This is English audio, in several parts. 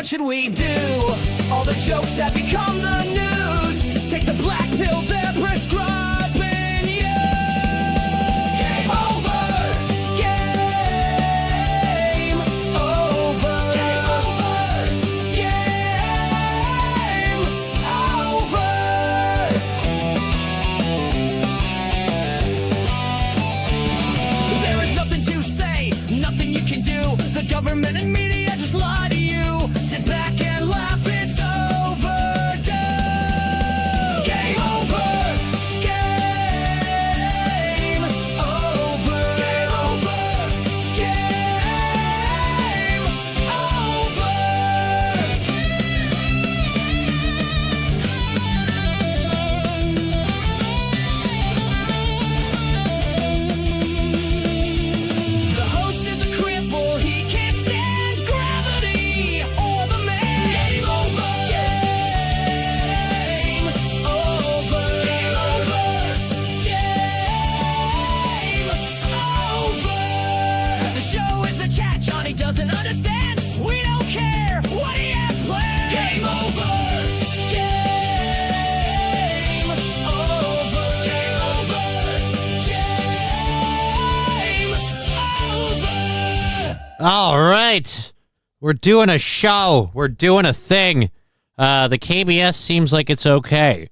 should we do? All the jokes that become the news. Take the black pill they're prescribing you. Game over. Game over. Game over. Game over. There is nothing to say, nothing you can do. The government and media just lie to you. Sit back and laugh, it's overdue. Game over. Game over. Game over. Game over. The host is a cripple, he can't stand gravity or the man. Game over. Game over. Game over. Game over. The show is the chat Johnny doesn't understand. We don't care what he has planned. Game over. Game over. Game over. Game over. All right. We're doing a show. We're doing a thing. The KBS seems like it's okay.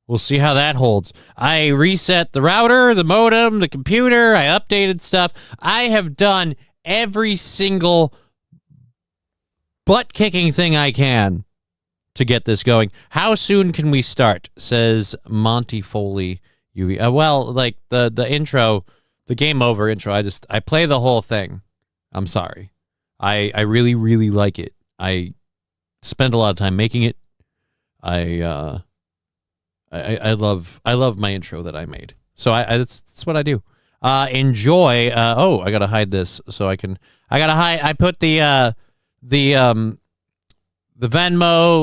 We'll see how that holds. I reset the router, the modem, the computer. I updated stuff. I have done every single butt-kicking thing I can to get this going. How soon can we start? Says Monty Foley. Well, like the intro, the game over intro. I play the whole thing. I'm sorry. I really, really like it. I spend a lot of time making it. I love my intro that I made. So that's what I do. Enjoy. I gotta hide this so I can. I gotta hide. I put the Venmo,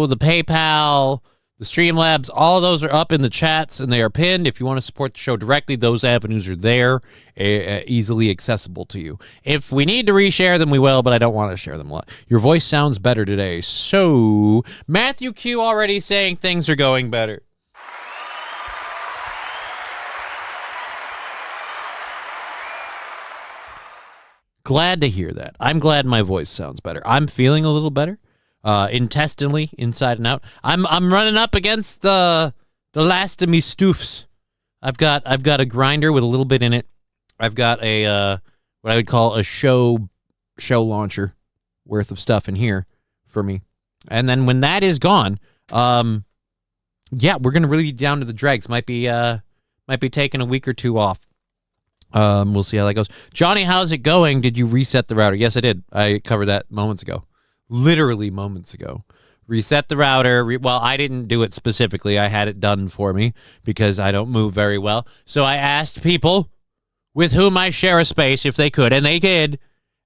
the PayPal, the Streamlabs. All of those are up in the chats and they are pinned. If you want to support the show directly, those avenues are there, easily accessible to you. If we need to reshare them, we will, but I don't want to share them a lot. Your voice sounds better today. So Matthew Q already saying things are going better. Glad to hear that. I'm glad my voice sounds better. I'm feeling a little better, intestinally, inside and out. I'm running up against the last of me stoofs. I've got a grinder with a little bit in it. I've got a what I would call a show launcher worth of stuff in here for me. And then when that is gone, we're gonna really be down to the dregs. Might be taking a week or two off. We'll see how that goes. Johnny, how's it going? Did you reset the router? Yes, I did. I covered that moments ago. Literally moments ago. Reset the router. Well, I didn't do it specifically. I had it done for me because I don't move very well. So I asked people with whom I share a space if they could, and they did.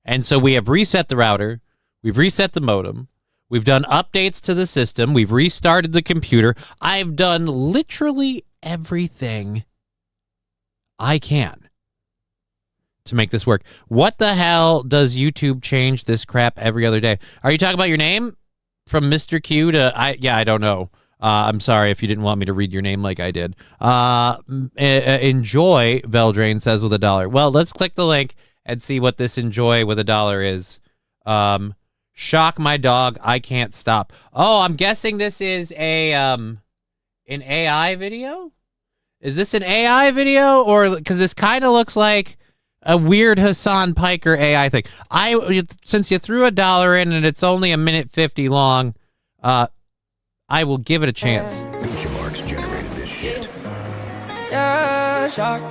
And so we have reset the router. We've reset the modem. We've done updates to the system. We've restarted the computer. I've done literally everything I can to make this work. What the hell does YouTube change this crap every other day? Are you talking about your name? From Mr. Q to I don't know. I'm sorry if you didn't want me to read your name like I did. Enjoy, Veldrain says with $1. Well, let's click the link and see what this enjoy with $1 is. Shock my dog, I can't stop. Oh, I'm guessing this is an AI video? Is this an AI video? Or because this kind of looks like a weird Hassan Piker AI thing. Since you threw $1 in and it's only 1:50 long, I will give it a chance. Gucci Marks generated this shit.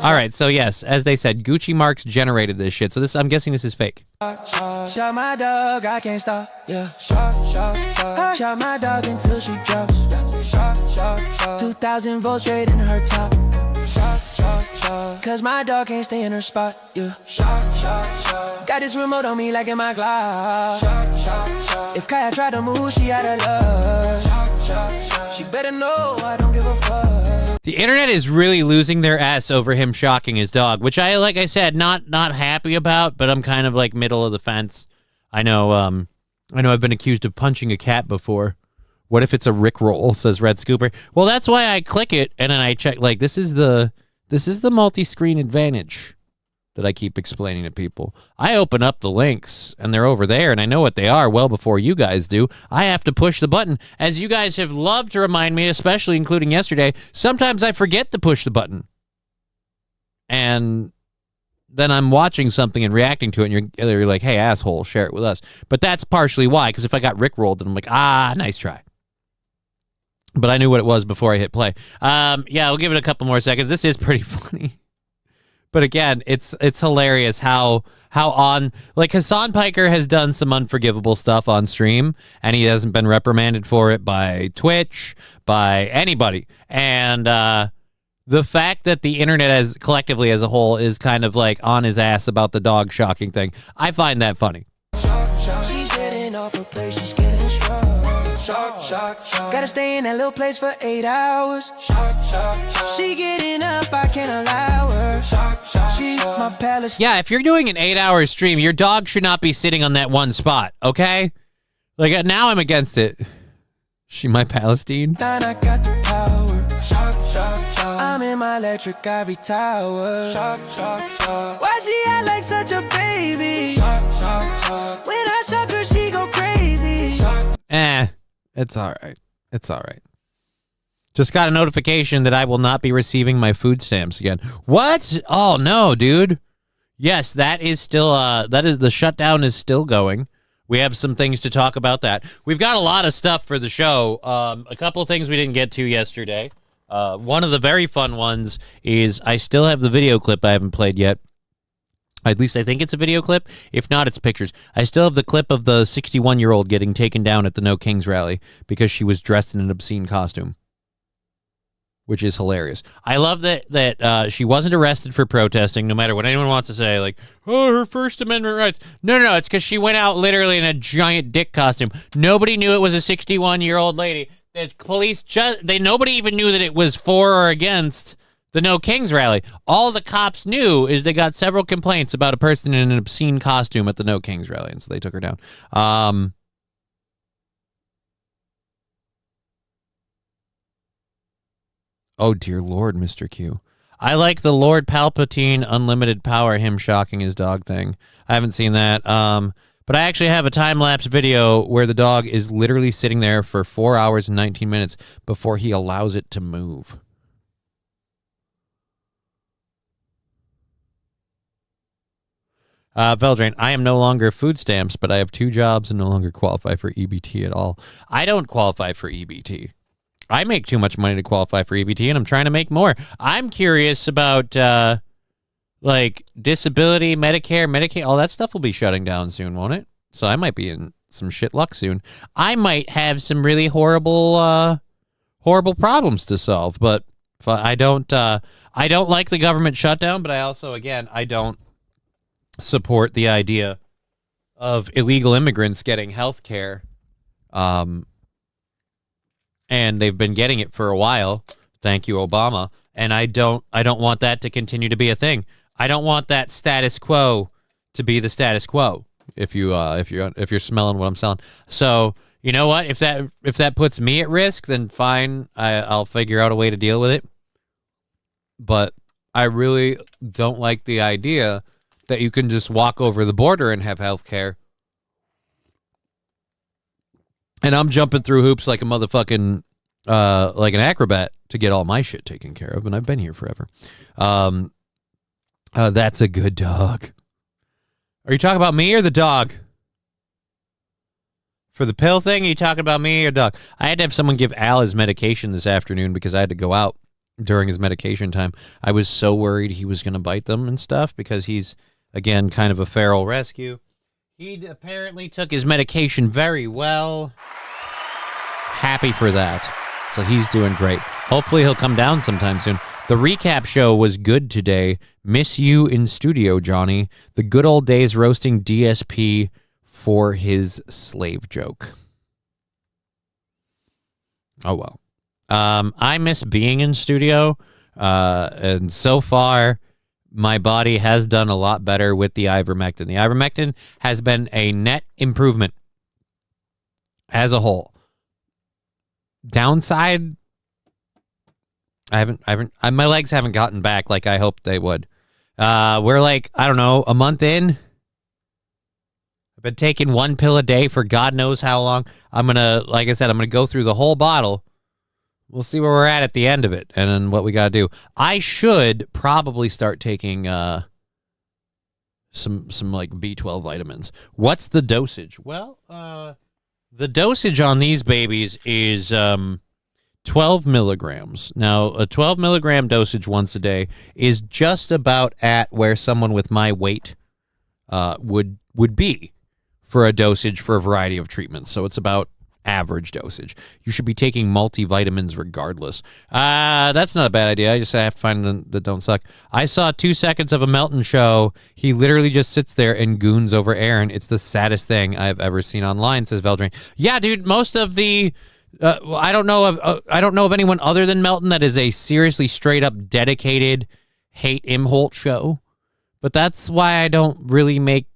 All right, so yes, as they said, Gucci Marks generated this shit. So I'm guessing this is fake. Shot my dog, I can't stop. Yeah. Shot my dog until she drops. 2,000 volts straight in her top. Cause my dog can't stay in her spot. Yeah. Got this remote on me like in my Glock. If Kaya tried to move, she out of luck. She better know I don't give a fuck. The internet is really losing their ass over him shocking his dog, which like I said, not happy about, but I'm kind of like middle of the fence. I know I know I've been accused of punching a cat before. What if it's a Rickroll, says Red Scooper. Well, that's why I click it, and then I check, like, this is the multi-screen advantage that I keep explaining to people. I open up the links, and they're over there, and I know what they are well before you guys do. I have to push the button. As you guys have loved to remind me, especially including yesterday, sometimes I forget to push the button. And then I'm watching something and reacting to it, and you're like, hey, asshole, share it with us. But that's partially why, because if I got Rickrolled, then I'm like, nice try. But I knew what it was before I hit play. Yeah, I'll give it a couple more seconds. This is pretty funny. But again, it's hilarious how on, like, Hassan Piker has done some unforgivable stuff on stream, and he hasn't been reprimanded for it by Twitch, by anybody. And the fact that the internet as collectively as a whole is kind of like on his ass about the dog shocking thing, I find that funny. She's getting off her place, she's getting strong. Gotta stay in that little place for 8 hours. She getting up, I can't allow her. She my palace. Yeah, if you're doing an 8-hour stream, your dog should not be sitting on that one spot, okay? Like, now I'm against it. She my Palestine? I got the power. I'm in my electric ivory tower. Why she act like such a baby? When I shock her, she go crazy. It's all right. It's all right. Just got a notification that I will not be receiving my food stamps again. What? Oh, no, dude. Yes, that is still, the shutdown is still going. We have some things to talk about that. We've got a lot of stuff for the show. A couple of things we didn't get to yesterday. One of the very fun ones is I still have the video clip I haven't played yet. At least I think it's a video clip. If not, it's pictures. I still have the clip of the 61-year-old getting taken down at the No Kings rally because she was dressed in an obscene costume, which is hilarious. I love that she wasn't arrested for protesting, no matter what anyone wants to say, like, oh, her First Amendment rights. No, it's because she went out literally in a giant dick costume. Nobody knew it was a 61-year-old lady. The police nobody even knew that it was for or against the No Kings rally. All the cops knew is they got several complaints about a person in an obscene costume at the No Kings rally, and so they took her down. Oh, dear Lord, Mr. Q. I like the Lord Palpatine unlimited power, him shocking his dog thing. I haven't seen that. But I actually have a time-lapse video where the dog is literally sitting there for 4 hours and 19 minutes before he allows it to move. Veldrain, I am no longer food stamps, but I have 2 jobs and no longer qualify for EBT at all. I don't qualify for EBT. I make too much money to qualify for EBT, and I'm trying to make more. I'm curious about, like, disability, Medicare, Medicaid, all that stuff will be shutting down soon, won't it? So I might be in some shit luck soon. I might have some really horrible problems to solve, but I don't like the government shutdown, but I also, again, I don't support the idea of illegal immigrants getting health care. And they've been getting it for a while. Thank you, Obama. And I don't want that to continue to be a thing. I don't want that status quo to be the status quo. If you're smelling what I'm selling. So, you know what? If that puts me at risk, then fine. I'll figure out a way to deal with it. But I really don't like the idea that you can just walk over the border and have health care. And I'm jumping through hoops like a motherfucking, like an acrobat to get all my shit taken care of, and I've been here forever. That's a good dog. Are you talking about me or the dog? For the pill thing, are you talking about me or dog? I had to have someone give Al his medication this afternoon because I had to go out during his medication time. I was so worried he was going to bite them and stuff because he's, again, kind of a feral rescue. He apparently took his medication very well. Happy for that. So he's doing great. Hopefully he'll come down sometime soon. The recap show was good today. Miss you in studio, Johnny. The good old days roasting DSP for his slave joke. Oh, well. I miss being in studio. And so far, my body has done a lot better with the ivermectin. The ivermectin has been a net improvement. as a whole. Downside, my legs haven't gotten back like I hoped they would. We're like, I don't know, a month in. I've been taking one pill a day for God knows how long. Like I said, I'm going to go through the whole bottle. We'll see where we're at the end of it and then what we got to do. I should probably start taking some like B12 vitamins. What's the dosage? Well, the dosage on these babies is 12 milligrams. Now, a 12 milligram dosage once a day is just about at where someone with my weight would be for a dosage for a variety of treatments. So it's about average dosage. You should be taking multivitamins regardless. That's not a bad idea. I just have to find them that don't suck. I saw 2 seconds of a Melton show. He literally just sits there and goons over Aaron. It's the saddest thing I've ever seen online, says Veldrain. Yeah, dude, most of the I don't know of anyone other than Melton that is a seriously straight up dedicated hate Imholt show. But that's why I don't really make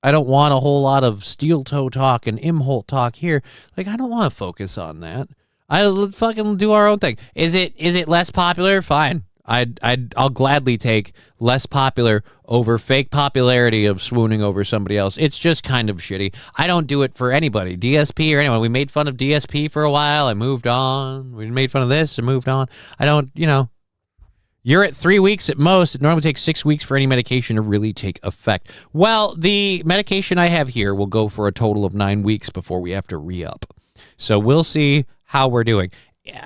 I don't want a whole lot of steel toe talk and Imholt talk here. Like, I don't want to focus on that. I'll fucking do our own thing. Is it less popular? Fine. I'll gladly take less popular over fake popularity of swooning over somebody else. It's just kind of shitty. I don't do it for anybody, DSP or anyone. We made fun of DSP for a while. I moved on. We made fun of this and moved on. I don't, you're at 3 weeks at most. It normally takes 6 weeks for any medication to really take effect. Well, the medication I have here will go for a total of 9 weeks before we have to re-up. So we'll see how we're doing.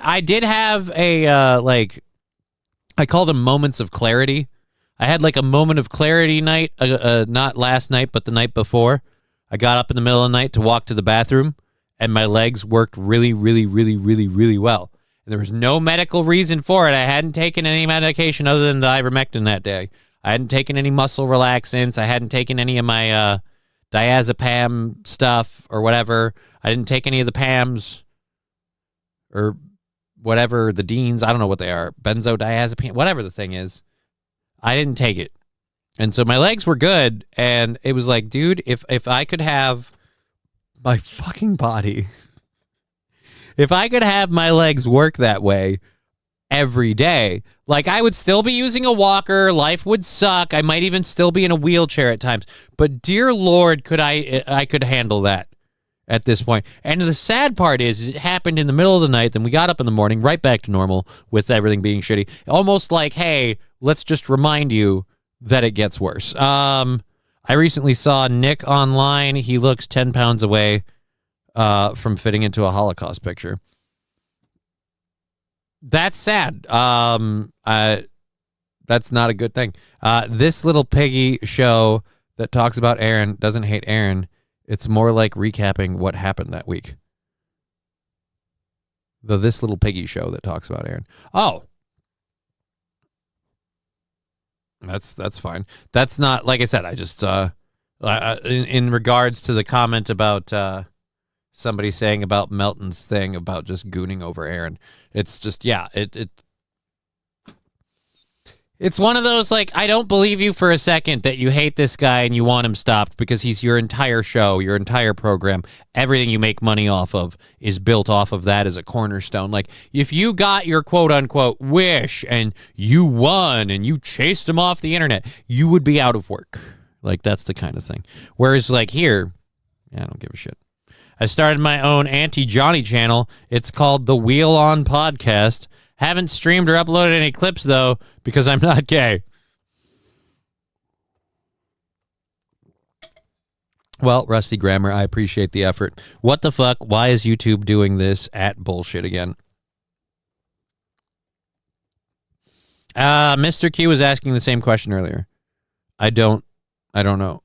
I did have a, I call them moments of clarity. I had like a moment of clarity night, not last night, but the night before. I got up in the middle of the night to walk to the bathroom, and my legs worked really, really, really, really, really well. There was no medical reason for it. I hadn't taken any medication other than the ivermectin that day. I hadn't taken any muscle relaxants. I hadn't taken any of my diazepam stuff or whatever. I didn't take any of the PAMs or whatever, the Deans. I don't know what they are. Benzodiazepine, whatever the thing is. I didn't take it. And so my legs were good. And it was like, dude, if I could have my fucking body... If I could have my legs work that way every day, like I would still be using a walker, life would suck. I might even still be in a wheelchair at times. But dear Lord, I could handle that at this point. And the sad part is it happened in the middle of the night, then we got up in the morning, right back to normal with everything being shitty. Almost like, hey, let's just remind you that it gets worse. I recently saw Nick online. He looks 10 pounds away from fitting into a Holocaust picture. That's sad. That's not a good thing. This little piggy show that talks about Aaron doesn't hate Aaron. It's more like recapping what happened that week. This little piggy show that talks about Aaron. Oh, that's fine. That's not, like I said, I just in regards to the comment about somebody saying about Melton's thing about just gooning over Aaron. It's just, yeah, it's one of those, like, I don't believe you for a second that you hate this guy and you want him stopped because he's your entire show, your entire program. Everything you make money off of is built off of that as a cornerstone. Like, if you got your quote-unquote wish and you won and you chased him off the internet, you would be out of work. Like, that's the kind of thing. Whereas, like, here, I don't give a shit. I started my own anti-Johnny channel. It's called The Wheel On Podcast. Haven't streamed or uploaded any clips, though, because I'm not gay. Well, Rusty Grammar, I appreciate the effort. What the fuck? Why is YouTube doing this at bullshit again? Mr. Q was asking the same question earlier. I don't know.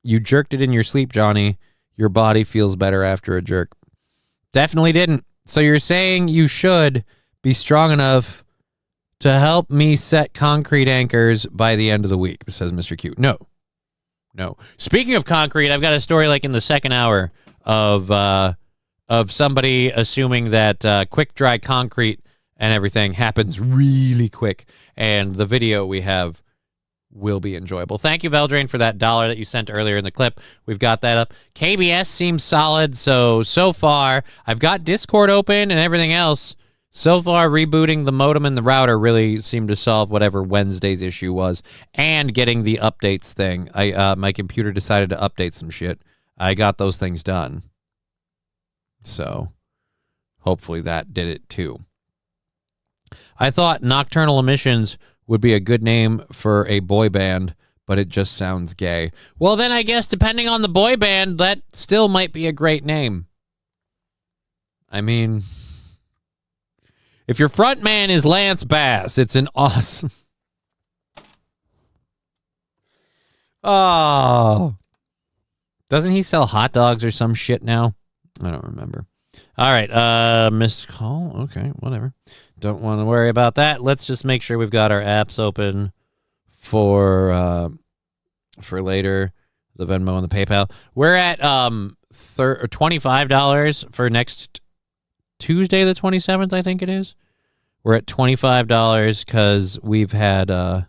You jerked it in your sleep, Johnny. Your body feels better after a jerk. Definitely didn't. So you're saying you should be strong enough to help me set concrete anchors by the end of the week, says Mr. Q. No. Speaking of concrete, I've got a story like in the second hour of somebody assuming that quick dry concrete and everything happens really quick. And the video we have will be enjoyable. Thank you, Veldrain, for that $1 that you sent earlier in the clip. We've got that up. KBS seems solid, so far. I've got Discord open and everything else. So far, rebooting the modem and the router really seemed to solve whatever Wednesday's issue was, and getting the updates thing. My computer decided to update some shit. I got those things done. So hopefully that did it too. I thought Nocturnal Emissions would be a good name for a boy band, but it just sounds gay. Well, then I guess depending on the boy band, that still might be a great name. I mean, if your front man is Lance Bass, it's an awesome... Oh. Doesn't he sell hot dogs or some shit now? I don't remember. All right, missed call. Okay, whatever. Don't want to worry about that. Let's just make sure we've got our apps open for later. The Venmo and the PayPal. We're at $25 for next Tuesday, the 27th. I think it is. We're at $25 because we've had all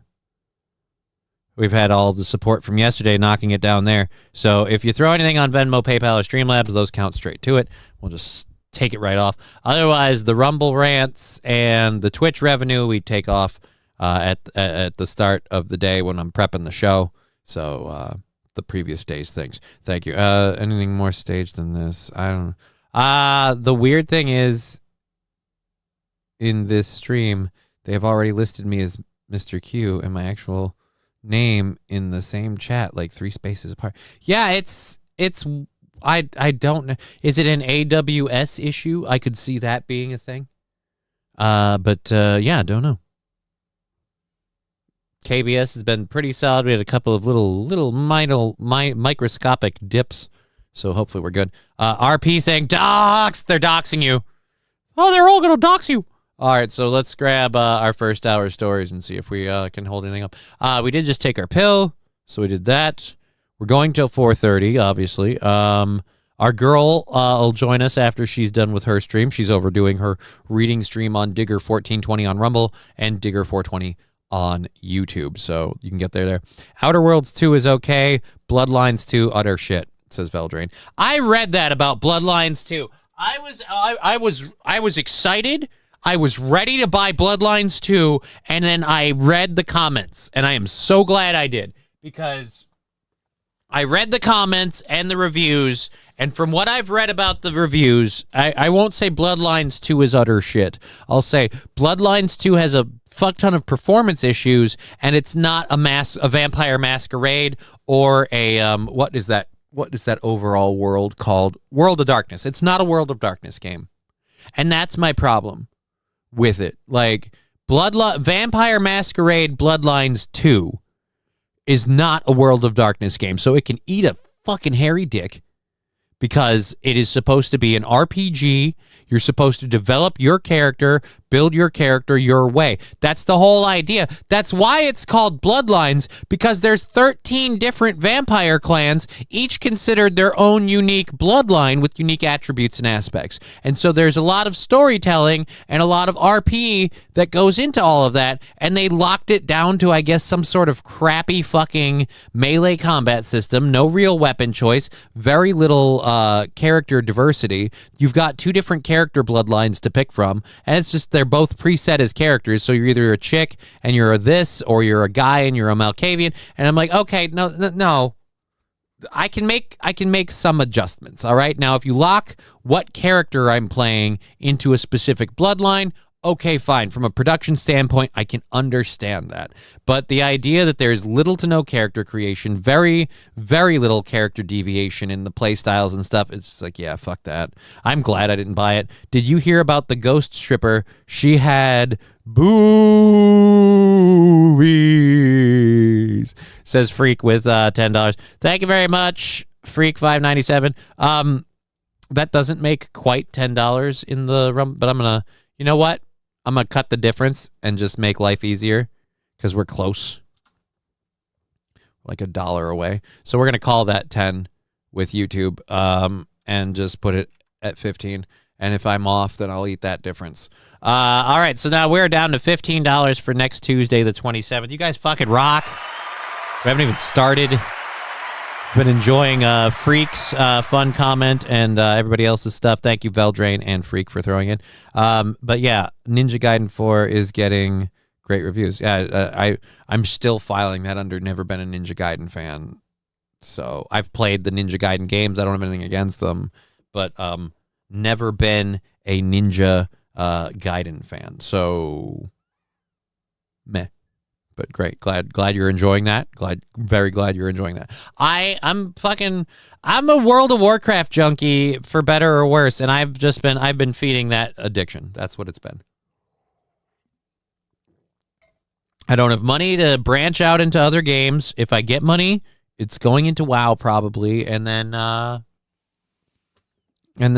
of the support from yesterday, knocking it down there. So if you throw anything on Venmo, PayPal, or Streamlabs, those count straight to it. We'll just take it right off. Otherwise, the Rumble rants and the Twitch revenue we take off at the start of the day when I'm prepping the show. So the previous day's things. Thank you. Anything more staged than this? I don't. The weird thing is, in this stream, they have already listed me as Mr. Q and my actual name in the same chat, like 3 spaces apart. Yeah, it's. I don't know. Is it an AWS issue? I could see that being a thing. But yeah, don't know. KBS has been pretty solid. We had a couple of little microscopic dips, so hopefully we're good. RP saying dox. They're doxing you. Oh, they're all gonna dox you. All right, so let's grab our first hour stories and see if we can hold anything up. We did just take our pill, so we did that. We're going till 4:30, obviously. Our girl will join us after she's done with her stream. She's overdoing her reading stream on Digger 1420 on Rumble and Digger 420 on YouTube, so you can get there. Outer Worlds 2 is okay. Bloodlines 2, utter shit, says Veldrain. I read that about Bloodlines 2. I was excited. I was ready to buy Bloodlines 2, and then I read the comments, and I am so glad I did, because I read the comments and the reviews, and from what I've read about the reviews, I won't say Bloodlines 2 is utter shit. I'll say Bloodlines 2 has a fuck ton of performance issues, and it's not a Vampire Masquerade or a what is that overall world called? World of Darkness. It's not a World of Darkness game, and that's my problem with it. Like, Vampire Masquerade Bloodlines 2 is not a World of Darkness game, so it can eat a fucking hairy dick, because it is supposed to be an RPG. You're supposed to develop your character, build your character your way. That's the whole idea. That's why it's called Bloodlines, because there's 13 different vampire clans, each considered their own unique bloodline with unique attributes and aspects. And so there's a lot of storytelling and a lot of RP that goes into all of that, and they locked it down to, I guess, some sort of crappy fucking melee combat system, no real weapon choice, very little character diversity. You've got 2 different character bloodlines to pick from, and it's just they're both preset as characters, so you're either a chick and you're a this, or you're a guy and you're a Malkavian, and I'm like, okay, no, I can make some adjustments. All right, now if you lock what character I'm playing into a specific bloodline, okay, fine. From a production standpoint, I can understand that. But the idea that there's little to no character creation, very, very little character deviation in the play styles and stuff, it's just like, yeah, fuck that. I'm glad I didn't buy it. Did you hear about the ghost stripper? She had boobies, says Freak with $10. Thank you very much, Freak597. That doesn't make quite $10 in the rum, but I'm gonna, you know what? I'm going to cut the difference and just make life easier, because we're close. Like $1 away. So we're going to call that 10 with YouTube, and just put it at 15. And if I'm off, then I'll eat that difference. All right, so now we're down to $15 for next Tuesday, the 27th. You guys fucking rock. We haven't even started. Been enjoying Freak's fun comment and everybody else's stuff. Thank you, Veldrain and Freak, for throwing in. But yeah, Ninja Gaiden 4 is getting great reviews. Yeah, I'm still filing that under never been a Ninja Gaiden fan. So I've played the Ninja Gaiden games. I don't have anything against them, but never been a Ninja Gaiden fan. So meh. But great, glad you're enjoying that. Very glad you're enjoying that. I'm a World of Warcraft junkie, for better or worse, and I've been feeding that addiction. That's what it's been. I don't have money to branch out into other games. If I get money, it's going into WoW probably, and then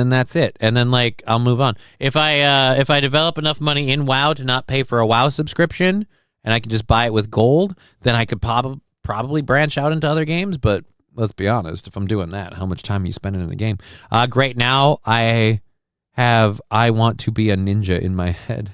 that's it. And then like I'll move on. If I develop enough money in WoW to not pay for a WoW subscription, and I can just buy it with gold, then I could probably branch out into other games. But let's be honest, if I'm doing that, how much time are you spending in the game? Great, now I want to be a ninja in my head.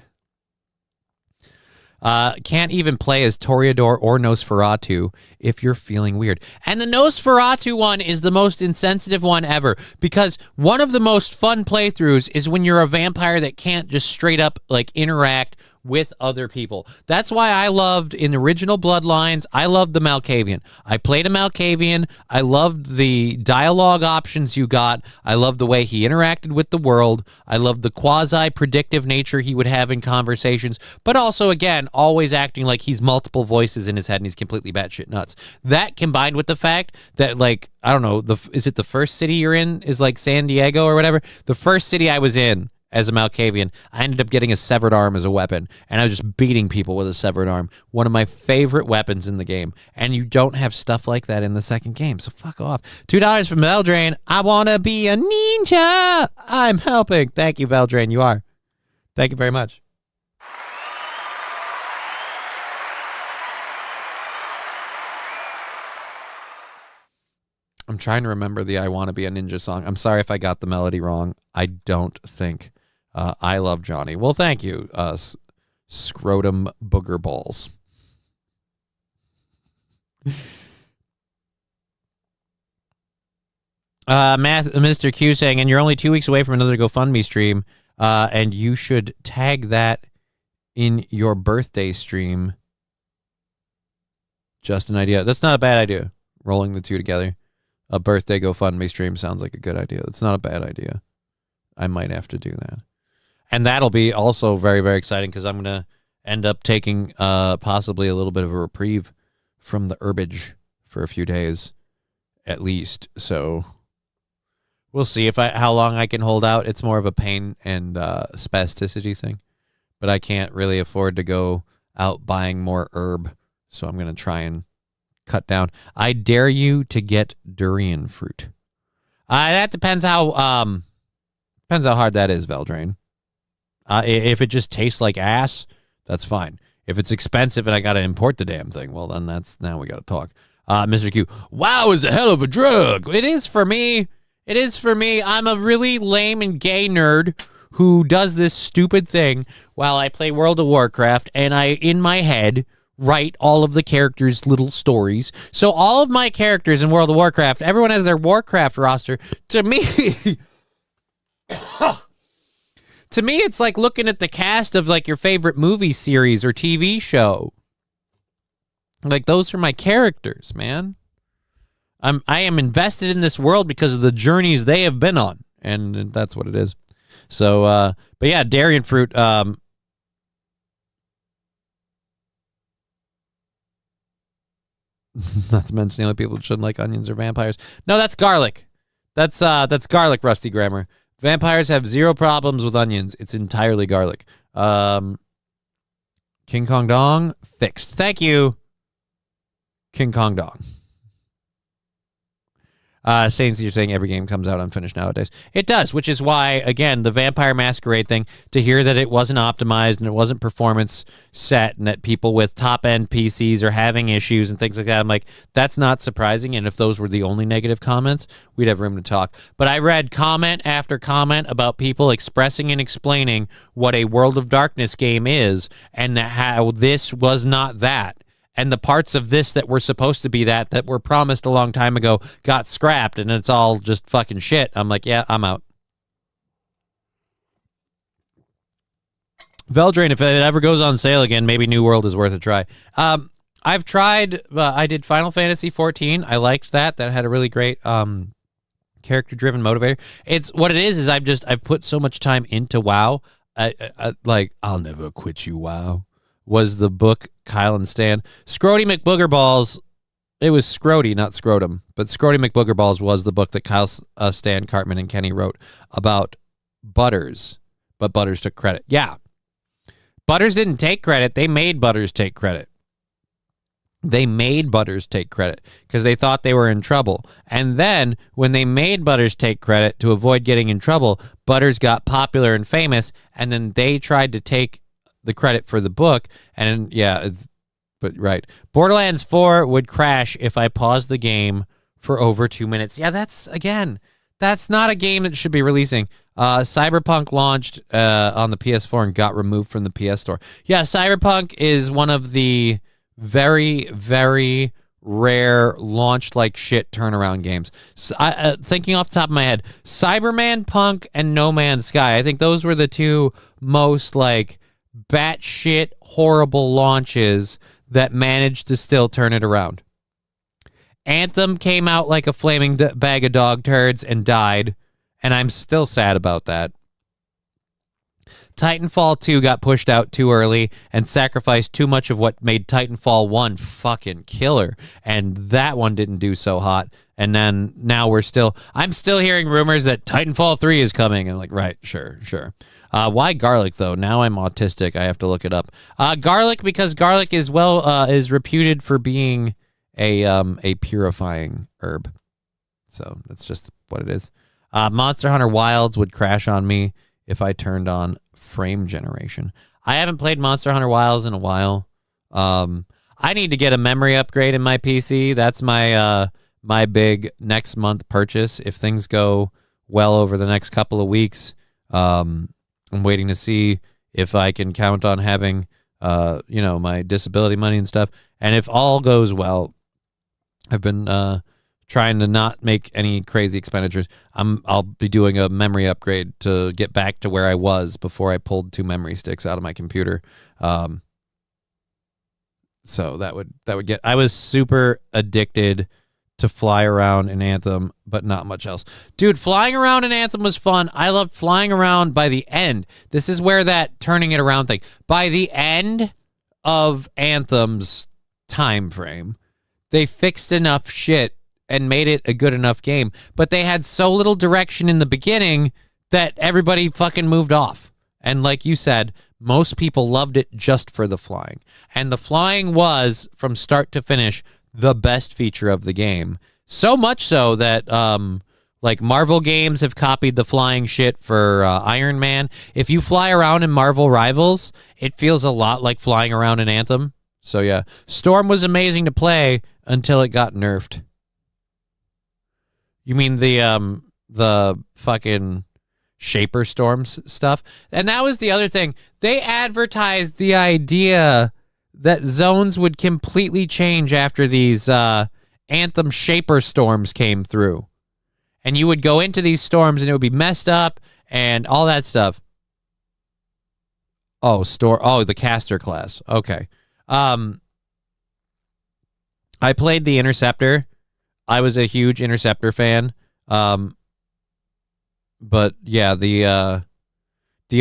Can't even play as Toreador or Nosferatu if you're feeling weird. And the Nosferatu one is the most insensitive one ever, because one of the most fun playthroughs is when you're a vampire that can't just straight up like interact with other people. That's why I loved in the original Bloodlines, I loved the Malkavian. I played a Malkavian. I loved the dialogue options you got. I loved the way he interacted with the world. I loved the quasi-predictive nature he would have in conversations, but also, again, always acting like he's multiple voices in his head and he's completely batshit nuts. That combined with the fact that, like, I don't know, is it the first city you're in is like San Diego or whatever? The first city I was in as a Malkavian, I ended up getting a severed arm as a weapon, and I was just beating people with a severed arm. One of my favorite weapons in the game, and you don't have stuff like that in the second game, so fuck off. $2 from Veldrain. I want to be a ninja. I'm helping. Thank you, Veldrain. You are. Thank you very much. I'm trying to remember the I Want to Be a Ninja song. I'm sorry if I got the melody wrong. I don't think. I love Johnny. Well, thank you, Scrotum Booger Balls. Mr. Q saying, and you're only 2 weeks away from another GoFundMe stream, and you should tag that in your birthday stream. Just an idea. That's not a bad idea. Rolling the two together. A birthday GoFundMe stream sounds like a good idea. It's not a bad idea. I might have to do that. And that'll be also very, very exciting because I'm going to end up taking possibly a little bit of a reprieve from the herbage for a few days at least. So we'll see how long I can hold out. It's more of a pain and spasticity thing. But I can't really afford to go out buying more herb. So I'm going to try and cut down. I dare you to get durian fruit. That depends how hard that is, Veldrain. If it just tastes like ass, that's fine. If it's expensive and I got to import the damn thing, well, then now we got to talk. Mr. Q, WoW is a hell of a drug. It is for me. It is for me. I'm a really lame and gay nerd who does this stupid thing while I play World of Warcraft, and I, in my head, write all of the characters' little stories. So all of my characters in World of Warcraft, everyone has their Warcraft roster. To me, it's like looking at the cast of like your favorite movie series or TV show. Like, those are my characters, man. I am invested in this world because of the journeys they have been on, and that's what it is. So, but yeah, durian fruit. Not to mention the only people who shouldn't like onions are vampires. No, that's garlic. That's garlic, Rusty Grammar. Vampires have zero problems with onions. It's entirely garlic. King Kong Dong, fixed. Thank you, King Kong Dong. Saints, you're saying every game comes out unfinished nowadays. It does, which is why, again, the Vampire Masquerade thing, to hear that it wasn't optimized and it wasn't performance set and that people with top-end PCs are having issues and things like that, I'm like, that's not surprising, and if those were the only negative comments, we'd have room to talk. But I read comment after comment about people expressing and explaining what a World of Darkness game is and how this was not that. and the parts of this that were supposed to be that were promised a long time ago got scrapped, and it's all just fucking shit. I'm like, yeah, I'm out. Veldrain, if it ever goes on sale again, maybe New World is worth a try. I've tried, I did Final Fantasy 14. I liked that. That had a really great character-driven motivator. It's what it is I've put so much time into WoW. Like, I'll never quit you, WoW, was the book Kyle and Stan. Scrody McBoogerballs, it was Scrody, not Scrotum, but Scrody McBoogerballs was the book that Kyle, Stan, Cartman, and Kenny wrote about Butters, but Butters took credit. Yeah. Butters didn't take credit. They made Butters take credit. They made Butters take credit because they thought they were in trouble. And then when they made Butters take credit to avoid getting in trouble, Butters got popular and famous, and then they tried to take the credit for the book. And yeah, right. Borderlands 4 would crash if I paused the game for over 2 minutes. Yeah, that's not a game that should be releasing. Cyberpunk launched on the PS4 and got removed from the PS Store. Yeah, Cyberpunk is one of the very, very rare launched like shit turnaround games. So, thinking off the top of my head, Cyberman Punk and No Man's Sky. I think those were the two most like batshit horrible launches that managed to still turn it around. Anthem came out like a flaming bag of dog turds and died, and I'm still sad about that. Titanfall 2 got pushed out too early and sacrificed too much of what made Titanfall 1 fucking killer, and that one didn't do so hot. And then now I'm still hearing rumors that Titanfall 3 is coming. I'm like, right, sure. Why garlic though? Now I'm autistic. I have to look it up. Garlic, because garlic is is reputed for being a purifying herb. So that's just what it is. Monster Hunter Wilds would crash on me if I turned on frame generation. I haven't played Monster Hunter Wilds in a while. I need to get a memory upgrade in my PC. That's my my big next month purchase. If things go well over the next couple of weeks, I'm waiting to see if I can count on having my disability money and stuff. And if all goes well, I've been trying to not make any crazy expenditures. I'll be doing a memory upgrade to get back to where I was before I pulled 2 memory sticks out of my computer. So that would get. I was super addicted to fly around in Anthem, but not much else. Dude, flying around in Anthem was fun. I loved flying around by the end. This is where that turning it around thing. By the end of Anthem's time frame, they fixed enough shit and made it a good enough game, but they had so little direction in the beginning that everybody fucking moved off. And like you said, most people loved it just for the flying. And the flying was, from start to finish, the best feature of the game. So much so that like Marvel games have copied the flying shit for Iron Man. If you fly around in Marvel Rivals, it feels a lot like flying around in Anthem. So yeah, Storm was amazing to play until it got nerfed. You mean the fucking Shaper Storms stuff? And that was the other thing. They advertised the idea that zones would completely change after these Anthem Shaper Storms came through. And you would go into these storms and it would be messed up and all that stuff. Oh, the caster class. Okay. I played the Interceptor. I was a huge Interceptor fan. But yeah, the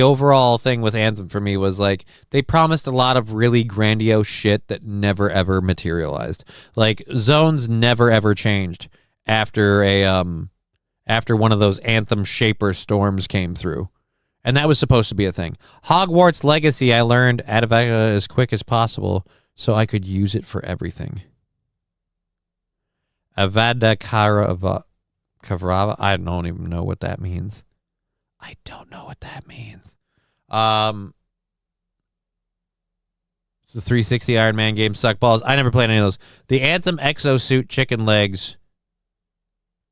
overall thing with Anthem for me was like they promised a lot of really grandiose shit that never ever materialized. Like zones never ever changed after after one of those Anthem Shaper Storms came through. And that was supposed to be a thing. Hogwarts Legacy, I learned Adavaka as quick as possible so I could use it for everything. Avada Kavrava. I don't even know what that means. The 360 Iron Man games suck balls. I never played any of those. The Anthem Exosuit chicken legs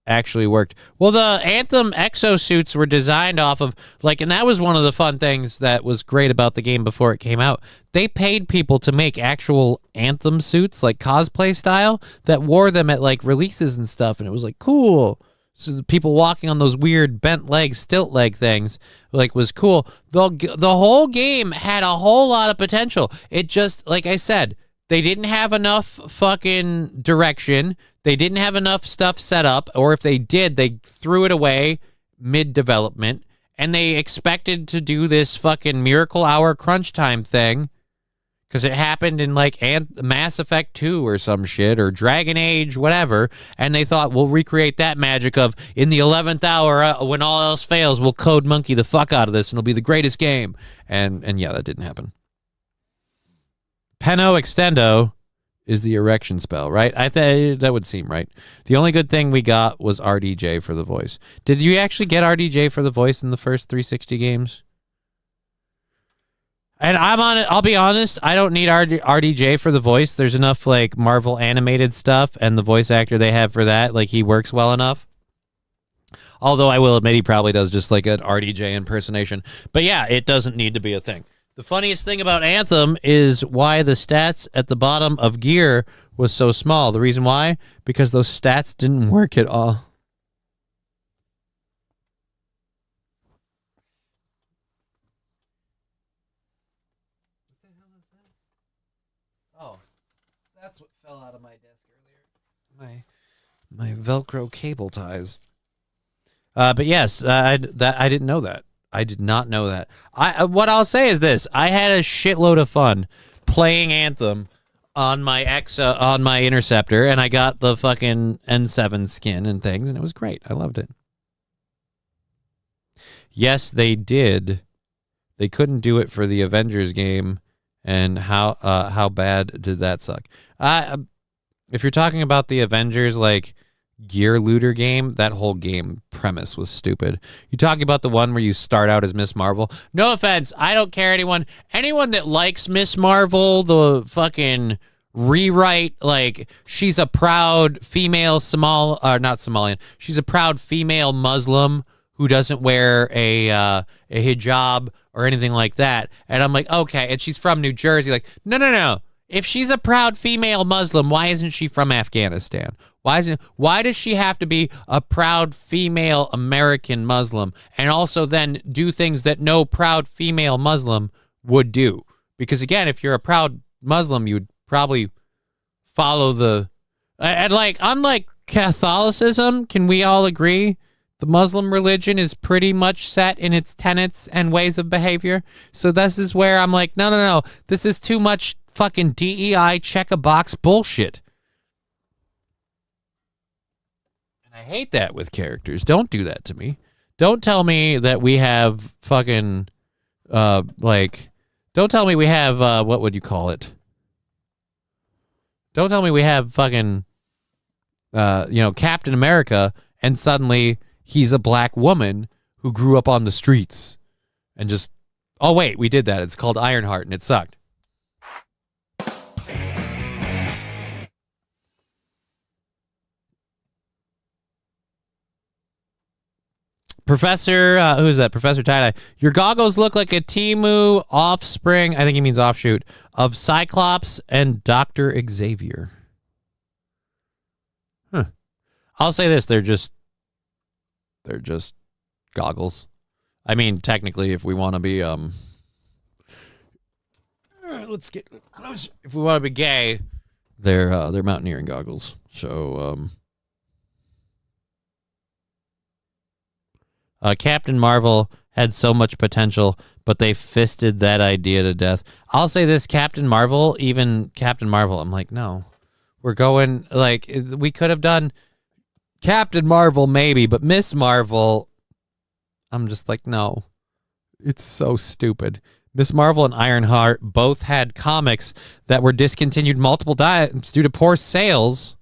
actually worked. Well, the Anthem exosuits were designed off of, like, and that was one of the fun things that was great about the game before it came out. They paid people to make actual Anthem suits, like cosplay style, that wore them at, like, releases and stuff, and it was, like, cool. So the people walking on those weird bent leg, stilt leg things, like, was cool. The whole game had a whole lot of potential. It just, like I said, they didn't have enough fucking direction. They didn't have enough stuff set up, or if they did, they threw it away mid-development, and they expected to do this fucking Miracle Hour crunch time thing, because it happened in, like, Mass Effect 2 or some shit, or Dragon Age, whatever, and they thought, we'll recreate that magic of, in the 11th hour, when all else fails, we'll code monkey the fuck out of this, and it'll be the greatest game. And yeah, that didn't happen. Peno Extendo is the erection spell, right? That would seem right. The only good thing we got was RDJ for the voice. Did you actually get RDJ for the voice in the first 360 games? And I'm on it. I'll be honest. I don't need RDJ for the voice. There's enough, like, Marvel animated stuff, and the voice actor they have for that, like, he works well enough. Although I will admit he probably does just like an RDJ impersonation. But yeah, it doesn't need to be a thing. The funniest thing about Anthem is why the stats at the bottom of gear was so small. The reason why? Because those stats didn't work at all. What the hell is that? Oh, that's what fell out of my desk earlier. My Velcro cable ties. But yes, I didn't know that. I did not know that. What I'll say is this: I had a shitload of fun playing Anthem on my Interceptor, and I got the fucking N7 skin and things, and it was great. I loved it. Yes, they did. They couldn't do it for the Avengers game, and how bad did that suck? If you're talking about the Avengers, like, gear looter game, that whole game premise was stupid. You talking about the one where you start out as Miss Marvel? No offense, I don't care. Anyone that likes Miss Marvel, the fucking rewrite, like, she's a proud female not Somalian. She's a proud female Muslim who doesn't wear a hijab or anything like that. And I'm like, okay, and she's from New Jersey. Like, no. If she's a proud female Muslim, why isn't she from Afghanistan? Why does she have to be a proud female American Muslim and also then do things that no proud female Muslim would do? Because again, if you're a proud Muslim, you would probably follow the... And like, unlike Catholicism, can we all agree the Muslim religion is pretty much set in its tenets and ways of behavior? So this is where I'm like, no. This is too much fucking DEI check-a-box bullshit. I hate that with characters. Don't do that to me. Don't tell me that we have fucking, don't tell me we have, what would you call it? Don't tell me we have fucking, Captain America, and suddenly he's a black woman who grew up on the streets. And just, oh wait, we did that. It's called Ironheart, and it sucked. Professor, who's that? Professor Tie-Dye. Your goggles look like a Timu offspring, I think he means offshoot, of Cyclops and Dr. Xavier. Huh. I'll say this, they're just goggles. I mean, technically, if we want to be, let's get close. If we want to be gay, they're mountaineering goggles. So, Captain Marvel had so much potential, but they fisted that idea to death. I'll say this, Captain Marvel, I'm like, no. We're going, like, we could have done Captain Marvel maybe, but Miss Marvel, I'm just like, no. It's so stupid. Miss Marvel and Ironheart both had comics that were discontinued multiple times due to poor sales,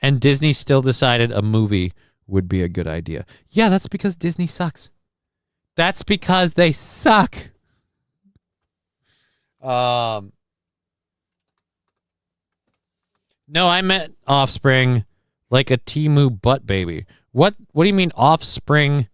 and Disney still decided a movie would be a good idea. Yeah, that's because Disney sucks. That's because they suck. No, I meant Offspring like a Timu butt baby. What do you mean offspring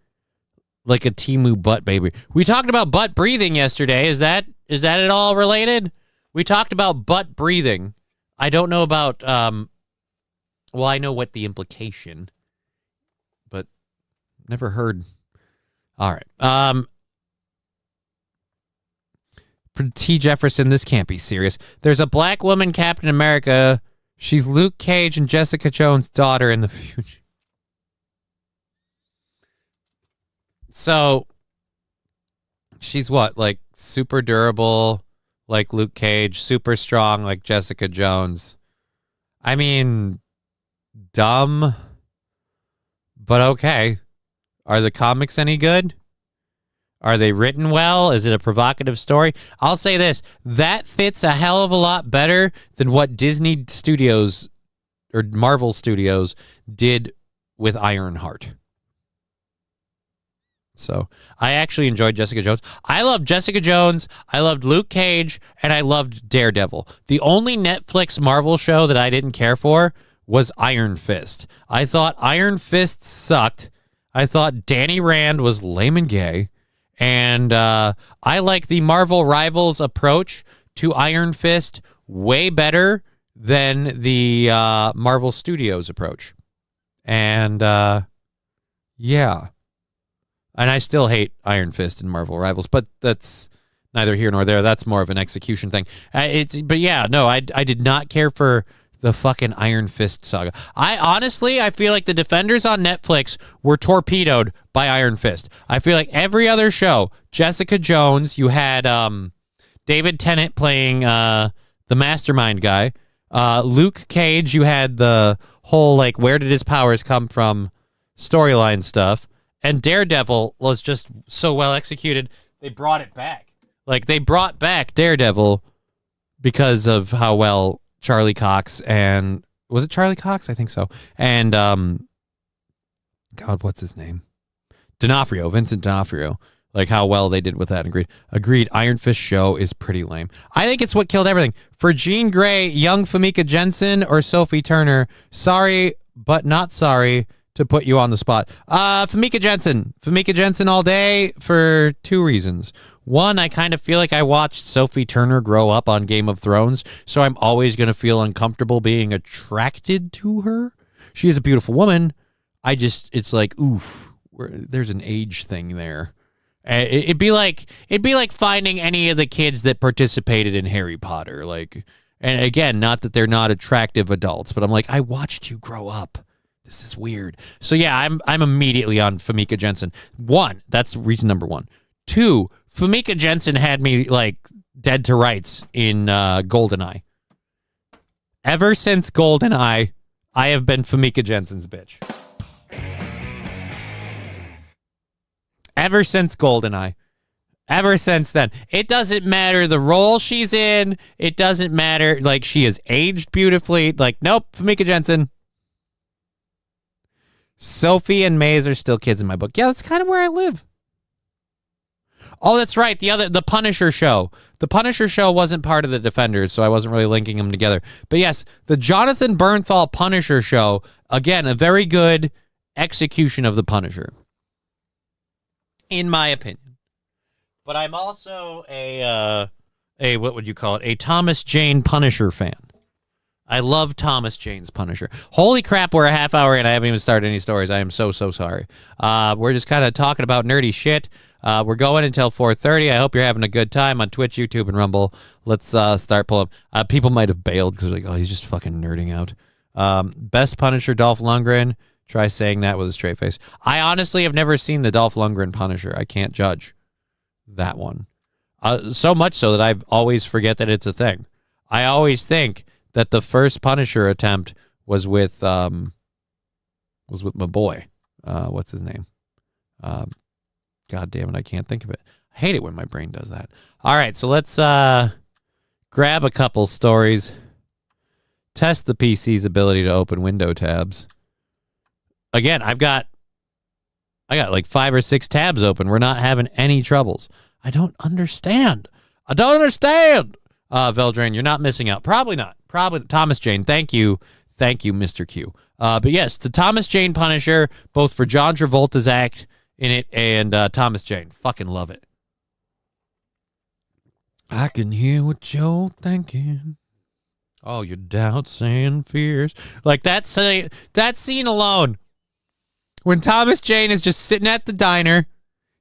like a Timu butt baby? We talked about butt breathing yesterday. Is that at all related? We talked about butt breathing. I don't know about well, I know what the implication, but never heard. All right. T. Jefferson, this can't be serious. There's a black woman Captain America. She's Luke Cage and Jessica Jones' daughter in the future. So, she's what? Like, super durable, like Luke Cage, super strong, like Jessica Jones. I mean, dumb, but okay. Are the comics any good? Are they written well? Is it a provocative story? I'll say this. That fits a hell of a lot better than what Disney Studios or Marvel Studios did with Ironheart. So I actually enjoyed Jessica Jones. I loved Jessica Jones. I loved Luke Cage. And I loved Daredevil. The only Netflix Marvel show that I didn't care for was Iron Fist. I thought Iron Fist sucked. I thought Danny Rand was lame and gay. And I like the Marvel Rivals approach to Iron Fist way better than the Marvel Studios approach. And yeah. And I still hate Iron Fist and Marvel Rivals, but that's neither here nor there. That's more of an execution thing. But yeah, no, I did not care for the fucking Iron Fist saga. I feel like the Defenders on Netflix were torpedoed by Iron Fist. I feel like every other show, Jessica Jones, you had David Tennant playing the mastermind guy. Luke Cage, you had the whole, like, where did his powers come from storyline stuff. And Daredevil was just so well executed, they brought it back. Like, they brought back Daredevil because of how well Charlie Cox and... Was it Charlie Cox? I think so. And, God, what's his name? Vincent D'Onofrio. Like, how well they did with that. Agreed. Iron Fist show is pretty lame. I think it's what killed everything. For Jean Grey, young Famika Jensen, or Sophie Turner, sorry, but not sorry to put you on the spot. Famika Jensen all day for two reasons. One, I kind of feel like I watched Sophie Turner grow up on Game of Thrones, so I'm always going to feel uncomfortable being attracted to her. She is a beautiful woman. It's like, oof, there's an age thing there. It'd be like finding any of the kids that participated in Harry Potter. Like, and again, not that they're not attractive adults, but I'm like, I watched you grow up. This is weird. So yeah, I'm immediately on Famika Jensen. One, that's reason number one. Two, Famika Jensen had me like dead to rights in GoldenEye. Ever since GoldenEye, I have been Famika Jensen's bitch. Ever since GoldenEye. Ever since then. It doesn't matter the role she's in. It doesn't matter. Like, she has aged beautifully. Like, nope, Famika Jensen. Sophie and Maze are still kids in my book. Yeah, that's kind of where I live. Oh, that's right. The Punisher show. The Punisher show wasn't part of the Defenders, so I wasn't really linking them together. But yes, the Jonathan Bernthal Punisher show, again, a very good execution of the Punisher, in my opinion. But I'm also a what would you call it? A Thomas Jane Punisher fan. I love Thomas Jane's Punisher. Holy crap, we're a half hour in. I haven't even started any stories. I am so sorry. We're just kind of talking about nerdy shit. We're going until 4:30. I hope you're having a good time on Twitch, YouTube, and Rumble. Let's start pulling. People might have bailed because they're like, oh, he's just fucking nerding out. Best Punisher, Dolph Lundgren. Try saying that with a straight face. I honestly have never seen the Dolph Lundgren Punisher. I can't judge that one. So much so that I always forget that it's a thing. I always think that the first Punisher attempt was with my boy. What's his name? God damn it, I can't think of it. I hate it when my brain does that. All right, so let's grab a couple stories. Test the PC's ability to open window tabs. Again, I got like 5 or 6 tabs open. We're not having any troubles. I don't understand. Veldrain, you're not missing out. Probably not. Probably Thomas Jane. Thank you, Mr. Q. But yes, the Thomas Jane Punisher, both for John Travolta's act in it and Thomas Jane. Fucking love it. I can hear what you're thinking. All your doubts and fears. Like that scene alone. When Thomas Jane is just sitting at the diner,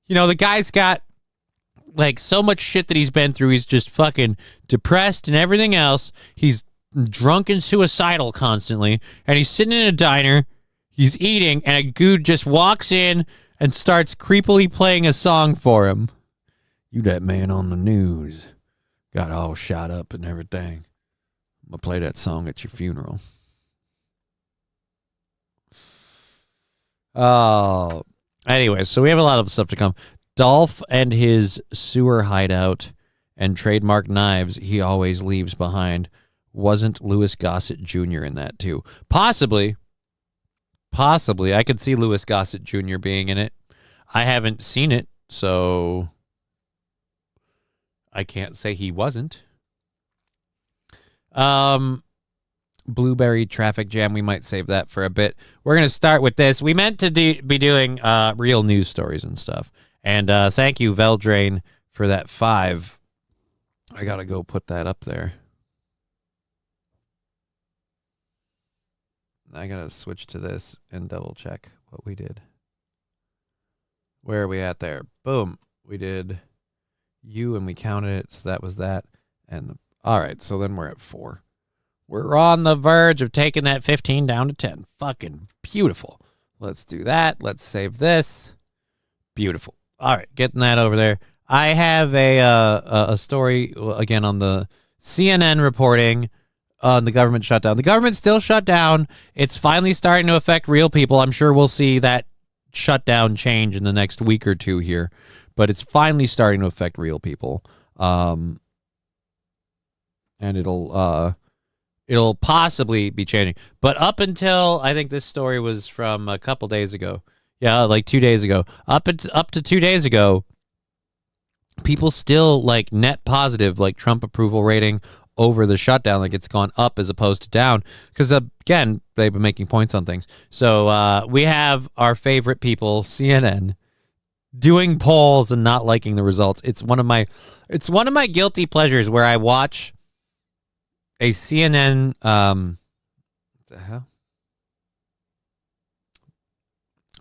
you know, the guy's got like so much shit that he's been through. He's just fucking depressed and everything else. He's drunk and suicidal constantly. And he's sitting in a diner. He's eating. And a dude just walks in and starts creepily playing a song for him. You that man on the news. Got all shot up and everything. I'm going to play that song at your funeral. Oh. Anyway, so we have a lot of stuff to come. Dolph and his sewer hideout and trademark knives he always leaves behind. Wasn't Louis Gossett Jr. in that too? Possibly. I could see Louis Gossett Jr. being in it. I haven't seen it, so I can't say he wasn't. Blueberry traffic jam. We might save that for a bit. We're going to start with this. We meant to be doing real news stories and stuff. And thank you, Veldrain, for that 5. I got to go put that up there. I got to switch to this and double check what we did. Where are we at there? Boom. We did you and we counted it. So that was that. And all right. So then we're at 4. We're on the verge of taking that 15 down to 10. Fucking beautiful. Let's do that. Let's save this. Beautiful. All right. Getting that over there. I have a story again on the CNN reporting on the government shutdown. The government's still shut down. It's finally starting to affect real people. I'm sure we'll see that shutdown change in the next week or two here, but it's finally starting to affect real people. And it'll possibly be changing. But up until, I think this story was from a couple days ago. Yeah, like 2 days ago. Up to 2 days ago, people still like net positive, like Trump approval rating over the shutdown. Like it's gone up as opposed to down. Because again, they've been making points on things. So we have our favorite people, CNN, doing polls and not liking the results. It's one of my guilty pleasures where I watch a CNN, what the hell?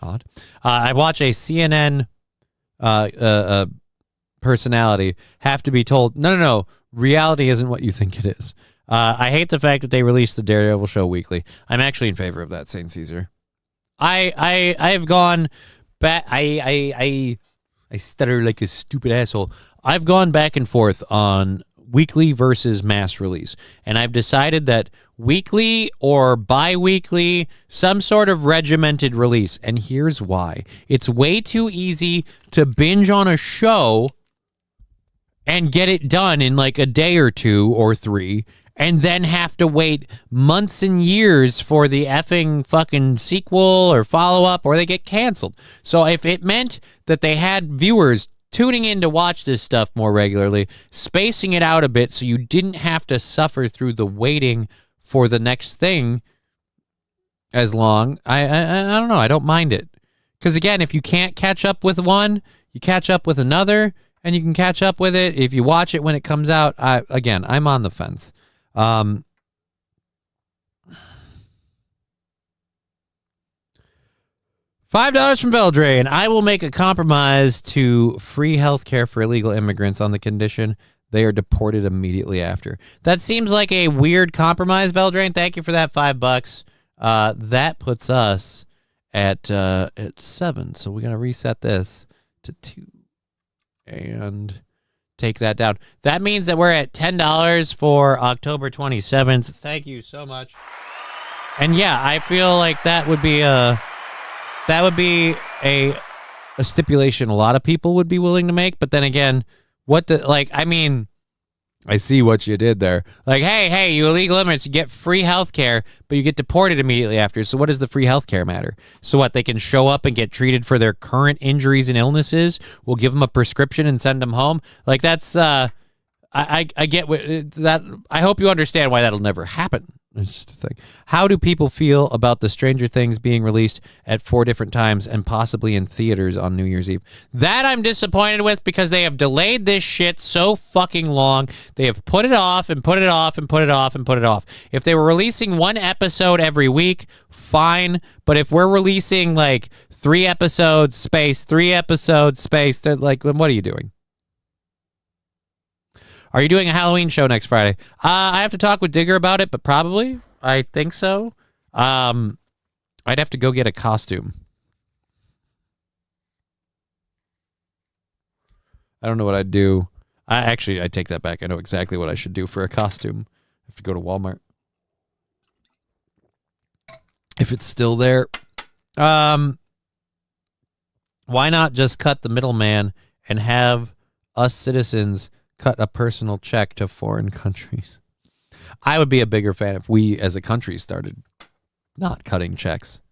Odd. I watch a CNN personality have to be told, no, reality isn't what you think it is. I hate the fact that they released the Daredevil show weekly. I'm actually in favor of that, St. Caesar. I have gone back. I stutter like a stupid asshole. I've gone back and forth on weekly versus mass release. And I've decided that weekly or bi-weekly, some sort of regimented release. And here's why. It's way too easy to binge on a show and get it done in like a day or 2 or 3, and then have to wait months and years for the effing fucking sequel or follow-up, or they get canceled. So if it meant that they had viewers tuning in to watch this stuff more regularly, spacing it out a bit so you didn't have to suffer through the waiting for the next thing as long, I don't know, I don't mind it. Because again, if you can't catch up with one, you catch up with another, and you can catch up with it if you watch it when it comes out. I'm on the fence. $5 from Veldrain. I will make a compromise to free health care for illegal immigrants on the condition they are deported immediately after. That seems like a weird compromise, Veldrain. Thank you for that $5. That puts us at 7. So we're going to reset this to 2 and take that down. That means that we're at $10 for October 27th. Thank you so much. And yeah, I feel like that would be a stipulation a lot of people would be willing to make. But then again, I see what you did there. Like, hey, you illegal immigrants, you get free health care, but you get deported immediately after. So what does the free health care matter? So what, they can show up and get treated for their current injuries and illnesses? We'll give them a prescription and send them home? Like, that's, I get that. I hope you understand why that'll never happen. It's just a thing. How do people feel about the Stranger Things being released at 4 different times and possibly in theaters on New Year's Eve? That I'm disappointed with because they have delayed this shit so fucking long. They have put it off and put it off and put it off and put it off. If they were releasing 1 episode every week, fine. But if we're releasing like 3 episodes space, 3 episodes space, they're like, what are you doing? Are you doing a Halloween show next Friday? I have to talk with Digger about it, but probably. I think so. I'd have to go get a costume. I don't know what I'd do. I take that back. I know exactly what I should do for a costume. I have to go to Walmart. If it's still there. Why not just cut the middleman and have us citizens cut a personal check to foreign countries? I would be a bigger fan if we as a country started not cutting checks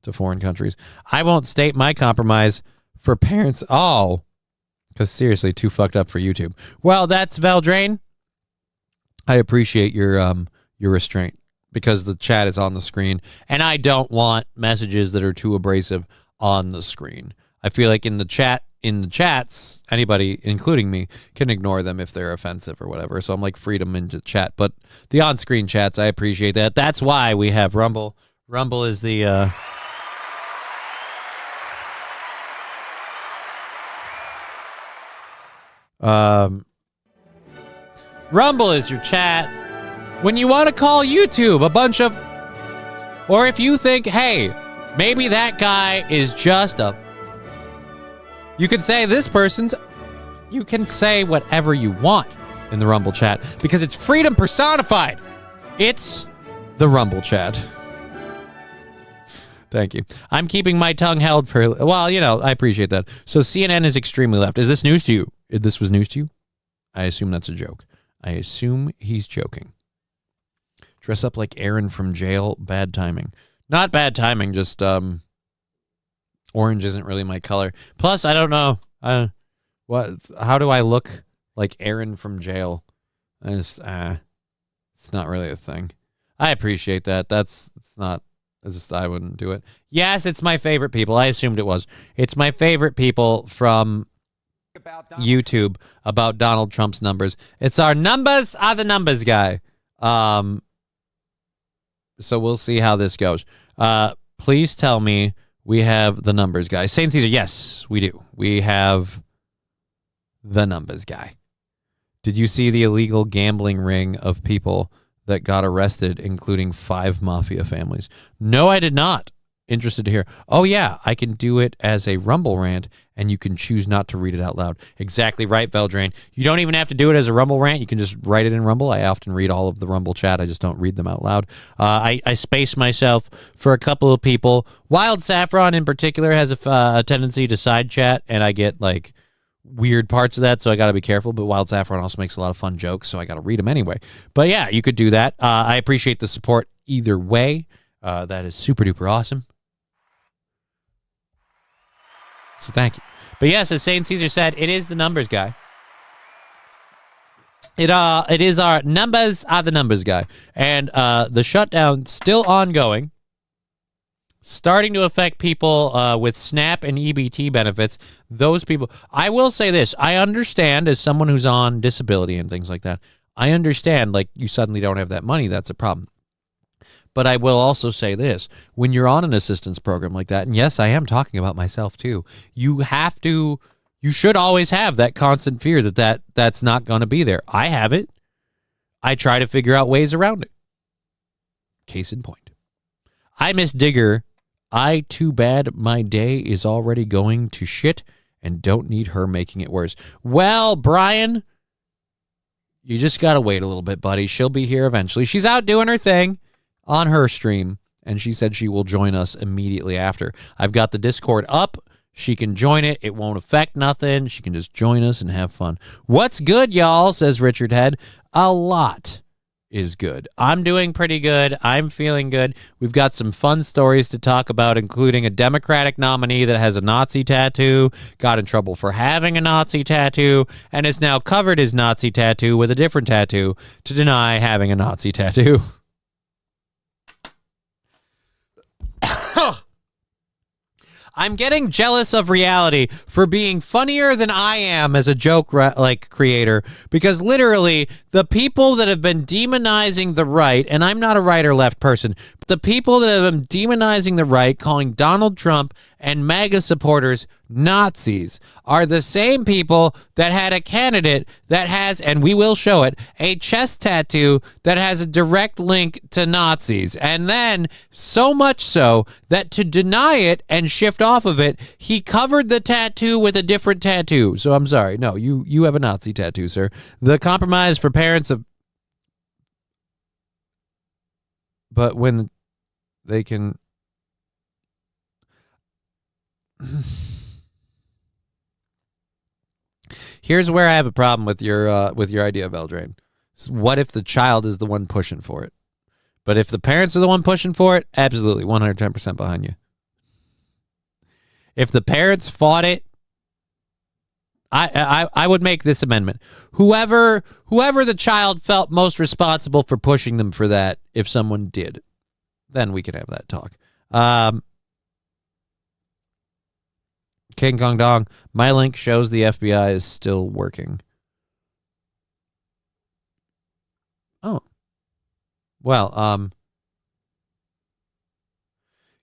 to foreign countries. I won't state my compromise for parents. Oh, because seriously, too fucked up for YouTube. Well, that's Valdrain. I appreciate your restraint because the chat is on the screen and I don't want messages that are too abrasive on the screen. I feel like in the chats, anybody, including me, can ignore them if they're offensive or whatever. So I'm like freedom into chat. But the on-screen chats, I appreciate that. That's why we have Rumble. Rumble is the... Rumble is your chat when you want to call YouTube a bunch of... Or if you think, hey, maybe that guy is just a... You can say this person's... You can say whatever you want in the Rumble chat because it's freedom personified. It's the Rumble chat. Thank you. I'm keeping my tongue held for... Well, you know, I appreciate that. So CNN is extremely left. Is this news to you? If this was news to you? I assume that's a joke. I assume he's joking. Dress up like Aaron from jail. Bad timing. Not bad timing, just... Orange isn't really my color. Plus, I don't know. How do I look like Aaron from jail? It's not really a thing. I appreciate that. I wouldn't do it. Yes, it's my favorite people. I assumed it was. It's my favorite people from YouTube about Donald Trump's numbers. It's our numbers are the numbers guy. So we'll see how this goes. Please tell me we have the numbers guy. Saint Caesar, yes, we do. We have the numbers guy. Did you see the illegal gambling ring of people that got arrested, including 5 mafia families? No, I did not. Interested to hear. Oh, yeah, I can do it as a Rumble rant, and you can choose not to read it out loud. Exactly right, Veldrain. You don't even have to do it as a Rumble rant. You can just write it in Rumble. I often read all of the Rumble chat. I just don't read them out loud. I space myself for a couple of people. Wild Saffron, in particular, has a tendency to side chat, and I get, like, weird parts of that, so I got to be careful. But Wild Saffron also makes a lot of fun jokes, so I got to read them anyway. But, yeah, you could do that. I appreciate the support either way. That is super-duper awesome. So thank you. But yes, as Saint Caesar said, it is the numbers guy. It is our numbers are the numbers guy. And the shutdown still ongoing. Starting to affect people with SNAP and EBT benefits. Those people, I will say this, I understand as someone who's on disability and things like that, I understand, like, you suddenly don't have that money, that's a problem. But I will also say this, when you're on an assistance program like that, and yes, I am talking about myself too, you should always have that constant fear that's not going to be there. I have it. I try to figure out ways around it. Case in point. I miss Digger. Too bad my day is already going to shit and don't need her making it worse. Well, Brian, you just got to wait a little bit, buddy. She'll be here eventually. She's out doing her thing on her stream, and she said she will join us immediately after. I've got the Discord up. She can join it. It won't affect nothing. She can just join us and have fun. What's good, y'all, says Richard Head. A lot is good. I'm doing pretty good. I'm feeling good. We've got some fun stories to talk about, including a Democratic nominee that has a Nazi tattoo, got in trouble for having a Nazi tattoo, and has now covered his Nazi tattoo with a different tattoo to deny having a Nazi tattoo. I'm getting jealous of reality for being funnier than I am as a joke creator, because literally the people that have been demonizing the right, and I'm not a right or left person, but the people that have been demonizing the right, calling Donald Trump and MAGA supporters Nazis, are the same people that had a candidate that has, and we will show it, a chest tattoo that has a direct link to Nazis. And then so much so that to deny it and shift off of it, he covered the tattoo with a different tattoo. So I'm sorry. No, you have a Nazi tattoo, sir. The compromise for parents of... But when they can... Here's where I have a problem with your idea of Eldraine. What if the child is the one pushing for it? But if the parents are the one pushing for it, absolutely, 110% behind you. If the parents fought it, I would make this amendment. Whoever the child felt most responsible for pushing them for that, if someone did, then we can have that talk. King Kong Dong, my link shows the FBI is still working. Oh. Well,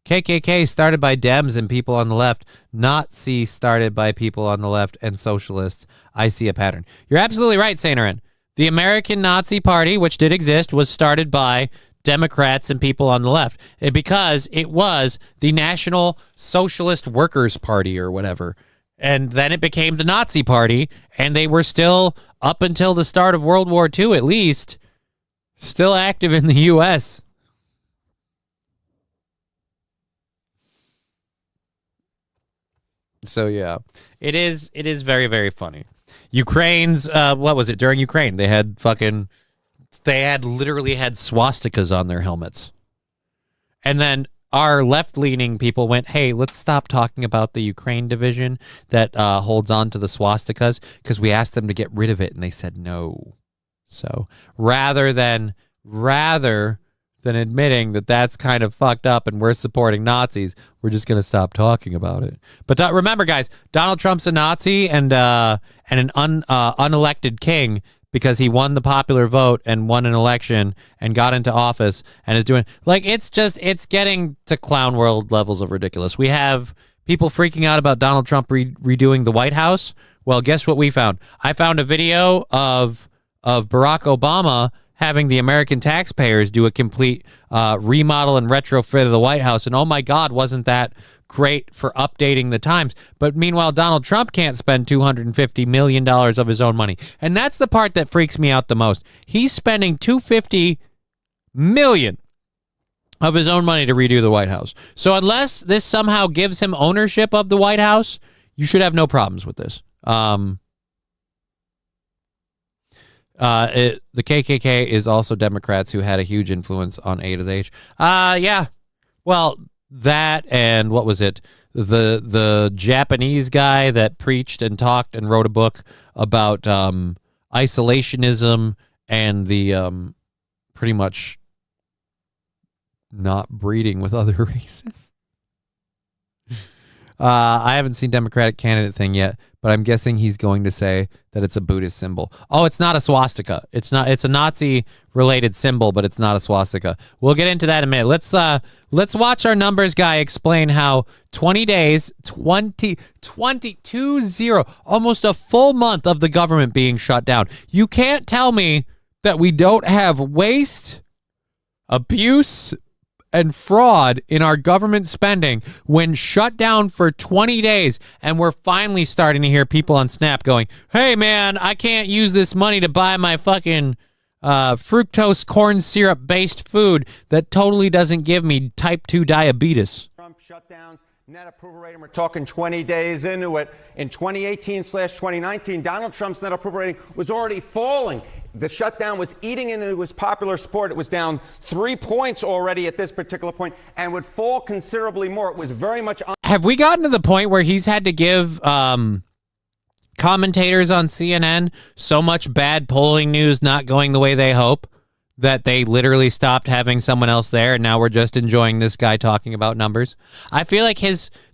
KKK started by Dems and people on the left. Nazi started by people on the left and socialists. I see a pattern. You're absolutely right, Sainarin. The American Nazi Party, which did exist, was started by Democrats and people on the left because it was the National Socialist Workers Party or whatever. And then it became the Nazi Party, and they were still, up until the start of World War II at least, still active in the U.S. So, yeah, it is very, very funny. Ukraine's, what was it, during Ukraine? They had literally had swastikas on their helmets. And then our left-leaning people went, hey, let's stop talking about the Ukraine division that holds on to the swastikas, because we asked them to get rid of it, and they said no. So rather than admitting that that's kind of fucked up and we're supporting Nazis, we're just going to stop talking about it. But remember, guys, Donald Trump's a Nazi and an unelected king, because he won the popular vote and won an election and got into office and is doing, like, it's getting to clown world levels of ridiculous. We have people freaking out about Donald Trump redoing the White House. Well, guess what we found? I found a video of Barack Obama having the American taxpayers do a complete remodel and retrofit of the White House. And oh my God, wasn't that great for updating the times? But meanwhile, Donald Trump can't spend $250 million of his own money. And that's the part that freaks me out the most. He's spending $250 million of his own money to redo the White House. So unless this somehow gives him ownership of the White House, you should have no problems with this. The KKK is also Democrats who had a huge influence on A to the H. Yeah. Well, that and what was it? The Japanese guy that preached and talked and wrote a book about isolationism and the pretty much not breeding with other races. I haven't seen Democratic candidate thing yet, but I'm guessing he's going to say that it's a Buddhist symbol. Oh, it's not a swastika. It's not. It's a Nazi-related symbol, but it's not a swastika. We'll get into that in a minute. Let's watch our numbers guy explain how 20 days, 20, almost a full month of the government being shut down. You can't tell me that we don't have waste, abuse, and fraud in our government spending when shut down for 20 days, and we're finally starting to hear people on Snap going, hey man, I can't use this money to buy my fucking fructose corn syrup based food that totally doesn't give me type 2 diabetes. Trump shutdowns, net approval rating, we're talking 20 days into it. In 2018/2019, Donald Trump's net approval rating was already falling. The shutdown was eating into his popular support. It was down 3 points already at this particular point and would fall considerably more. It was very much... Have we gotten to the point where he's had to give commentators on CNN so much bad polling news not going the way they hope that they literally stopped having someone else there and now we're just enjoying this guy talking about numbers. I feel like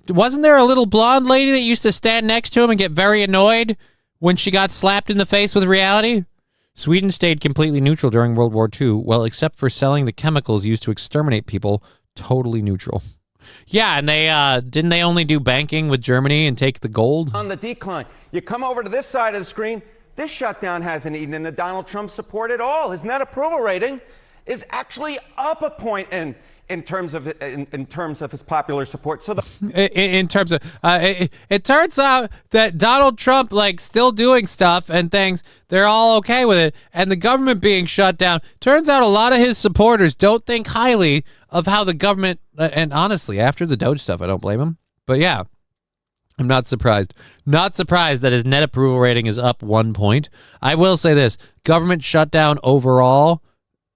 wasn't there a little blonde lady that used to stand next to him and get very annoyed when she got slapped in the face with reality? Sweden stayed completely neutral during World War II, well, except for selling the chemicals used to exterminate people, totally neutral. Yeah, and they didn't they only do banking with Germany and take the gold? On the decline. You come over to this side of the screen, this shutdown hasn't eaten into Donald Trump's support at all. His net approval rating is actually up a point in terms of his popular support. So in terms of it turns out that Donald Trump still doing stuff and things, they're all okay with it, and the government being shut down, turns out a lot of his supporters don't think highly of how the government, and honestly after the Doge stuff I don't blame him, but yeah, I'm not surprised. Not surprised that his net approval rating is up 1 point. I will say this, government shutdown overall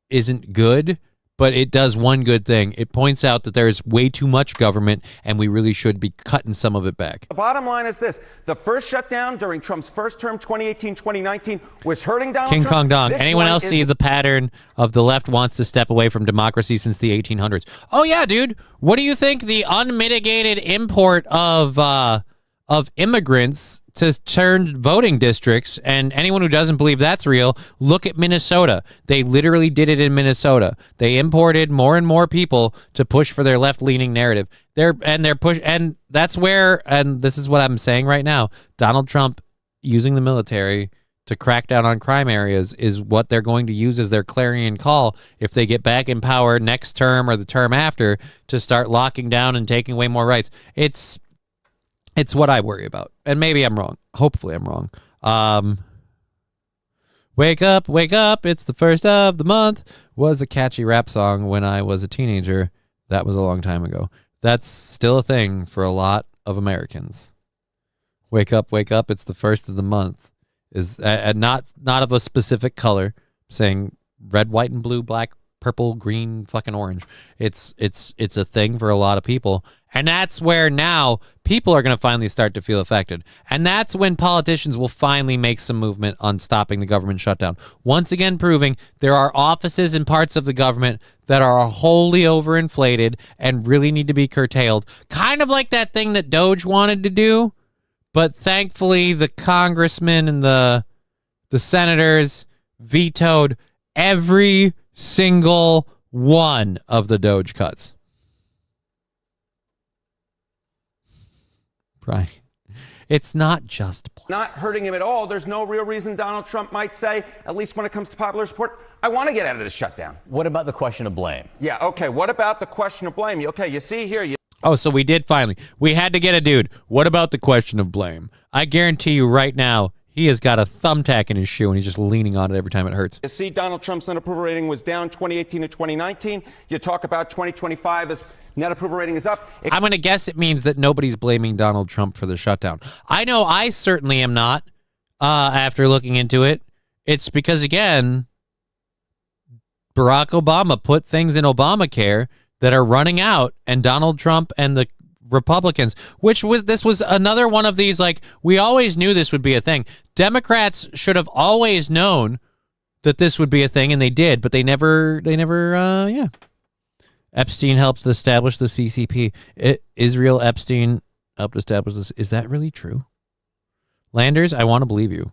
isn't good, but it does one good thing. It points out that there's way too much government and we really should be cutting some of it back. the bottom line is this. The first shutdown during Trump's first term, 2018, 2019, was hurting Donald King Trump. Kong Dong. This Anyone one else is- see the pattern of the left wants to step away from democracy since the 1800s? Oh yeah, dude. What do you think the unmitigated import of immigrants to turn voting districts, and anyone who doesn't believe that's real, look at Minnesota. They literally did it in Minnesota. They imported more and more people to push for their left-leaning narrative. And that's where, and this is what I'm saying right now, Donald Trump using the military to crack down on crime areas is what they're going to use as their clarion call if they get back in power next term or the term after to start locking down and taking away more rights. It's what I worry about. And maybe I'm wrong. Hopefully I'm wrong. Wake up, it's the first of the month was a catchy rap song when I was a teenager. That was a long time ago. That's still a thing for a lot of Americans. Wake up, it's the first of the month. Is not of a specific color, saying red, white, and blue, black, purple, green, fucking orange. It's a thing for a lot of people. And that's where now people are going to finally start to feel affected. And that's when politicians will finally make some movement on stopping the government shutdown. Once again, proving there are offices and parts of the government that are wholly overinflated and really need to be curtailed. Kind of like that thing that Doge wanted to do. But thankfully, the congressmen and the senators vetoed every single one of the Doge cuts. Right. It's not just not hurting him at all. There's no real reason Donald Trump might say, at least when it comes to popular support, I want to get out of this shutdown. What about the question of blame? Yeah, okay. What about the question of blame? Okay, you see here, Oh, so we did finally. We had to get a dude. What about the question of blame? I guarantee you right now, he has got a thumbtack in his shoe and he's just leaning on it every time it hurts. You see Donald Trump's net approval rating was down 2018 to 2019. You talk about 2025 as net approval rating is up. I'm going to guess it means that nobody's blaming Donald Trump for the shutdown. I know I certainly am not after looking into it. It's because, again, Barack Obama put things in Obamacare that are running out, and Donald Trump and the Republicans, this was another one of these, we always knew this would be a thing. Democrats should have always known that this would be a thing, and they did, but they never, yeah. Epstein helped establish the CCP. Israel Epstein helped establish this. Is that really true? Landers, I want to believe you.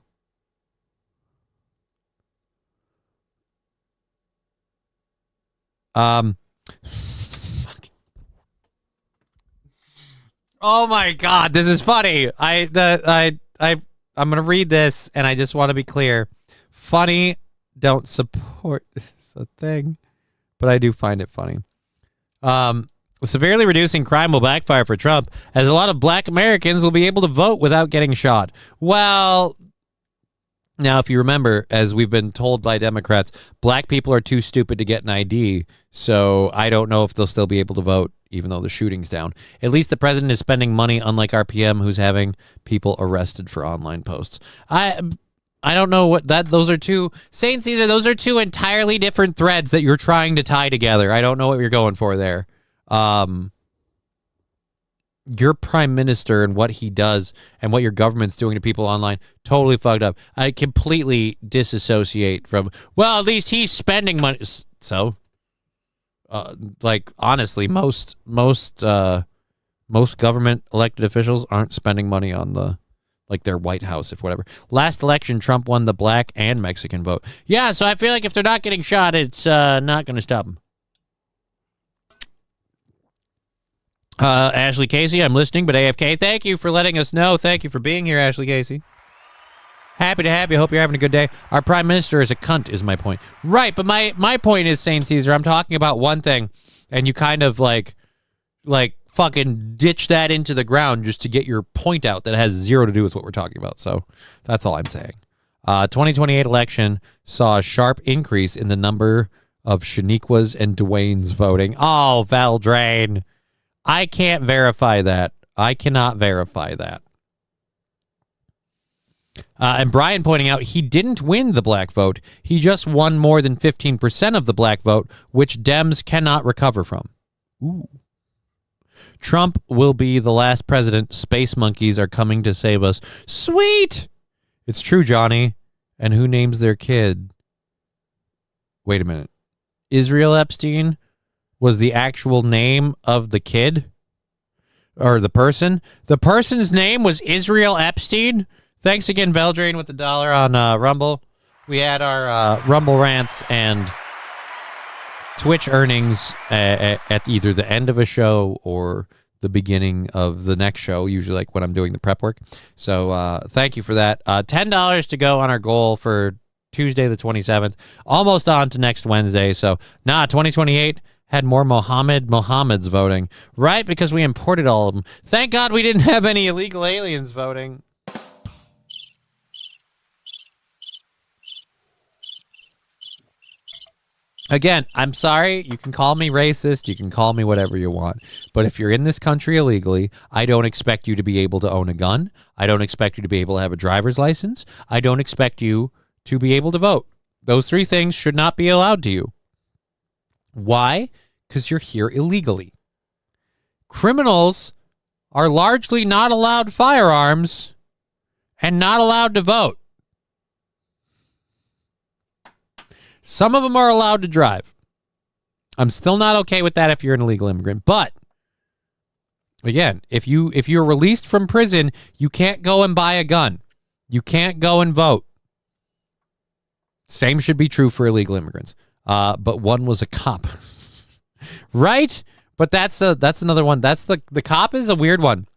Oh my God, this is funny. I'm gonna read this, and I just want to be clear. Funny, don't support this a thing, but I do find it funny. Severely reducing crime will backfire for Trump, as a lot of black Americans will be able to vote without getting shot. Well, now, if you remember, as we've been told by Democrats, black people are too stupid to get an ID, so I don't know if they'll still be able to vote, even though the shooting's down. At least the president is spending money, unlike RPM, who's having people arrested for online posts. I don't know what those are two, St. Caesar, those are two entirely different threads that you're trying to tie together. I don't know what you're going for there. your prime minister and what he does and what your government's doing to people online, totally fucked up. I completely disassociate from, well, at least he's spending money. So, like, honestly, most government elected officials aren't spending money on their White House, if whatever. Last election, Trump won the black and Mexican vote. Yeah, so I feel like if they're not getting shot, it's not going to stop them. Ashley Casey, I'm listening, but AFK, thank you for letting us know. Thank you for being here, Ashley Casey. Happy to have you. Hope you're having a good day. Our prime minister is a cunt, is my point. Right, but my point is, St. Caesar, I'm talking about one thing, and you kind of like fucking ditch that into the ground just to get your point out that has zero to do with what we're talking about. So that's all I'm saying. 2028 election saw a sharp increase in the number of Shaniquas and Dwayne's voting. Oh, Valdrain. I can't verify that. I cannot verify that. And Brian pointing out he didn't win the black vote. He just won more than 15% of the black vote, which Dems cannot recover from. Ooh. Trump will be the last president. Space monkeys are coming to save us. Sweet! It's true, Johnny. And who names their kid? Wait a minute. Israel Epstein was the actual name of the kid? Or the person? The person's name was Israel Epstein? Thanks again, Veldrain, with the $1 on Rumble. We had our Rumble rants and Twitch earnings at either the end of a show or the beginning of the next show, usually like when I'm doing the prep work. So thank you for that. $10 to go on our goal for Tuesday the 27th. Almost on to next Wednesday. So, 2028 had more Mohammeds voting. Right, because we imported all of them. Thank God we didn't have any illegal aliens voting. Again, I'm sorry. You can call me racist. You can call me whatever you want. But if you're in this country illegally, I don't expect you to be able to own a gun. I don't expect you to be able to have a driver's license. I don't expect you to be able to vote. Those three things should not be allowed to you. Why? Because you're here illegally. Criminals are largely not allowed firearms and not allowed to vote. Some of them are allowed to drive. I'm still not okay with that if you're an illegal immigrant. But again, if you're released from prison, you can't go and buy a gun. You can't go and vote. Same should be true for illegal immigrants. But one was a cop. Right? But that's another one. That's the cop is a weird one.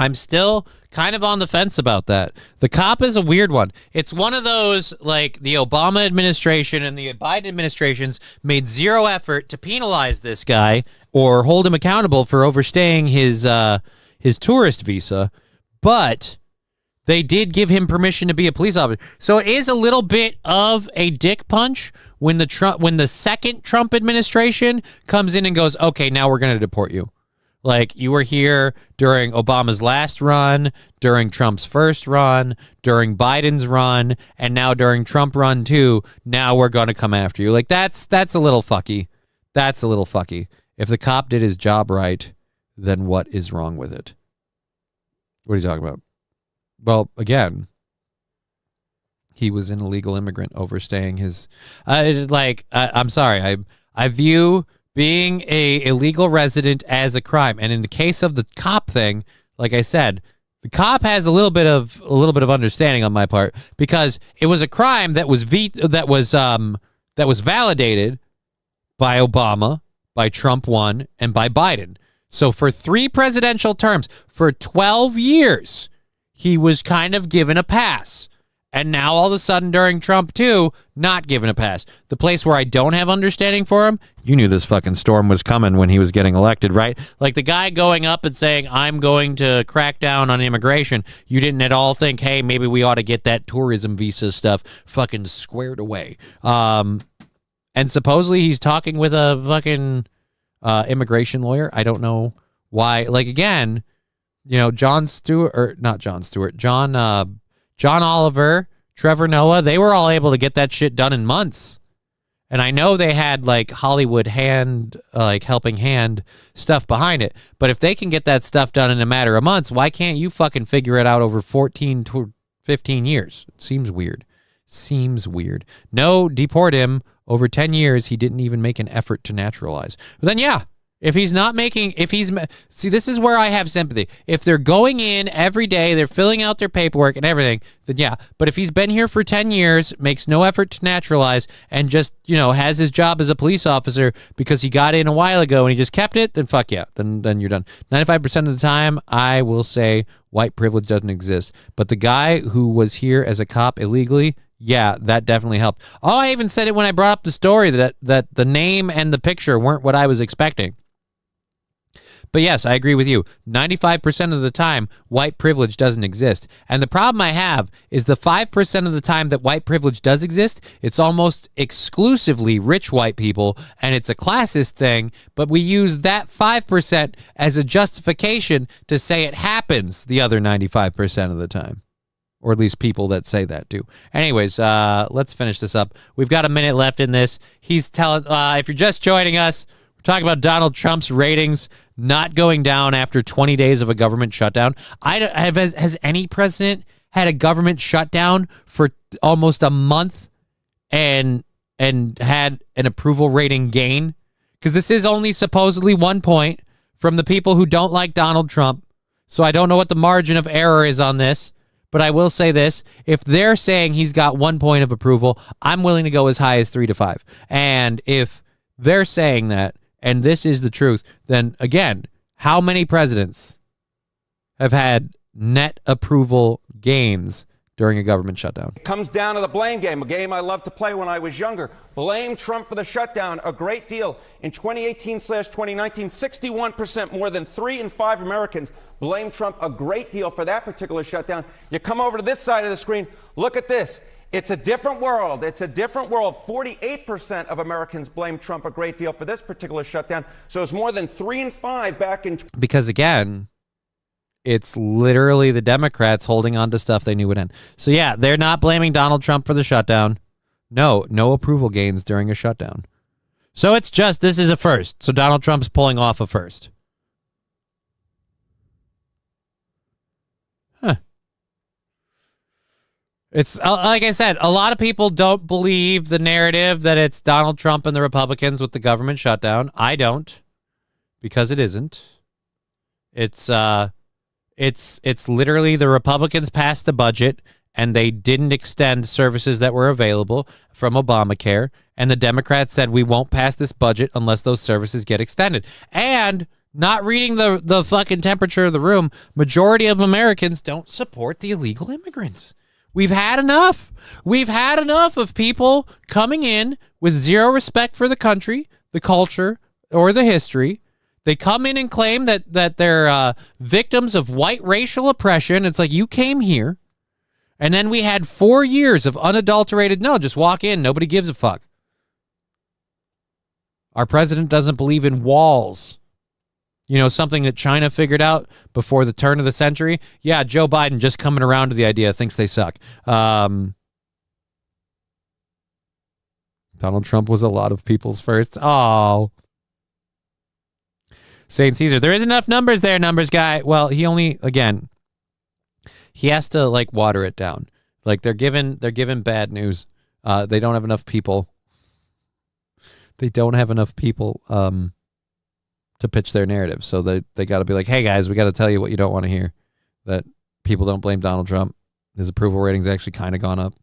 I'm still kind of on the fence about that. The cop is a weird one. It's one of those, like, the Obama administration and the Biden administrations made zero effort to penalize this guy or hold him accountable for overstaying his tourist visa, but they did give him permission to be a police officer. So it is a little bit of a dick punch when the second Trump administration comes in and goes, okay, now we're going to deport you. Like, you were here during Obama's last run, during Trump's first run, during Biden's run, and now during Trump run too. Now we're going to come after you. Like, that's a little fucky. That's a little fucky. If the cop did his job right, then what is wrong with it? What are you talking about? Well, again, he was an illegal immigrant overstaying his... I'm sorry. I view being a illegal resident as a crime, and in the case of the cop thing, like I said, the cop has a little bit of understanding on my part, because it was a crime that was validated by Obama, by Trump 1, and by Biden. So for 3 presidential terms, for 12 years, he was kind of given a pass. And now all of a sudden during Trump 2, not given a pass. The place where I don't have understanding for him, you knew this fucking storm was coming when he was getting elected, right? Like the guy going up and saying, I'm going to crack down on immigration. You didn't at all think, hey, maybe we ought to get that tourism visa stuff fucking squared away. And supposedly he's talking with a fucking immigration lawyer. I don't know why. Like, again, John Oliver, Trevor Noah, they were all able to get that shit done in months. And I know they had like Hollywood hand, like helping hand stuff behind it. But if they can get that stuff done in a matter of months, why can't you fucking figure it out over 14 to 15 years? It seems weird. Seems weird. No, deport him. Over 10 years, he didn't even make an effort to naturalize. But then, yeah, if he's not making, see, this is where I have sympathy. If they're going in every day, they're filling out their paperwork and everything, then yeah. But if he's been here for 10 years, makes no effort to naturalize, and just, has his job as a police officer because he got in a while ago and he just kept it, then fuck yeah, then you're done. 95% of the time, I will say white privilege doesn't exist. But the guy who was here as a cop illegally, yeah, that definitely helped. Oh, I even said it when I brought up the story that the name and the picture weren't what I was expecting. But yes, I agree with you. 95% of the time, white privilege doesn't exist. And the problem I have is the 5% of the time that white privilege does exist, it's almost exclusively rich white people, and it's a classist thing, but we use that 5% as a justification to say it happens the other 95% of the time. Or at least people that say that do. Anyways, let's finish this up. We've got a minute left in this. He's telling, if you're just joining us, we're talking about Donald Trump's ratings not going down after 20 days of a government shutdown. Has any president had a government shutdown for almost a month and had an approval rating gain? Because this is only supposedly 1 point from the people who don't like Donald Trump. So I don't know what the margin of error is on this. But I will say this, if they're saying he's got 1 point of approval, I'm willing to go as high as 3 to 5. And if they're saying that, and this is the truth, then again, how many presidents have had net approval gains during a government shutdown? It comes down to the blame game, a game I loved to play when I was younger. Blame Trump for the shutdown a great deal. In 2018/2019, 61%, more than 3 in 5 Americans blame Trump a great deal for that particular shutdown. You come over to this side of the screen, look at this. It's a different world. It's a different world. 48% of Americans blame Trump a great deal for this particular shutdown. So it's more than 3 in 5 back in... Because again, it's literally the Democrats holding on to stuff they knew would end. So yeah, they're not blaming Donald Trump for the shutdown. No approval gains during a shutdown. So it's just, this is a first. So Donald Trump's pulling off a first. Huh. It's like I said, a lot of people don't believe the narrative that it's Donald Trump and the Republicans with the government shutdown. I don't, because it isn't. It's literally the Republicans passed the budget and they didn't extend services that were available from Obamacare, and the Democrats said we won't pass this budget unless those services get extended. And not reading the fucking temperature of the room, majority of Americans don't support the illegal immigrants. We've had enough. We've had enough of people coming in with zero respect for the country, the culture, or the history. They come in and claim that they're victims of white racial oppression. It's like, you came here, and then we had 4 years of unadulterated, no, just walk in, nobody gives a fuck. Our president doesn't believe in walls. You know, something that China figured out before the turn of the century. Yeah, Joe Biden just coming around to the idea, thinks they suck. Donald Trump was a lot of people's first. Oh. St. Caesar, there is enough numbers there, numbers guy. Well, he only, again, he has to like water it down. Like they're given bad news. They don't have enough people. They don't have enough people to pitch their narrative. So they got to be like, hey guys, we got to tell you what you don't want to hear. That people don't blame Donald Trump. His approval rating's actually kind of gone up.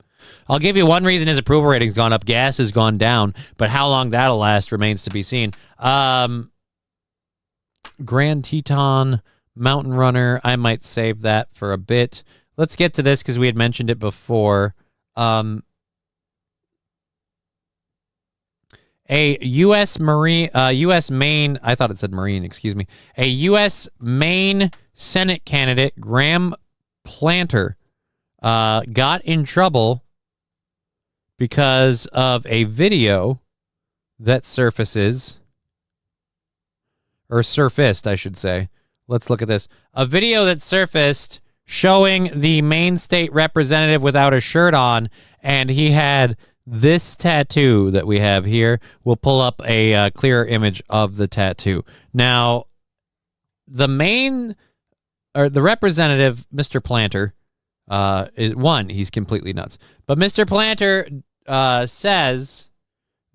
I'll give you one reason his approval rating's gone up. Gas has gone down, but how long that'll last remains to be seen. Grand Teton Mountain Runner, I might save that for a bit. Let's get to this because we had mentioned it before. A U.S. Maine, I thought it said Marine, excuse me. A U.S. Maine Senate candidate, Graham Planter, got in trouble because of a video that surfaced, I should say. Let's look at this. A video that surfaced showing the Maine state representative without a shirt on, and he had this tattoo that we have here, we'll pull up a clearer image of the tattoo. Now, the representative, Mr. Planter, he's completely nuts. But Mr. Planter says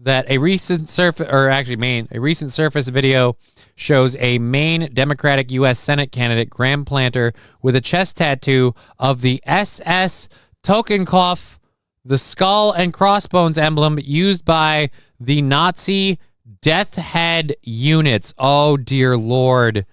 that a recent Surface video shows a Maine Democratic U.S. Senate candidate, Graham Planter, with a chest tattoo of the SS Totenkopf, the skull and crossbones emblem used by the Nazi death head units. Oh, dear Lord.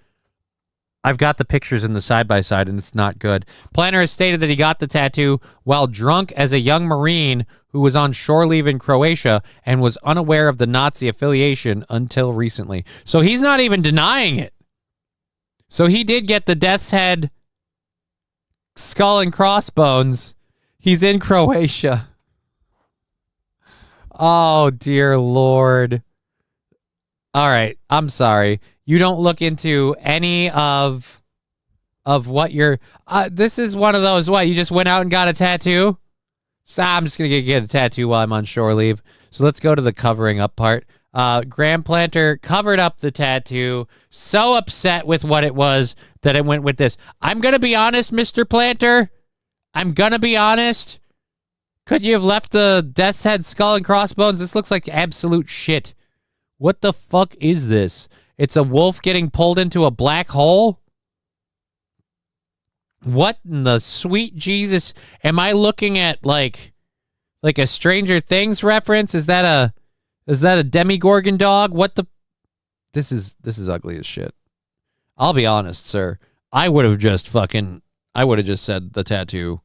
I've got the pictures in the side-by-side, and it's not good. Planter has stated that he got the tattoo while drunk as a young Marine who was on shore leave in Croatia and was unaware of the Nazi affiliation until recently. So he's not even denying it. So he did get the death's head skull and crossbones. He's in Croatia. Oh, dear Lord. All right, I'm sorry. You don't look into any of what you're... this is one of those, what, you just went out and got a tattoo? So I'm just going to get a tattoo while I'm on shore leave. So let's go to the covering up part. Graham Planter covered up the tattoo, so upset with what it was that it went with this. I'm going to be honest, Mr. Planter. I'm going to be honest. Could you have left the death's head skull and crossbones? This looks like absolute shit. What the fuck is this? It's a wolf getting pulled into a black hole? What in the sweet Jesus? Am I looking at like a Stranger Things reference? Is that a Demogorgon dog? What the? This is ugly as shit. I'll be honest, sir. I would have just said the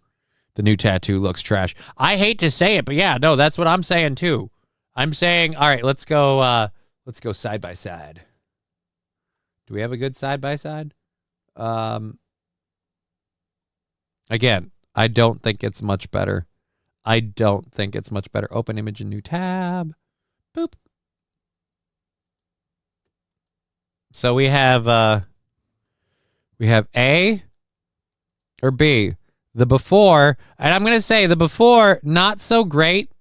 new tattoo looks trash. I hate to say it, but yeah, no, that's what I'm saying too. I'm saying, all right, let's go side by side. Do we have a good side by side? Again, I don't think it's much better. Open image in new tab. Boop. So we have A or B. The before, and I'm going to say the before, not so great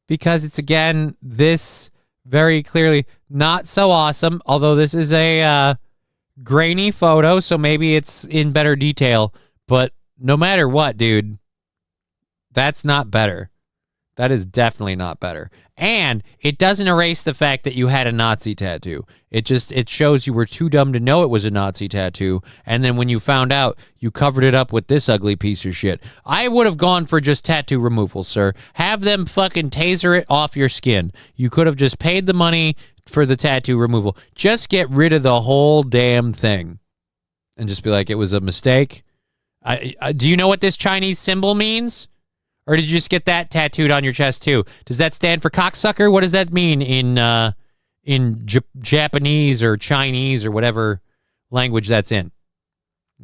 because it's, again, this very clearly not so awesome, although this is a grainy photo, so maybe it's in better detail. But no matter what, dude, that's not better. That is definitely not better. And it doesn't erase the fact that you had a Nazi tattoo. It shows you were too dumb to know it was a Nazi tattoo. And then when you found out, you covered it up with this ugly piece of shit. I would have gone for just tattoo removal, sir. Have them fucking taser it off your skin. You could have just paid the money for the tattoo removal. Just get rid of the whole damn thing. And just be like, it was a mistake. Do you know what this Chinese symbol means? Or did you just get that tattooed on your chest too? Does that stand for cocksucker? What does that mean in Japanese or Chinese or whatever language that's in?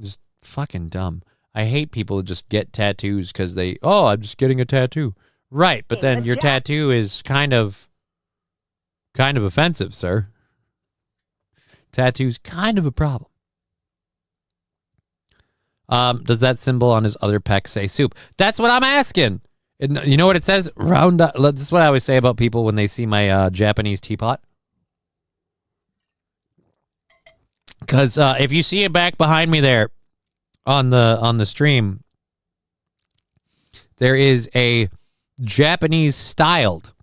Just fucking dumb. I hate people who just get tattoos because I'm just getting a tattoo. Right, but then your tattoo is kind of offensive, sir. Tattoo's kind of a problem. Does that symbol on his other pec say soup? That's what I'm asking. And you know what it says? This is what I always say about people when they see my Japanese teapot. Because if you see it back behind me there on the stream, there is a Japanese styled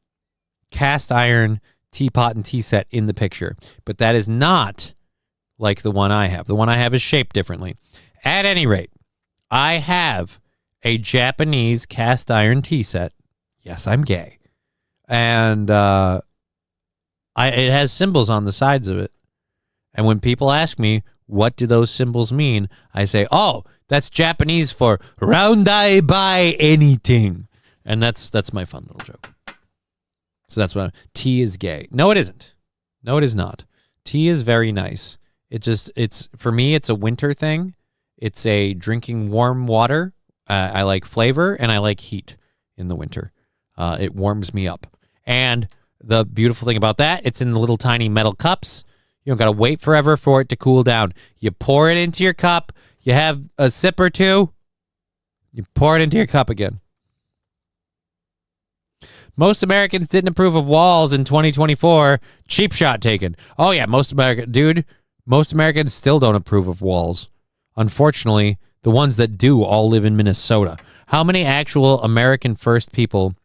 cast iron teapot and tea set in the picture, but that is not like the one I have. The one I have is shaped differently. At any rate, I have a Japanese cast iron tea set. Yes, I'm gay. And it has symbols on the sides of it. And when people ask me, what do those symbols mean? I say, oh, that's Japanese for round eye by anything. And that's my fun little joke. So that's what tea is gay. No, it isn't. No, it is not. Tea is very nice. It's for me, it's a winter thing. It's a drinking warm water. I like flavor and I like heat in the winter. It warms me up. And the beautiful thing about that, it's in the little tiny metal cups. You don't got to wait forever for it to cool down. You pour it into your cup. You have a sip or two. You pour it into your cup again. Most Americans didn't approve of walls in 2024. Cheap shot taken. Oh, yeah, most Americans still don't approve of walls. Unfortunately, the ones that do all live in Minnesota. How many actual American first people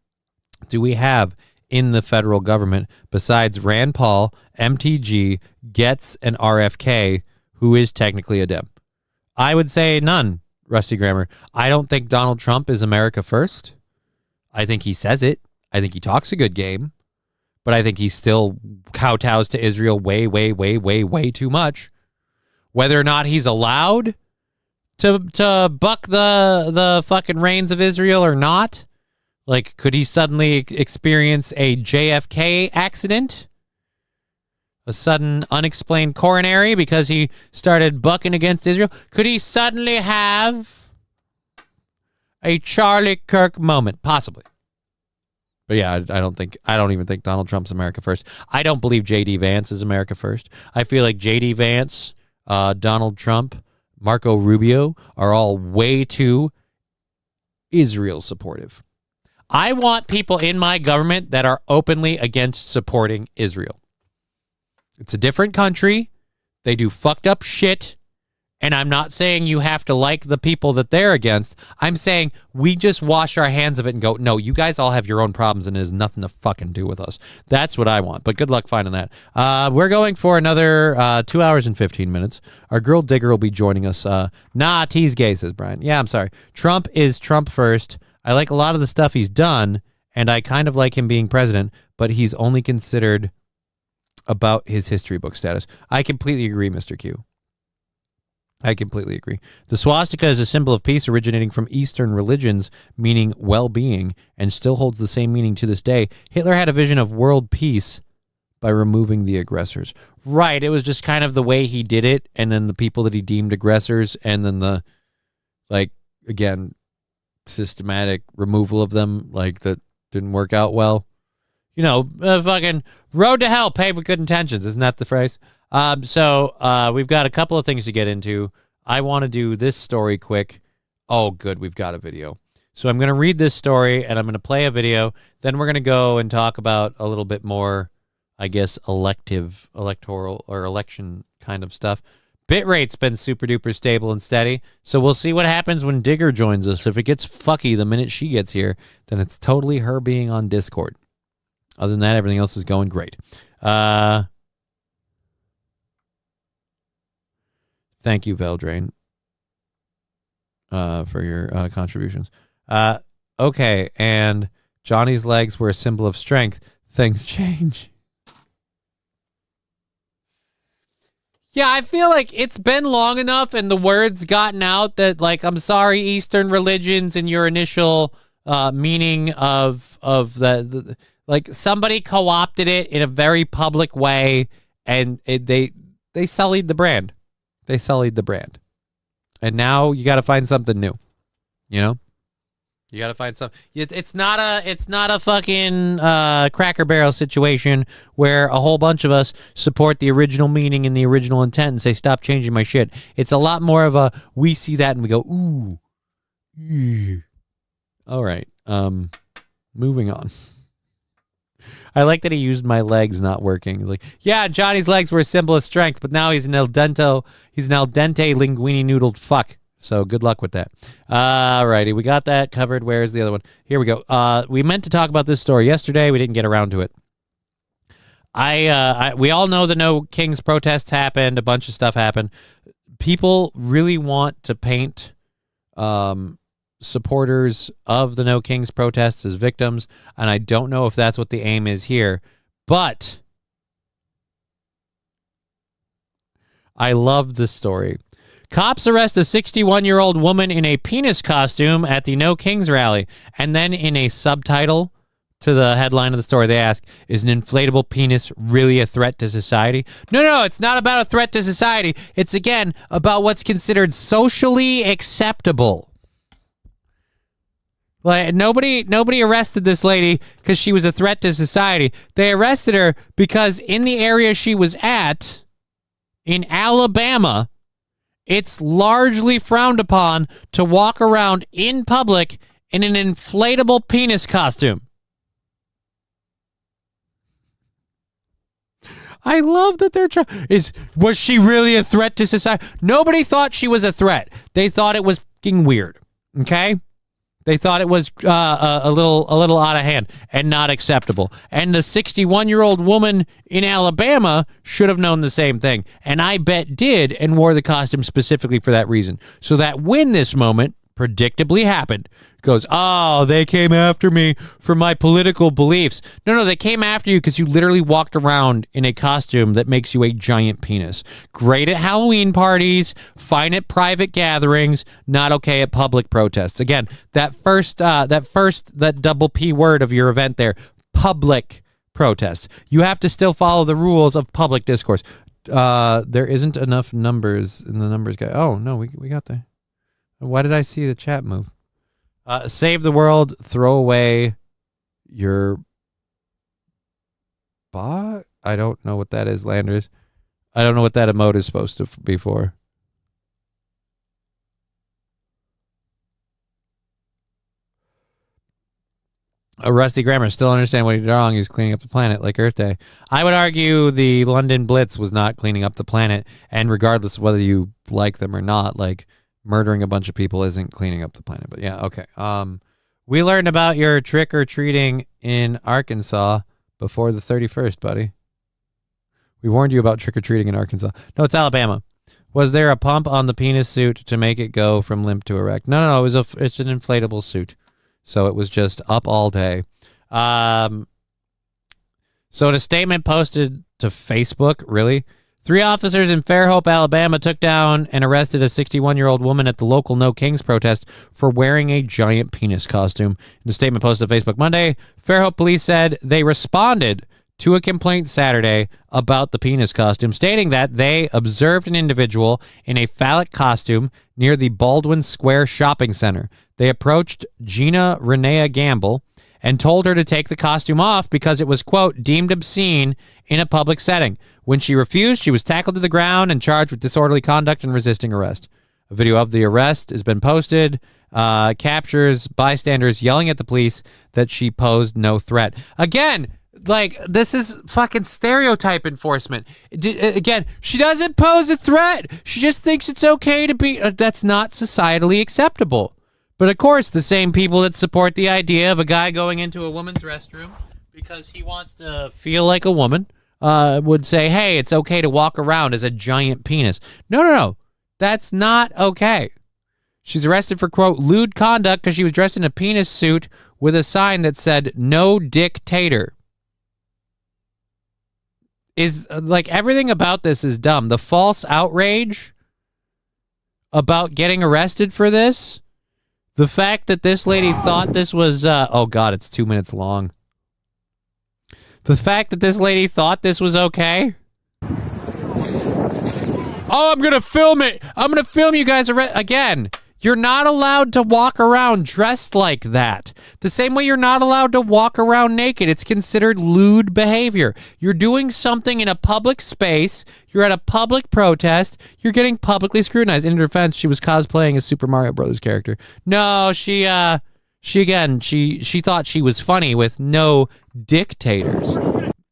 do we have in the federal government besides Rand Paul, MTG, Getz, and RFK, who is technically a Dem? I would say none, Rusty Grammar. I don't think Donald Trump is America first. I think he says it. I think he talks a good game. But I think he still kowtows to Israel way, way, way, way, way too much. Whether or not he's allowed to buck the fucking reins of Israel or not, like, could he suddenly experience a JFK accident? A sudden unexplained coronary because he started bucking against Israel? Could he suddenly have a Charlie Kirk moment? Possibly. But yeah, I don't even think Donald Trump's America first. I don't believe J.D. Vance is America first. I feel like J.D. Vance, Donald Trump, Marco Rubio are all way too Israel supportive. I want people in my government that are openly against supporting Israel. It's a different country. They do fucked up shit. And I'm not saying you have to like the people that they're against. I'm saying we just wash our hands of it and go, no, you guys all have your own problems and it has nothing to fucking do with us. That's what I want. But good luck finding that. We're going for another 2 hours and 15 minutes. Our girl Digger will be joining us. Nah, T's gay, says Brian. Yeah, I'm sorry. Trump is Trump first. I like a lot of the stuff he's done, and I kind of like him being president, but he's only considered about his history book status. I completely agree, Mr. Q. I completely agree. The swastika is a symbol of peace originating from Eastern religions, meaning well-being, and still holds the same meaning to this day. Hitler had a vision of world peace by removing the aggressors. Right, it was just kind of the way he did it, and then the people that he deemed aggressors, and then the, like, again, systematic removal of them, like, that didn't work out well. You know, fucking road to hell paved with good intentions. Isn't that the phrase? So we've got a couple of things to get into. I want to do this story quick. Oh, good. We've got a video. So I'm going to read this story and I'm going to play a video. Then we're going to go and talk about a little bit more, I guess, electoral or election kind of stuff. Bitrate's been super duper stable and steady. So we'll see what happens when Digger joins us. If it gets fucky the minute she gets here, then it's totally her being on Discord. Other than that, everything else is going great. Thank you, Veldrain, for your contributions. Okay, and Johnny's legs were a symbol of strength. Things change. Yeah, I feel like it's been long enough and the word's gotten out that, like, I'm sorry, Eastern religions and your initial meaning of the like, somebody co-opted it in a very public way, and they sullied the brand. They sullied the brand. And now you got to find something new. You know? You got to find something. It's not a fucking Cracker Barrel situation where a whole bunch of us support the original meaning and the original intent and say, stop changing my shit. It's a lot more of a, we see that and we go, ooh. All right. Moving on. I like that he used my legs not working. Like, yeah, Johnny's legs were a symbol of strength, but now he's an al dente linguine noodled fuck. So good luck with that. All righty, we got that covered. Where's the other one? Here we go. We meant to talk about this story yesterday. We didn't get around to it. We all know the No Kings protests happened. A bunch of stuff happened. People really want to paint supporters of the No Kings protests as victims, and I don't know if that's what the aim is here, but I love this story. Cops arrest a 61-year-old woman in a penis costume at the No Kings rally, and then in a subtitle to the headline of the story, they ask, is an inflatable penis really a threat to society? No, it's not about a threat to society. It's, again, about what's considered socially acceptable. Like, nobody arrested this lady because she was a threat to society. They arrested her because in the area she was at, in Alabama, it's largely frowned upon to walk around in public in an inflatable penis costume. I love that they're was she really a threat to society? Nobody thought she was a threat. They thought it was fucking weird. Okay? They thought it was a little out of hand and not acceptable. And the 61-year-old woman in Alabama should have known the same thing. And I bet did and wore the costume specifically for that reason. So that when this moment predictably happened, goes, oh, they came after me for my political beliefs. No, they came after you because you literally walked around in a costume that makes you a giant penis. Great at Halloween parties, fine at private gatherings, not okay at public protests. Again, that double P word of your event there, public protests. You have to still follow the rules of public discourse. There isn't enough numbers in the numbers guy. Oh, no, we got there. Why did I see the chat move? Save the world, throw away your bot? I don't know what that is, Landers. I don't know what that emote is supposed to be for. Rusty Grammar, still understand what he's wrong. He's cleaning up the planet like Earth Day. I would argue the London Blitz was not cleaning up the planet, and regardless of whether you like them or not, like, murdering a bunch of people isn't cleaning up the planet. But yeah, okay. We learned about your trick-or-treating in Arkansas before the 31st, buddy. We warned you about trick-or-treating in Arkansas. No, it's Alabama. Was there a pump on the penis suit to make it go from limp to erect? No. It's an inflatable suit. So it was just up all day. So in a statement posted to Facebook, really? 3 officers in Fairhope, Alabama took down and arrested a 61-year-old woman at the local No Kings protest for wearing a giant penis costume. In a statement posted to Facebook Monday, Fairhope police said they responded to a complaint Saturday about the penis costume, stating that they observed an individual in a phallic costume near the Baldwin Square shopping center. They approached Gina Renea Gamble and told her to take the costume off because it was, quote, deemed obscene in a public setting. When she refused, she was tackled to the ground and charged with disorderly conduct and resisting arrest. A video of the arrest has been posted, captures bystanders yelling at the police that she posed no threat. Again, like, this is fucking stereotype enforcement. Again, she doesn't pose a threat. She just thinks it's okay to be... that's not societally acceptable. But, of course, the same people that support the idea of a guy going into a woman's restroom because he wants to feel like a woman would say, hey, it's okay to walk around as a giant penis. No. That's not okay. She's arrested for, quote, lewd conduct because she was dressed in a penis suit with a sign that said, no dictator. Is, like, everything about this is dumb. The false outrage about getting arrested for this... The fact that this lady thought this was, oh God, it's 2 minutes long. The fact that this lady thought this was okay. Oh, I'm going to film it. I'm going to film you guys again. You're not allowed to walk around dressed like that. The same way you're not allowed to walk around naked. It's considered lewd behavior. You're doing something in a public space. You're at a public protest. You're getting publicly scrutinized. In her defense, she was cosplaying a Super Mario Brothers character. No, she thought she was funny with no dictators.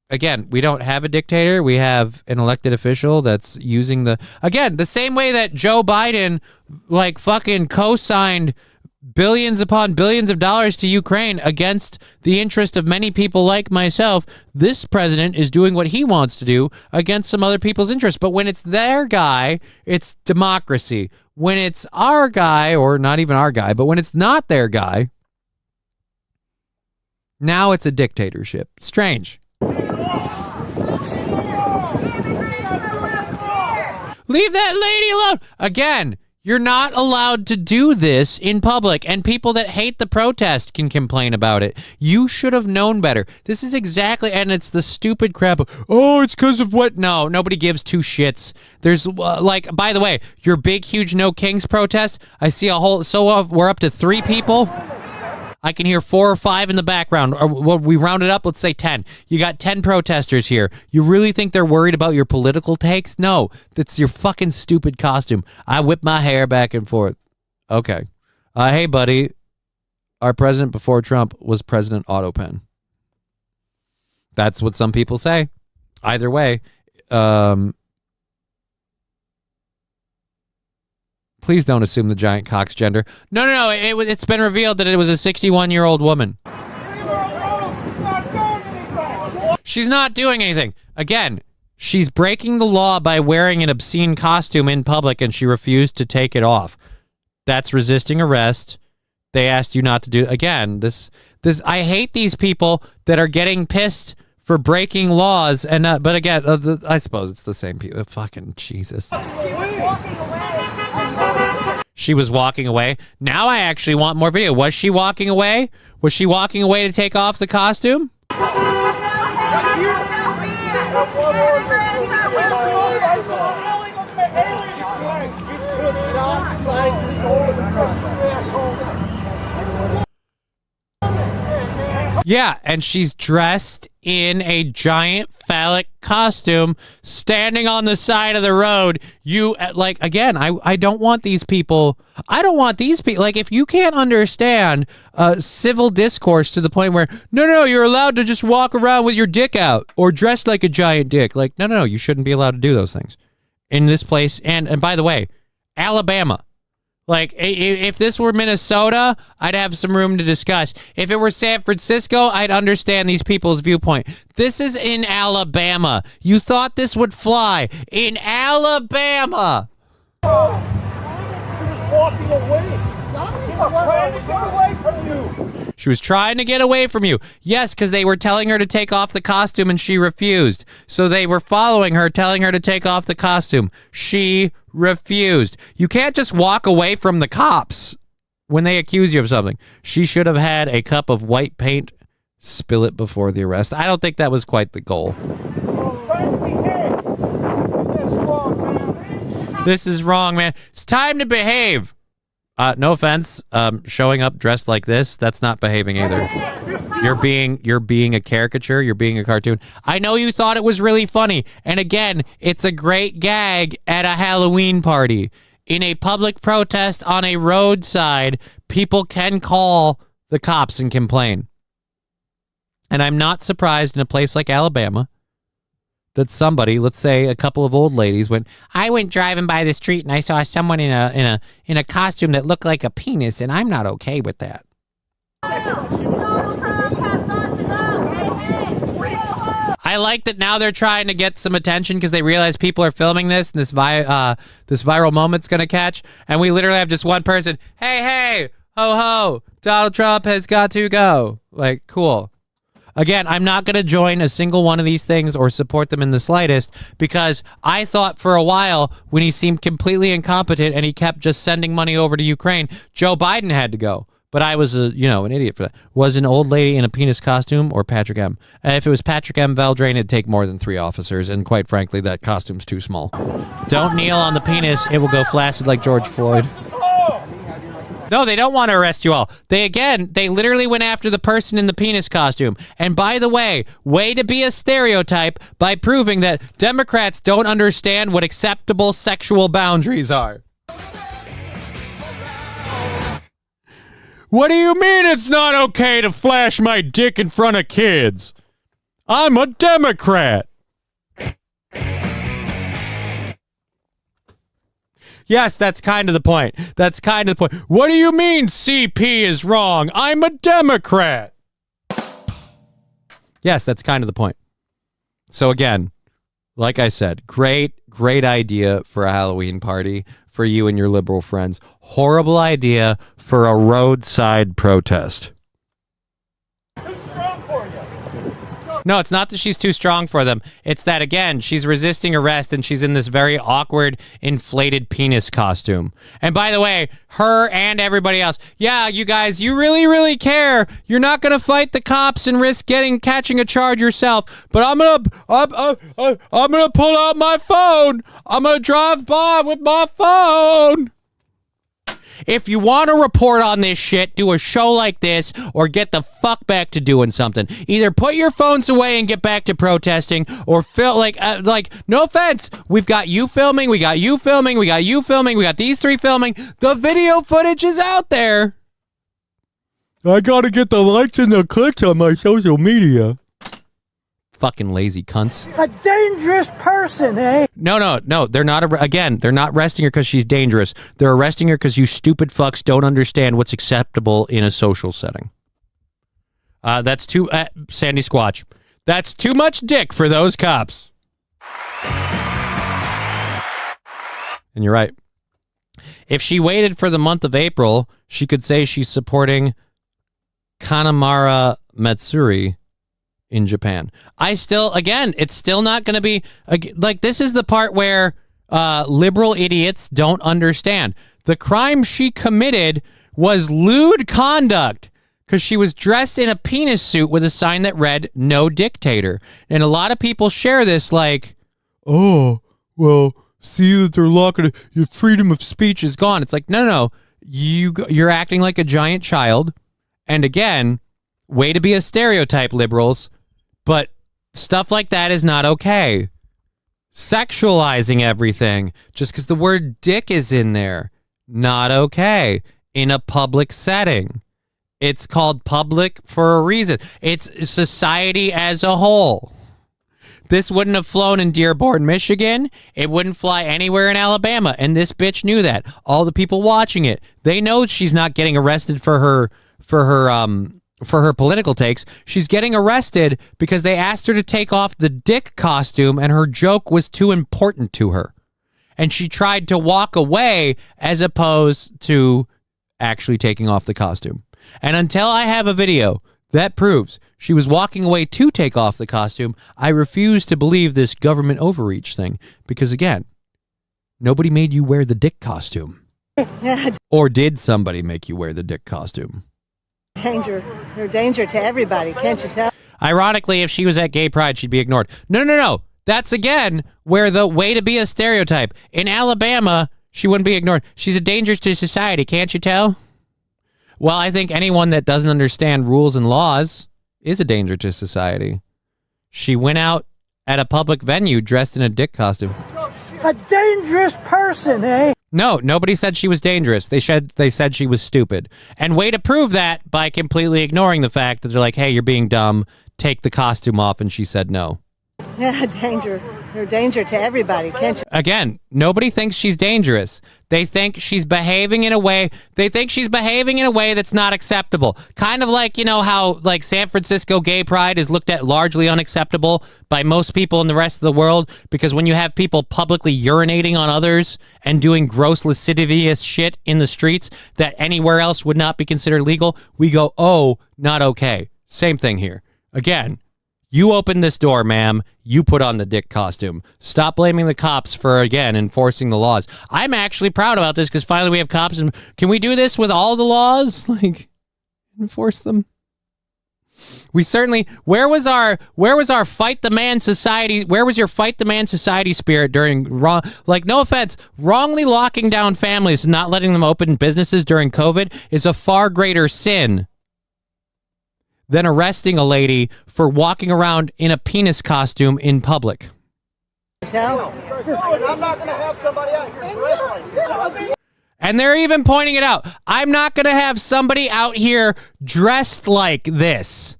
Again, we don't have a dictator. We have an elected official that's using the same way that Joe Biden, like, fucking co-signed billions upon billions of dollars to Ukraine against the interest of many people like myself. This president is doing what he wants to do against some other people's interests. But when it's their guy, it's democracy. When it's our guy, or not even our guy, but when it's not their guy, now it's a dictatorship. Strange. Leave that lady alone. Again, you're not allowed to do this in public, and people that hate the protest can complain about it. You should have known better. This is exactly, and it's the stupid crap of, oh, it's because of what? No, nobody gives two shits. There's, like, by the way, your big, huge No Kings protest, I see a whole, we're up to 3 people. I can hear 4 or 5 in the background. Or, well, we round it up, let's say 10. You got 10 protesters here. You really think they're worried about your political takes? No, that's your fucking stupid costume. I whip my hair back and forth. Okay. Hey, buddy. Our president before Trump was President Autopen. That's what some people say. Either way, Please don't assume the giant cock's gender. No. It's been revealed that it was a 61-year-old woman. She's not doing anything. Again, she's breaking the law by wearing an obscene costume in public, and she refused to take it off. That's resisting arrest. They asked you not to do. Again, this. I hate these people that are getting pissed for breaking laws, and but again, I suppose it's the same people. Fucking Jesus. She was walking away. Now I actually want more video. Was she walking away? Was she walking away to take off the costume? Yeah, and she's dressed in a giant phallic costume standing on the side of the road. You, like, again, I don't want these people. I don't want these people. Like, if you can't understand civil discourse to the point where, no, you're allowed to just walk around with your dick out or dress like a giant dick. Like, no, you shouldn't be allowed to do those things in this place. And by the way, Alabama. Like, if this were Minnesota, I'd have some room to discuss. If it were San Francisco, I'd understand these people's viewpoint. This is in Alabama. You thought this would fly. In Alabama. She was walking away. Get away from you. She was trying to get away from you. Yes, because they were telling her to take off the costume and she refused. So they were following her, telling her to take off the costume. She refused. You can't just walk away from the cops when they accuse you of something. She should have had a cup of white paint, spill it before the arrest. I don't think that was quite the goal. This is wrong, man. It's time to behave. No offense, showing up dressed like this, that's not behaving either. You're being a caricature, you're being a cartoon. I know you thought it was really funny, and again, it's a great gag at a Halloween party. In a public protest on a roadside, people can call the cops and complain. And I'm not surprised in a place like Alabama that somebody, let's say a couple of old ladies, I went driving by the street and I saw someone in a costume that looked like a penis, and I'm not okay with that. I like that now they're trying to get some attention because they realize people are filming this and this viral moment's gonna catch, and we literally have just one person, hey, ho ho, Donald Trump has got to go. Like, cool. Again, I'm not going to join a single one of these things or support them in the slightest, because I thought for a while when he seemed completely incompetent and he kept just sending money over to Ukraine, Joe Biden had to go. But I was an idiot for that. Was an old lady in a penis costume or Patrick M? If it was Patrick M. Valdrain, it'd take more than 3 officers, and quite frankly, that costume's too small. Don't kneel on the penis. It will go flaccid like George Floyd. No, they don't want to arrest you all. They literally went after the person in the penis costume. And by the way to be a stereotype by proving that Democrats don't understand what acceptable sexual boundaries are. What do you mean it's not okay to flash my dick in front of kids? I'm a Democrat. Yes, that's kind of the point. What do you mean CP is wrong? I'm a Democrat. Yes, that's kind of the point. So again, like I said, great idea for a Halloween party for you and your liberal friends. Horrible idea for a roadside protest. No, it's not that she's too strong for them. It's that, again, she's resisting arrest and she's in this very awkward, inflated penis costume. And by the way, her and everybody else, yeah, you guys, you really, really care. You're not going to fight the cops and risk catching a charge yourself. But I'm going to pull out my phone. I'm going to drive by with my phone. If you want to report on this shit, do a show like this or get the fuck back to doing something. Either put your phones away and get back to protesting, or no offense, we've got you filming, we got these 3 filming. The video footage is out there. I got to get the likes and the clicks on my social media. Fucking lazy cunts. A dangerous person, eh? No. They're not. They're not arresting her because she's dangerous. They're arresting her because you stupid fucks don't understand what's acceptable in a social setting. That's too... Sandy Squatch. That's too much dick for those cops. And you're right. If she waited for the month of April, she could say she's supporting Kanamara Matsuri in Japan. It's still not going to be... Like, this is the part where liberal idiots don't understand. The crime she committed was lewd conduct because she was dressed in a penis suit with a sign that read, "No Dictator." And a lot of people share this like, oh, well... see that they're locking it. Your freedom of speech is gone. It's like, no. You're acting like a giant child. And again, way to be a stereotype, liberals. But stuff like that is not okay. Sexualizing everything just because the word dick is in there. Not okay. In a public setting. It's called public for a reason. It's society as a whole. This wouldn't have flown in Dearborn, Michigan. It wouldn't fly anywhere in Alabama. And this bitch knew that. All the people watching it, they know she's not getting arrested for her political takes. She's getting arrested because they asked her to take off the dick costume and her joke was too important to her. And she tried to walk away as opposed to actually taking off the costume. And until I have a video that proves she was walking away to take off the costume, I refuse to believe this government overreach thing. Because again, nobody made you wear the dick costume. Or did somebody make you wear the dick costume? Danger. You're a danger to everybody, can't you tell? Ironically, if she was at gay pride, she'd be ignored. No. That's again where the way to be a stereotype. In Alabama, she wouldn't be ignored. She's a danger to society, can't you tell? Well, I think anyone that doesn't understand rules and laws is a danger to society. She went out at a public venue dressed in a dick costume. A dangerous person, eh? No, nobody said she was dangerous. They said she was stupid. And way to prove that by completely ignoring the fact that they're like, hey, you're being dumb. Take the costume off. And she said no. Yeah, danger. You're a danger to everybody, can't you? Again, nobody thinks she's dangerous. They think she's behaving in a way that's not acceptable. Kind of like, you know, how like San Francisco gay pride is looked at largely unacceptable by most people in the rest of the world because when you have people publicly urinating on others and doing gross lascivious shit in the streets that anywhere else would not be considered legal, we go, oh, not okay. Same thing here. Again, you opened this door, ma'am. You put on the dick costume. Stop blaming the cops for, again, enforcing the laws. I'm actually proud about this because finally we have cops. And can we do this with all the laws? Like, enforce them? We certainly... Where was our fight the man society? Where was your fight the man society spirit during... no offense, wrongly locking down families and not letting them open businesses during COVID is a far greater sin than arresting a lady for walking around in a penis costume in public. Tell? I'm not going to have somebody out here dressed like this. And they're even pointing it out. I'm not going to have somebody out here dressed like this.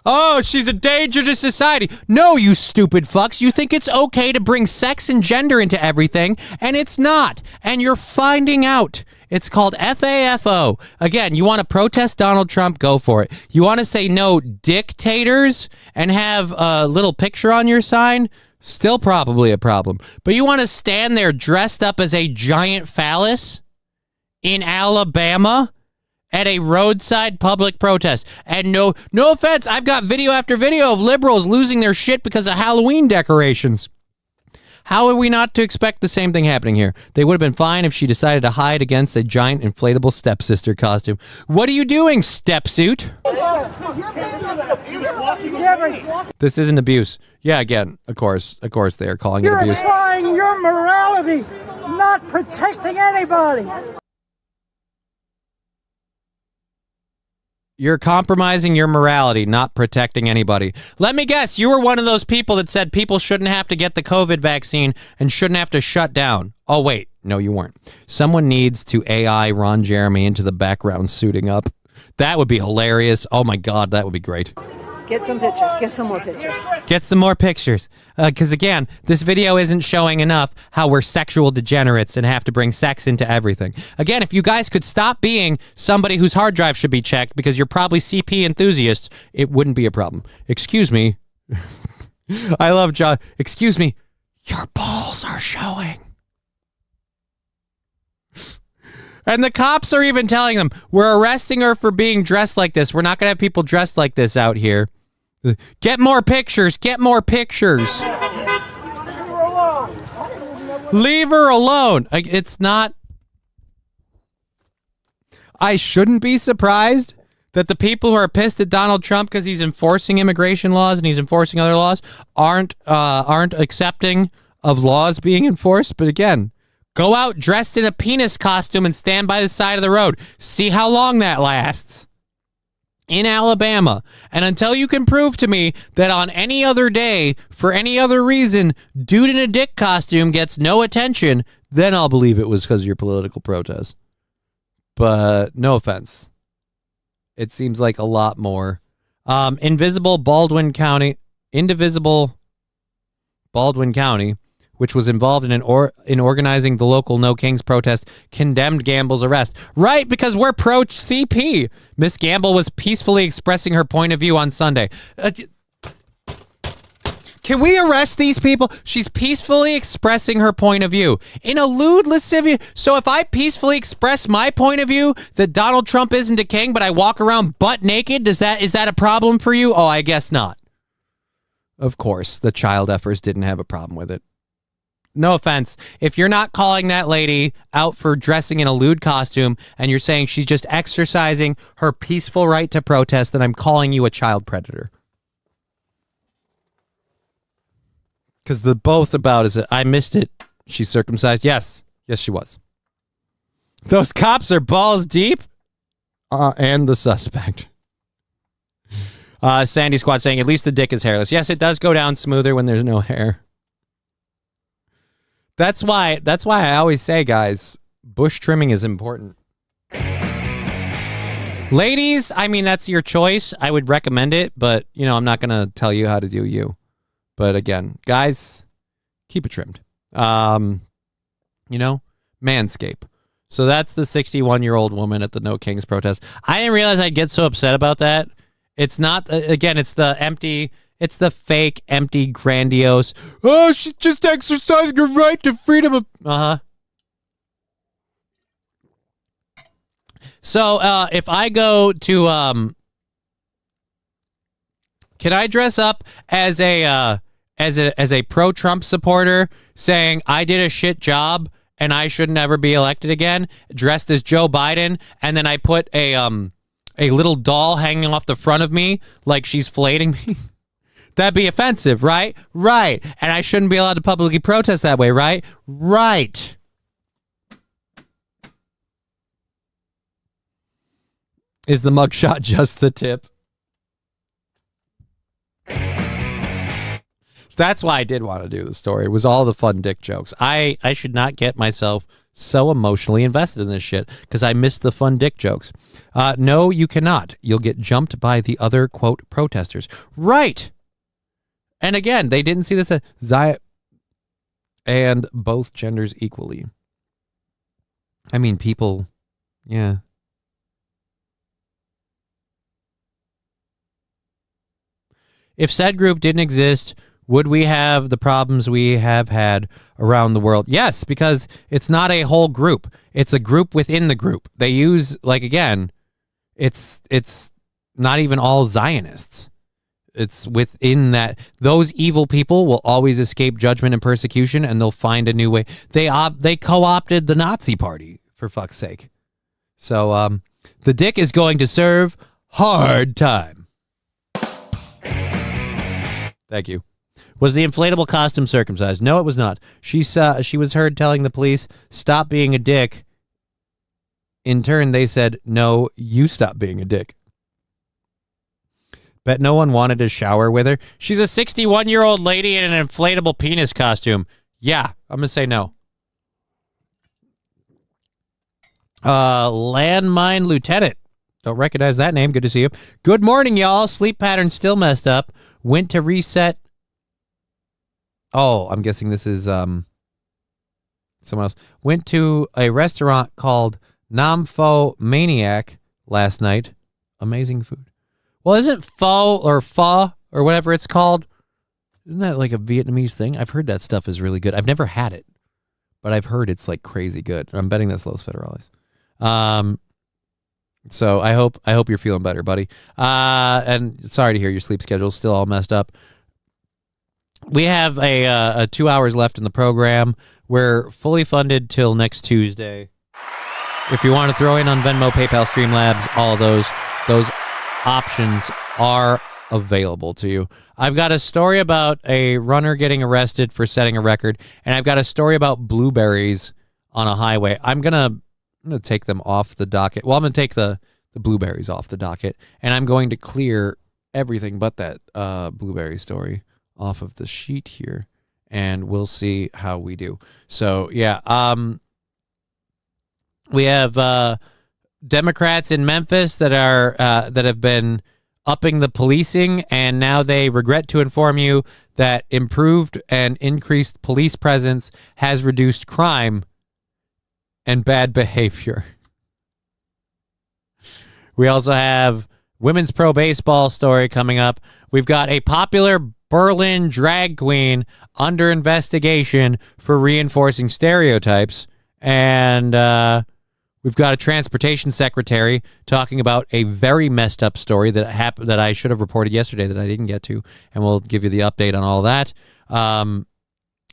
Oh, she's a danger to society. No, you stupid fucks. You think it's okay to bring sex and gender into everything, and it's not. And you're finding out. It's called FAFO. Again, you want to protest Donald Trump, go for it. You want to say no dictators and have a little picture on your sign? Still probably a problem. But you want to stand there dressed up as a giant phallus in Alabama at a roadside public protest. And no offense, I've got video after video of liberals losing their shit because of Halloween decorations. How are we not to expect the same thing happening here? They would have been fine if she decided to hide against a giant inflatable stepsister costume. What are you doing, stepsuit? This isn't abuse. Yeah, again, of course they are calling it You're abuse. applying your morality, not protecting anybody. You're compromising your morality, not protecting anybody. Let me guess, you were one of those people that said people shouldn't have to get the COVID vaccine and shouldn't have to shut down. Oh, wait. No, you weren't. Someone needs to AI Ron Jeremy into the background suiting up. That would be hilarious. Oh, my God, that would be great. Get some pictures. Get some more pictures. Get some more pictures. Because, again, this video isn't showing enough how we're sexual degenerates and have to bring sex into everything. Again, if you guys could stop being somebody whose hard drive should be checked because you're probably CP enthusiasts, it wouldn't be a problem. Excuse me. I love John. Excuse me. Your balls are showing. And the cops are even telling them, we're arresting her for being dressed like this. We're not going to have people dressed like this out here. Get more pictures. Get more pictures. Leave her alone. It's not... I shouldn't be surprised that the people who are pissed at Donald Trump because he's enforcing immigration laws and he's enforcing other laws aren't accepting of laws being enforced. But again... Go out dressed in a penis costume and stand by the side of the road. See how long that lasts. In Alabama. And until you can prove to me that on any other day, for any other reason, dude in a dick costume gets no attention, then I'll believe it was because of your political protest. But no offense. It seems like a lot more. Indivisible Baldwin County, which was involved in organizing the local No Kings protest, condemned Gamble's arrest. Right, because we're pro-CP. Miss Gamble was peacefully expressing her point of view on Sunday. Can we arrest these people? She's peacefully expressing her point of view. In a lewd, lascivious... So if I peacefully express my point of view that Donald Trump isn't a king, but I walk around butt naked, is that a problem for you? Oh, I guess not. Of course, the child effers didn't have a problem with it. No offense. If you're not calling that lady out for dressing in a lewd costume and you're saying she's just exercising her peaceful right to protest, then I'm calling you a child predator. Because the both about is I missed it. She's circumcised. Yes. Yes, she was. Those cops are balls deep. And the suspect. Sandy Squad saying at least the dick is hairless. Yes, it does go down smoother when there's no hair. That's why I always say, guys, bush trimming is important. Ladies, I mean, that's your choice. I would recommend it, but, I'm not going to tell you how to do you. But again, guys, keep it trimmed. Manscape. So that's the 61-year-old woman at the No Kings protest. I didn't realize I'd get so upset about that. It's not, again, it's the empty... It's the fake, empty, grandiose, oh, she's just exercising her right to freedom of... So, if I go to, can I dress up as a pro-Trump supporter saying I did a shit job and I should never be elected again, dressed as Joe Biden, and then I put a little doll hanging off the front of me like she's filleting me? That'd be offensive, right? Right. And I shouldn't be allowed to publicly protest that way, right? Right. Is the mugshot just the tip? That's why I did want to do the story. It was all the fun dick jokes. I should not get myself so emotionally invested in this shit because I missed the fun dick jokes. No, you cannot. You'll get jumped by the other, quote, protesters. Right. And again, they didn't see this as and both genders equally. I mean, people, yeah. If said group didn't exist, would we have the problems we have had around the world? Yes, because it's not a whole group. It's a group within the group. They use, again, it's not even all Zionists. It's within that. Those evil people will always escape judgment and persecution, and they'll find a new way. They co-opted the Nazi party, for fuck's sake. So the dick is going to serve hard time. Thank you. Was the inflatable costume circumcised? No, it was not. She was heard telling the police, stop being a dick. In turn, they said, no, you stop being a dick. Bet no one wanted to shower with her. She's a 61-year-old lady in an inflatable penis costume. Yeah, I'm going to say no. Landmine Lieutenant Don't recognize that name. Good to see you. Good morning, y'all. Sleep pattern still messed up. Went to reset. Oh, I'm guessing this is someone else. Went to a restaurant called Nam Maniac last night. Amazing food. Well, isn't pho or whatever it's called? Isn't that like a Vietnamese thing? I've heard that stuff is really good. I've never had it, but I've heard it's like crazy good. I'm betting that's Los Federales. So I hope you're feeling better, buddy. And sorry to hear your sleep schedule's still all messed up. We have a 2 hours left in the program. We're fully funded till next Tuesday. If you want to throw in on Venmo, PayPal, Streamlabs, all of those options are available to you. I've got a story about a runner getting arrested for setting a record, and I've got a story about blueberries on a highway. I'm gonna take them off the docket. Well, I'm gonna take the blueberries off the docket, and I'm going to clear everything but that blueberry story off of the sheet here, and we'll see how we do. So yeah, we have Democrats in Memphis that have been upping the policing, and now they regret to inform you that improved and increased police presence has reduced crime and bad behavior. We also have women's pro baseball story coming up. We've got a popular Berlin drag queen under investigation for reinforcing stereotypes, and we've got a transportation secretary talking about a very messed up story that I should have reported yesterday that I didn't get to, and we'll give you the update on all that.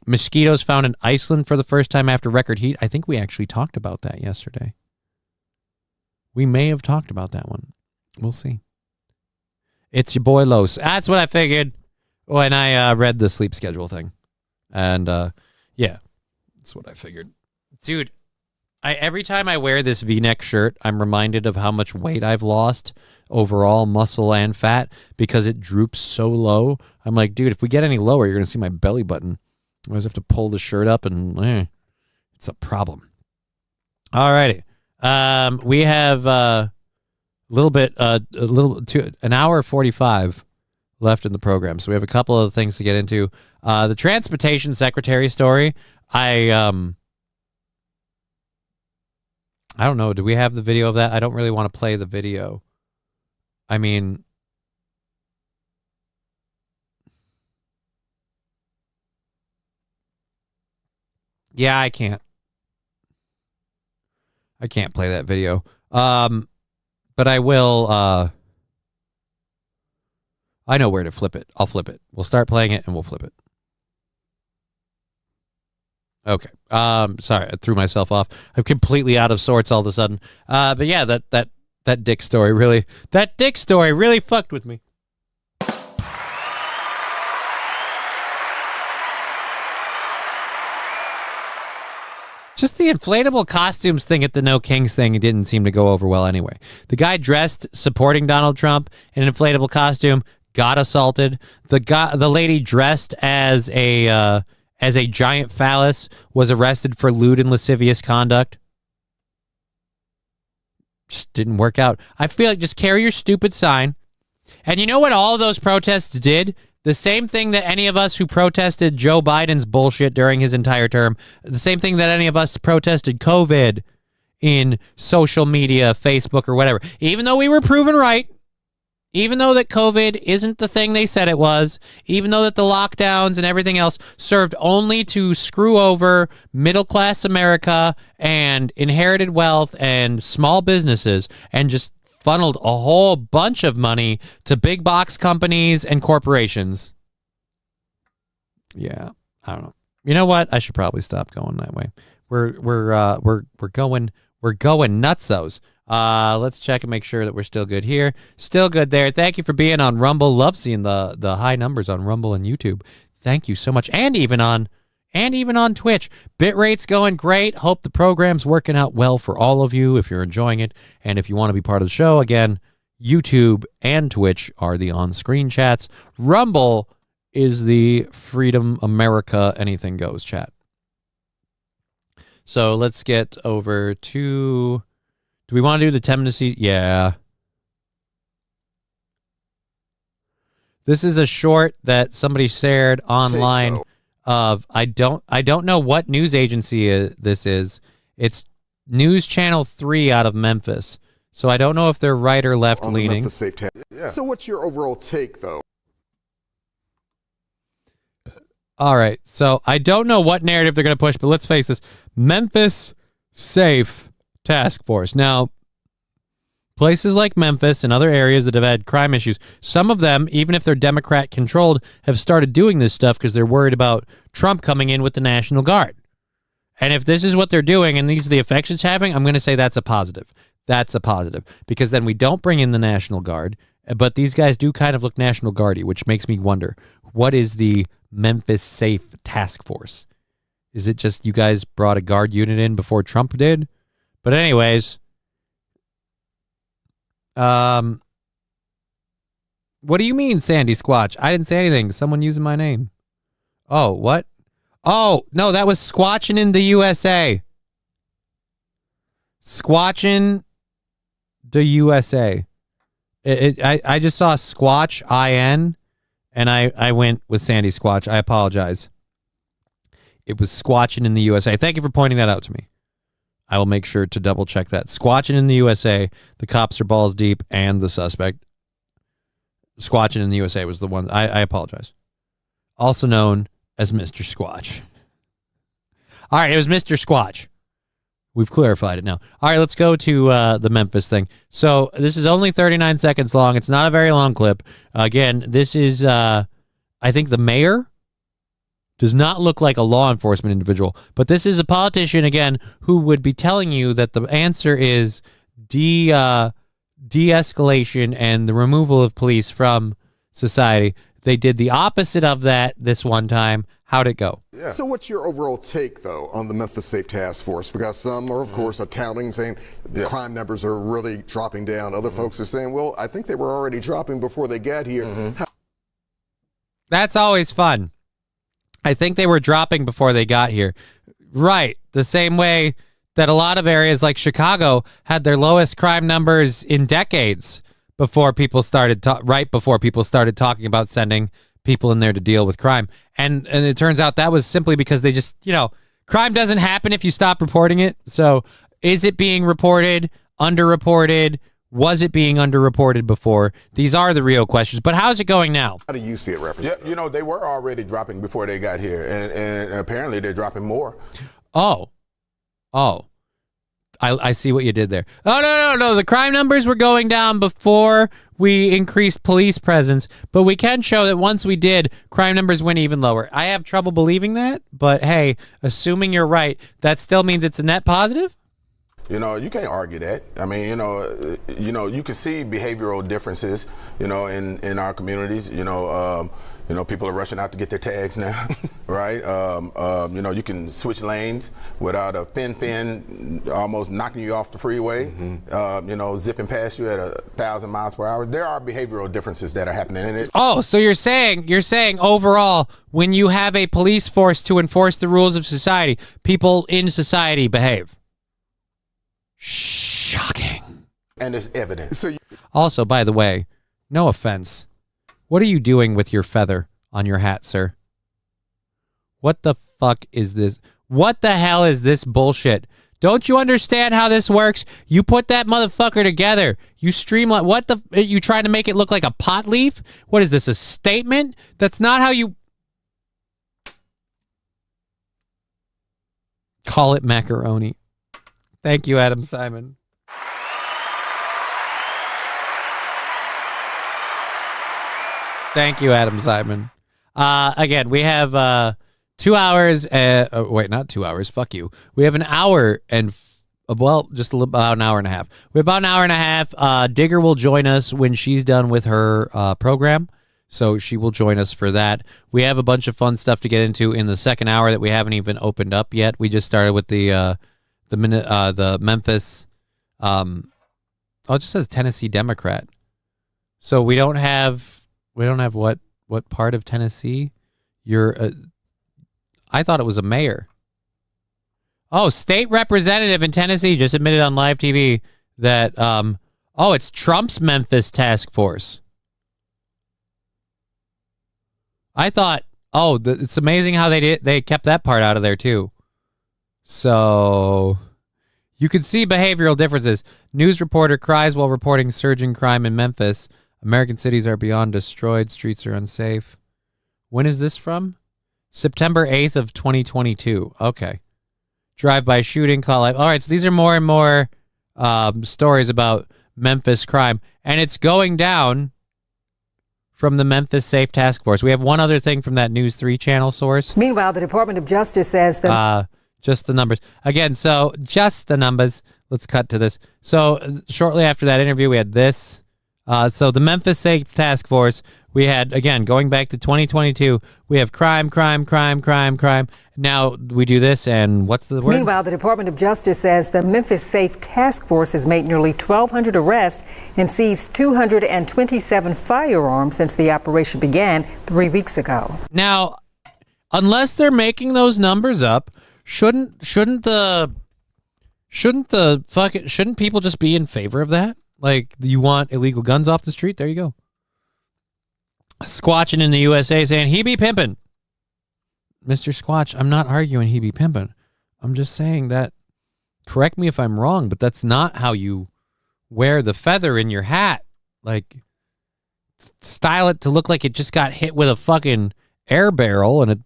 Mosquitoes found in Iceland for the first time after record heat. I think we actually talked about that yesterday. We may have talked about that one. We'll see. It's your boy Los. That's what I figured when I read the sleep schedule thing. And yeah, that's what I figured. Dude, every time I wear this V-neck shirt, I'm reminded of how much weight I've lost, overall muscle and fat, because it droops so low. I'm like, dude, if we get any lower, you're going to see my belly button. I always have to pull the shirt up, and it's a problem. All righty. We have an hour 45 left in the program, so we have a couple of things to get into. The transportation secretary story, I don't know. Do we have the video of that? I don't really want to play the video. I mean, yeah, I can't play that video. But I will. I know where to flip it. I'll flip it. We'll start playing it and we'll flip it. Okay. Sorry, I threw myself off. I'm completely out of sorts all of a sudden. But yeah, that dick story really fucked with me. Just the inflatable costumes thing at the No Kings thing didn't seem to go over well anyway. The guy dressed supporting Donald Trump in an inflatable costume got assaulted. The lady dressed as a giant phallus was arrested for lewd and lascivious conduct. Just didn't work out. I feel like just carry your stupid sign. And you know what all of those protests did? The same thing that any of us who protested Joe Biden's bullshit during his entire term, the same thing that any of us protested COVID in social media, Facebook, or whatever. Even though we were proven right, even though that COVID isn't the thing they said it was, even though that the lockdowns and everything else served only to screw over middle-class America and inherited wealth and small businesses and just funneled a whole bunch of money to big box companies and corporations. Yeah, I don't know. You know what? I should probably stop going that way. We're going nutsos. Let's check and make sure that we're still good here. Still good there. Thank you for being on Rumble. Love seeing the high numbers on Rumble and YouTube. Thank you so much. And even on Twitch. Bitrate's going great. Hope the program's working out well for all of you if you're enjoying it. And if you want to be part of the show, again, YouTube and Twitch are the on-screen chats. Rumble is the Freedom America Anything Goes chat. So let's get over to... Do we want to do the tendency? Yeah. This is a short that somebody shared online of I don't know what news agency this is. It's News Channel 3 out of Memphis. So I don't know if they're right or left leaning. So what's your overall take, though? All right. So I don't know what narrative they're going to push, but let's face this. Memphis Safe Task Force. Now, places like Memphis and other areas that have had crime issues, some of them, even if they're Democrat controlled, have started doing this stuff because they're worried about Trump coming in with the National Guard. And if this is what they're doing and these are the effects it's having, I'm going to say that's a positive. That's a positive because then we don't bring in the National Guard, but these guys do kind of look National Guardy, which makes me wonder, what is the Memphis Safe Task Force? Is it just you guys brought a guard unit in before Trump did? But anyways, what do you mean, Sandy Squatch? I didn't say anything. Someone using my name. Oh, what? Oh, no, that was Squatching in the USA. Squatching the USA. I just saw Squatch IN, and I went with Sandy Squatch. I apologize. It was Squatching in the USA. Thank you for pointing that out to me. I will make sure to double check that. Squatching in the USA. The cops are balls deep, and the suspect. Squatching in the USA was the one. I apologize. Also known as Mr. Squatch. All right, it was Mr. Squatch. We've clarified it now. All right, let's go to the Memphis thing. So this is only 39 seconds long. It's not a very long clip. Again, this is, I think the mayor does not look like a law enforcement individual, but this is a politician, again, who would be telling you that the answer is de-escalation and the removal of police from society. They did the opposite of that this one time. How'd it go? Yeah. So what's your overall take, though, on the Memphis Safe Task Force? Because some are, of course, touting and saying the crime numbers are really dropping down. Other folks are saying, well, I think they were already dropping before they got here. That's always fun. I think they were dropping before they got here. Right. The same way that a lot of areas like Chicago had their lowest crime numbers in decades before people started right before people started talking about sending people in there to deal with crime. And it turns out that was simply because they just, crime doesn't happen if you stop reporting it. So is it being reported, underreported? Was it being underreported before? These are the real questions. But how's it going now? How do you see it, Representative? Yeah, they were already dropping before they got here, and apparently they're dropping more. Oh. I see what you did there. Oh, no. The crime numbers were going down before we increased police presence, but we can show that once we did, crime numbers went even lower. I have trouble believing that, but hey, assuming you're right, that still means it's a net positive? You can't argue that. I mean, you can see behavioral differences, in our communities. People are rushing out to get their tags now, right? You can switch lanes without a fin almost knocking you off the freeway, zipping past you at 1,000 miles per hour. There are behavioral differences that are happening in it. Oh, so you're saying overall, when you have a police force to enforce the rules of society, people in society behave. Shocking. And there's evidence. Also, by the way, no offense. What are you doing with your feather on your hat, sir? What the fuck is this? What the hell is this bullshit? Don't you understand how this works? You put that motherfucker together. You streamline. You trying to make it look like a pot leaf? What is this, a statement? That's not how you... Call it macaroni. Thank you, Adam Simon. Thank you, Adam Simon. Again, we have 2 hours. Wait, not 2 hours. Fuck you. We have an hour and, just about an hour and a half. We have about an hour and a half. Digger will join us when she's done with her program. So she will join us for that. We have a bunch of fun stuff to get into in the second hour that we haven't even opened up yet. We just started with the Memphis. It just says Tennessee Democrat. So we don't have what part of Tennessee? I thought it was a mayor. Oh, state representative in Tennessee just admitted on live TV that it's Trump's Memphis task force. I thought, it's amazing how they kept that part out of there too. So you can see behavioral differences. News reporter cries while reporting surging crime in Memphis. American cities are beyond destroyed. Streets are unsafe. When is this from? September 8th of 2022. Okay. Drive-by shooting, call out. All right, so these are more and more stories about Memphis crime. And it's going down from the Memphis Safe Task Force. We have one other thing from that News 3 channel source. Meanwhile, the Department of Justice says that... just the numbers. Again, so just the numbers. Let's cut to this. So shortly after that interview, we had this. So the Memphis Safe Task Force, we had, again, going back to 2022, we have crime. Now we do this, and what's the word? Meanwhile, the Department of Justice says the Memphis Safe Task Force has made nearly 1,200 arrests and seized 227 firearms since the operation began 3 weeks ago. Now, unless they're making those numbers up, shouldn't people just be in favor of that? Like, you want illegal guns off the street? There you go. Squatching in the USA saying, he be pimpin'. Mr. Squatch, I'm not arguing he be pimpin'. I'm just saying that, correct me if I'm wrong, but that's not how you wear the feather in your hat. Like, style it to look like it just got hit with a fucking air barrel and it,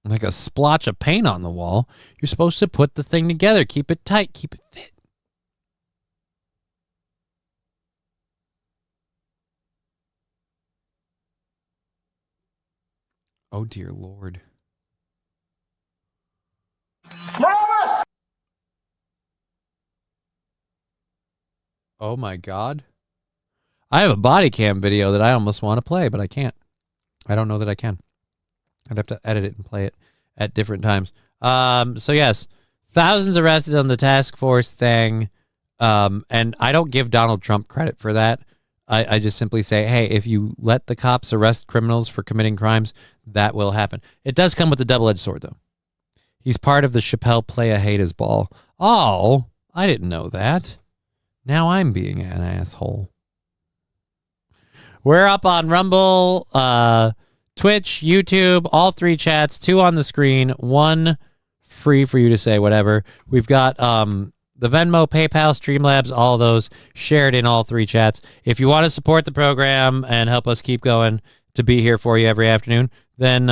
like a splotch of paint on the wall. You're supposed to put the thing together. Keep it tight. Keep it fit. Oh, dear Lord. Oh, my God. I have a body cam video that I almost want to play, but I can't. I don't know that I can. I'd have to edit it and play it at different times. So, yes, thousands arrested on the task force thing. And I don't give Donald Trump credit for that. I just simply say, hey, if you let the cops arrest criminals for committing crimes, that will happen. It does come with a double-edged sword, though. He's part of the Chappelle Play a Hate His Ball. Oh, I didn't know that. Now I'm being an asshole. We're up on Rumble, Twitch, YouTube, all 3 chats, 2 on the screen, 1 free for you to say whatever. We've got the Venmo, PayPal, Streamlabs, all those shared in all 3 chats. If you want to support the program and help us keep going to be here for you every afternoon, then,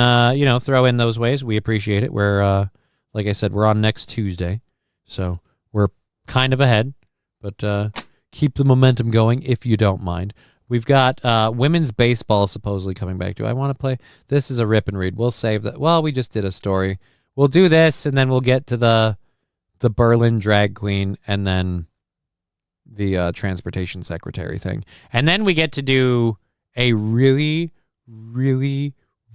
throw in those ways. We appreciate it. We're, like I said, we're on next Tuesday. So we're kind of ahead, but keep the momentum going if you don't mind. We've got women's baseball supposedly coming back. Do I want to play? This is a rip and read. We'll save that. Well, we just did a story. We'll do this, and then we'll get to the Berlin drag queen, and then the transportation secretary thing. And then we get to do a really, really,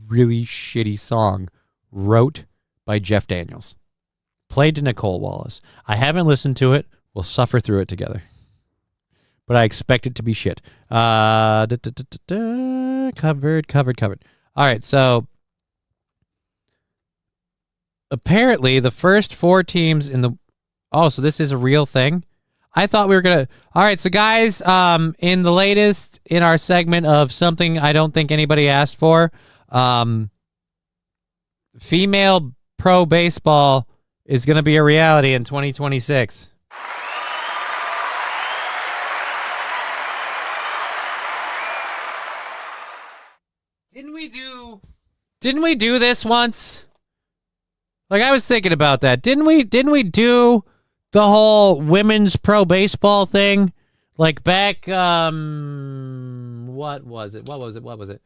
really shitty song wrote by Jeff Daniels. Played to Nicole Wallace. I haven't listened to it. We'll suffer through it together. But I expect it to be shit. Covered. All right, so apparently the first 4 teams in the... Oh, so this is a real thing? I thought we were going to... All right, so guys, in the latest in our segment of something I don't think anybody asked for, female pro baseball is going to be a reality in 2026. Didn't we do this once? Like, I was thinking about that. Didn't we do the whole women's pro baseball thing? Like back, what was it?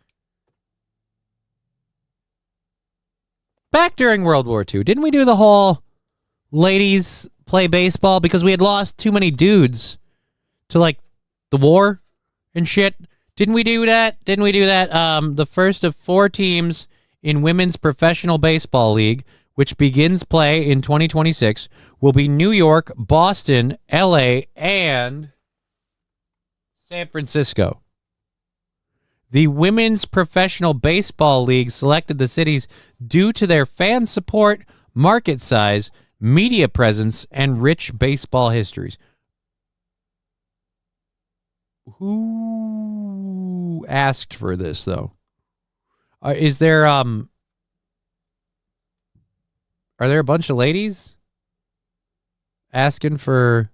Back during World War II. Didn't we do the whole ladies play baseball because we had lost too many dudes to, like, the war and shit? Didn't we do that? The first of 4 teams in Women's Professional Baseball League, which begins play in 2026, will be New York, Boston, LA, and San Francisco. The Women's Professional Baseball League selected the cities due to their fan support, market size, media presence, and rich baseball histories. Who asked for this, though? Is there are there a bunch of ladies asking for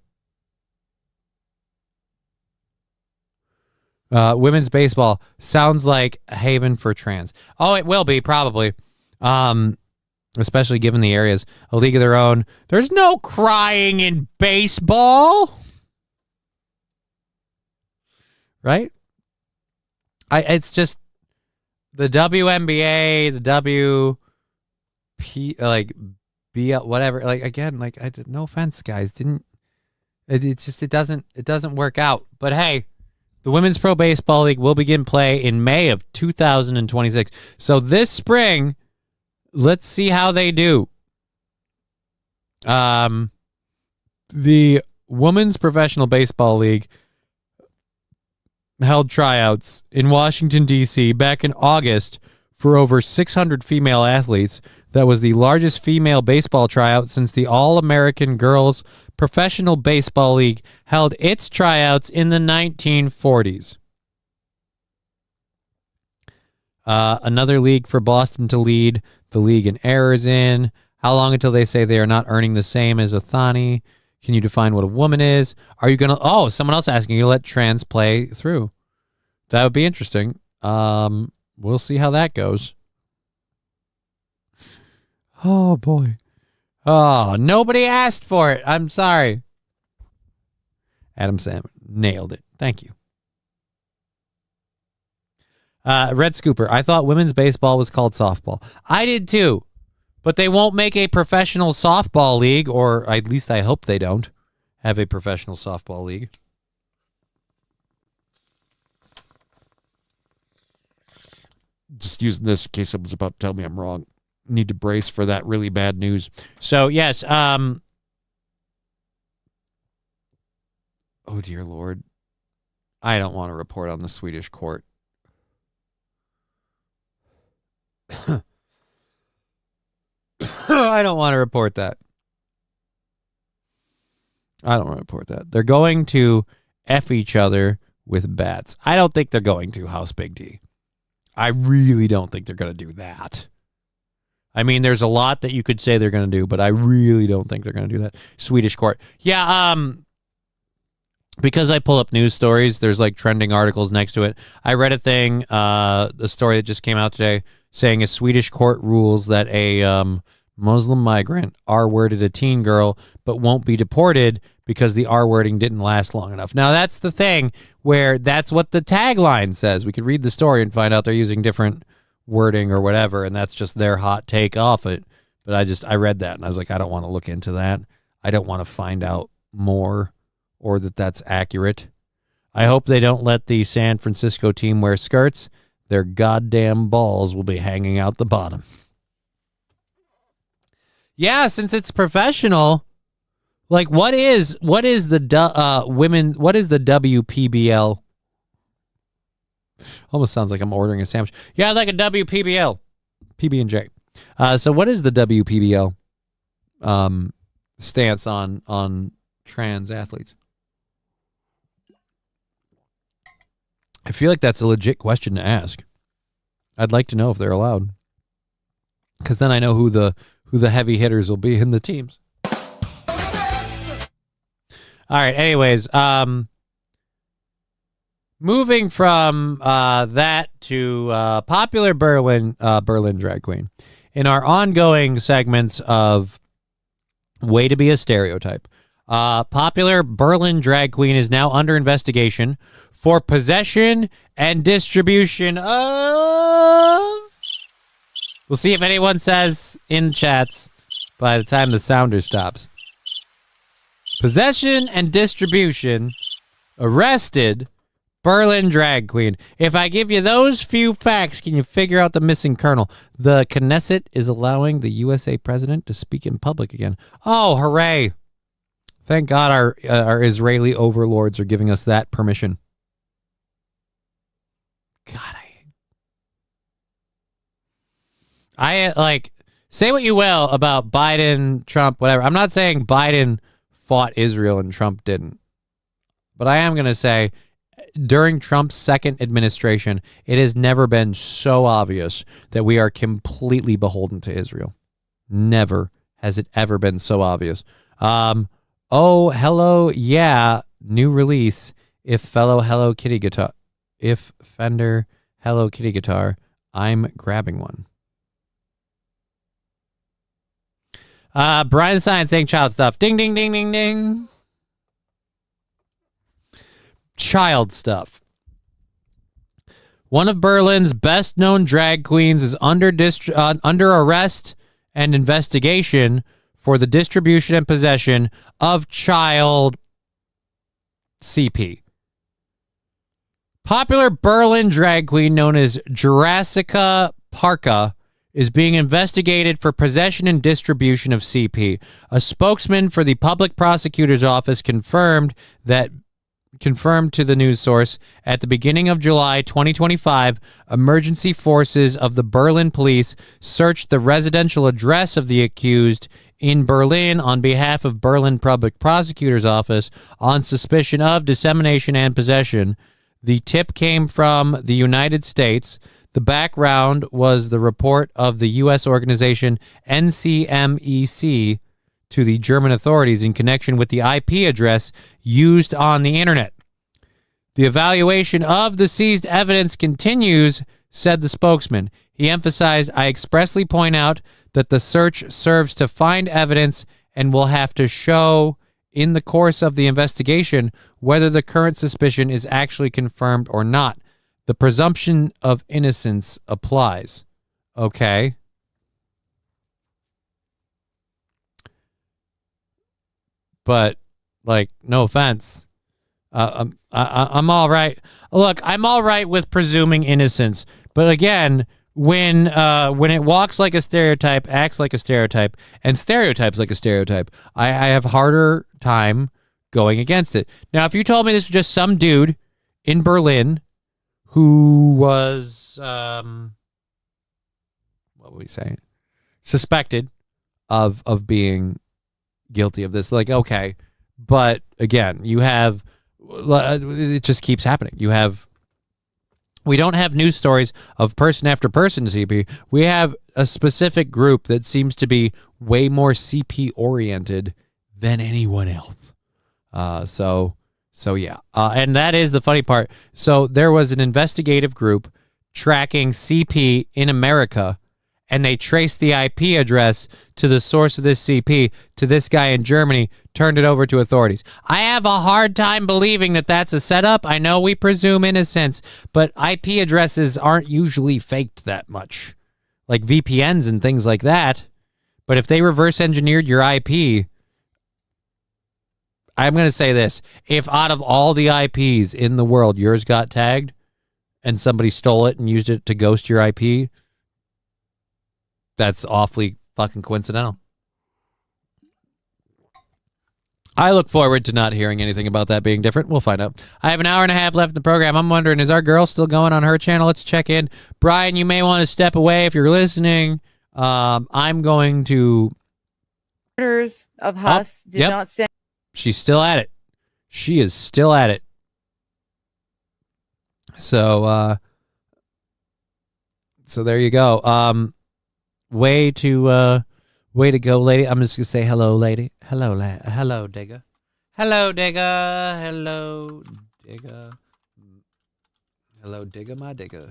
women's baseball? Sounds like a haven for trans. Oh, it will be probably. Especially given the areas, a league of their own. There's no crying in baseball. Right? It's just the WNBA, the WP, like BL, whatever. Like again, like no offense, guys, it doesn't work out. But hey, the Women's Pro Baseball League will begin play in May of 2026. So this spring, let's see how they do. The Women's Professional Baseball League held tryouts in Washington, D.C. back in August for over 600 female athletes. That was the largest female baseball tryout since the All-American Girls Professional Baseball League held its tryouts in the 1940s. Another league for Boston to lead the league in errors in. How long until they say they are not earning the same as Othani? Can you define what a woman is? Are you going to... Oh, someone else asking you to let trans play through. That would be interesting. We'll see how that goes. Oh, boy. Oh, nobody asked for it. I'm sorry. Adam Salmon nailed it. Thank you. Red Scooper, I thought women's baseball was called softball. I did too. But they won't make a professional softball league, or at least I hope they don't have a professional softball league. Just using this in case someone's about to tell me I'm wrong. Need to brace for that really bad news. So, yes. Oh, dear Lord. I don't want to report on the Swedish court. I don't want to report that. I don't want to report that. They're going to F each other with bats. I don't think they're going to, House Big D. I really don't think they're going to do that. I mean, there's a lot that you could say they're going to do, but I really don't think they're going to do that. Swedish court. Yeah, because I pull up news stories, there's like trending articles next to it. I read a thing, a story that just came out today, saying a Swedish court rules that a Muslim migrant R-worded a teen girl but won't be deported because the R-wording didn't last long enough. Now, that's the thing where that's what the tagline says. We could read the story and find out they're using different wording or whatever, and that's just their hot take off it. But I read that, and I was like, I don't want to look into that. I don't want to find out more or that that's accurate. I hope they don't let the San Francisco team wear skirts. Their goddamn balls will be hanging out the bottom. Yeah, since it's professional, like what is the WPBL? Almost sounds like I'm ordering a sandwich. Yeah, I'd like a WPBL, PB&J. So what is the WPBL stance on trans athletes? I feel like that's a legit question to ask. I'd like to know if they're allowed, because then I know who the heavy hitters will be in the teams. All right. Anyways, moving from that to popular Berlin drag queen. In our ongoing segments of Way to Be a Stereotype, popular Berlin drag queen is now under investigation for possession and distribution of... We'll see if anyone says in the chats by the time the sounder stops. Possession and distribution, arrested Berlin drag queen. If I give you those few facts, can you figure out the missing kernel? The Knesset is allowing the USA president to speak in public again. Oh, hooray. Thank God our Israeli overlords are giving us that permission. God, I like, say what you will about Biden, Trump, whatever. I'm not saying Biden fought Israel and Trump didn't. But I am going to say during Trump's second administration, it has never been so obvious that we are completely beholden to Israel. Never has it ever been so obvious. Oh, hello, yeah, new release. If Fender Hello Kitty guitar, I'm grabbing one. Brian Science saying child stuff. Ding, ding, ding, ding, ding. Child stuff. One of Berlin's best-known drag queens is under arrest and investigation for the distribution and possession of child CP. Popular Berlin drag queen known as Jurassica Parka is being investigated for possession and distribution of CP. A spokesman for the public prosecutor's office confirmed to the news source at the beginning of July 2025, emergency forces of the Berlin police searched the residential address of the accused in Berlin on behalf of Berlin Public Prosecutor's Office on suspicion of dissemination and possession. The tip came from the United States. The background was the report of the U.S. organization NCMEC to the German authorities in connection with the IP address used on the internet. The evaluation of the seized evidence continues, said the spokesman. He emphasized, I expressly point out that the search serves to find evidence and will have to show in the course of the investigation whether the current suspicion is actually confirmed or not. The presumption of innocence applies. Okay. But, like, no offense. I'm all right. Look, I'm all right with presuming innocence. But again, when it walks like a stereotype, acts like a stereotype, and stereotypes like a stereotype, I have harder time going against it. Now, if you told me this was just some dude in Berlin who was, what would we say, suspected of being guilty of this, like, okay. But again, you have, it just keeps happening. We don't have news stories of person after person CP. We have a specific group that seems to be way more CP oriented than anyone else. So yeah. And that is the funny part. So there was an investigative group tracking CP in America, and they traced the IP address to the source of this CP to this guy in Germany, turned it over to authorities. I have a hard time believing that that's a setup. I know we presume innocence, but IP addresses aren't usually faked that much, like VPNs and things like that. But if they reverse engineered your IP, I'm going to say this. If out of all the IPs in the world, yours got tagged and somebody stole it and used it to ghost your IP, that's awfully fucking coincidental. I look forward to not hearing anything about that being different. We'll find out. I have an hour and a half left in the program. I'm wondering, is our girl still going on her channel? Let's check in. Brian, you may want to step away if you're listening. I'm going to... Orders of Huss did not stand. She's still at it. She is still at it. So there you go. Way to go, lady. I'm just gonna say hello, lady. Hello, hello, digger. Hello, digger. Hello, digger. Hello, digger, my digger.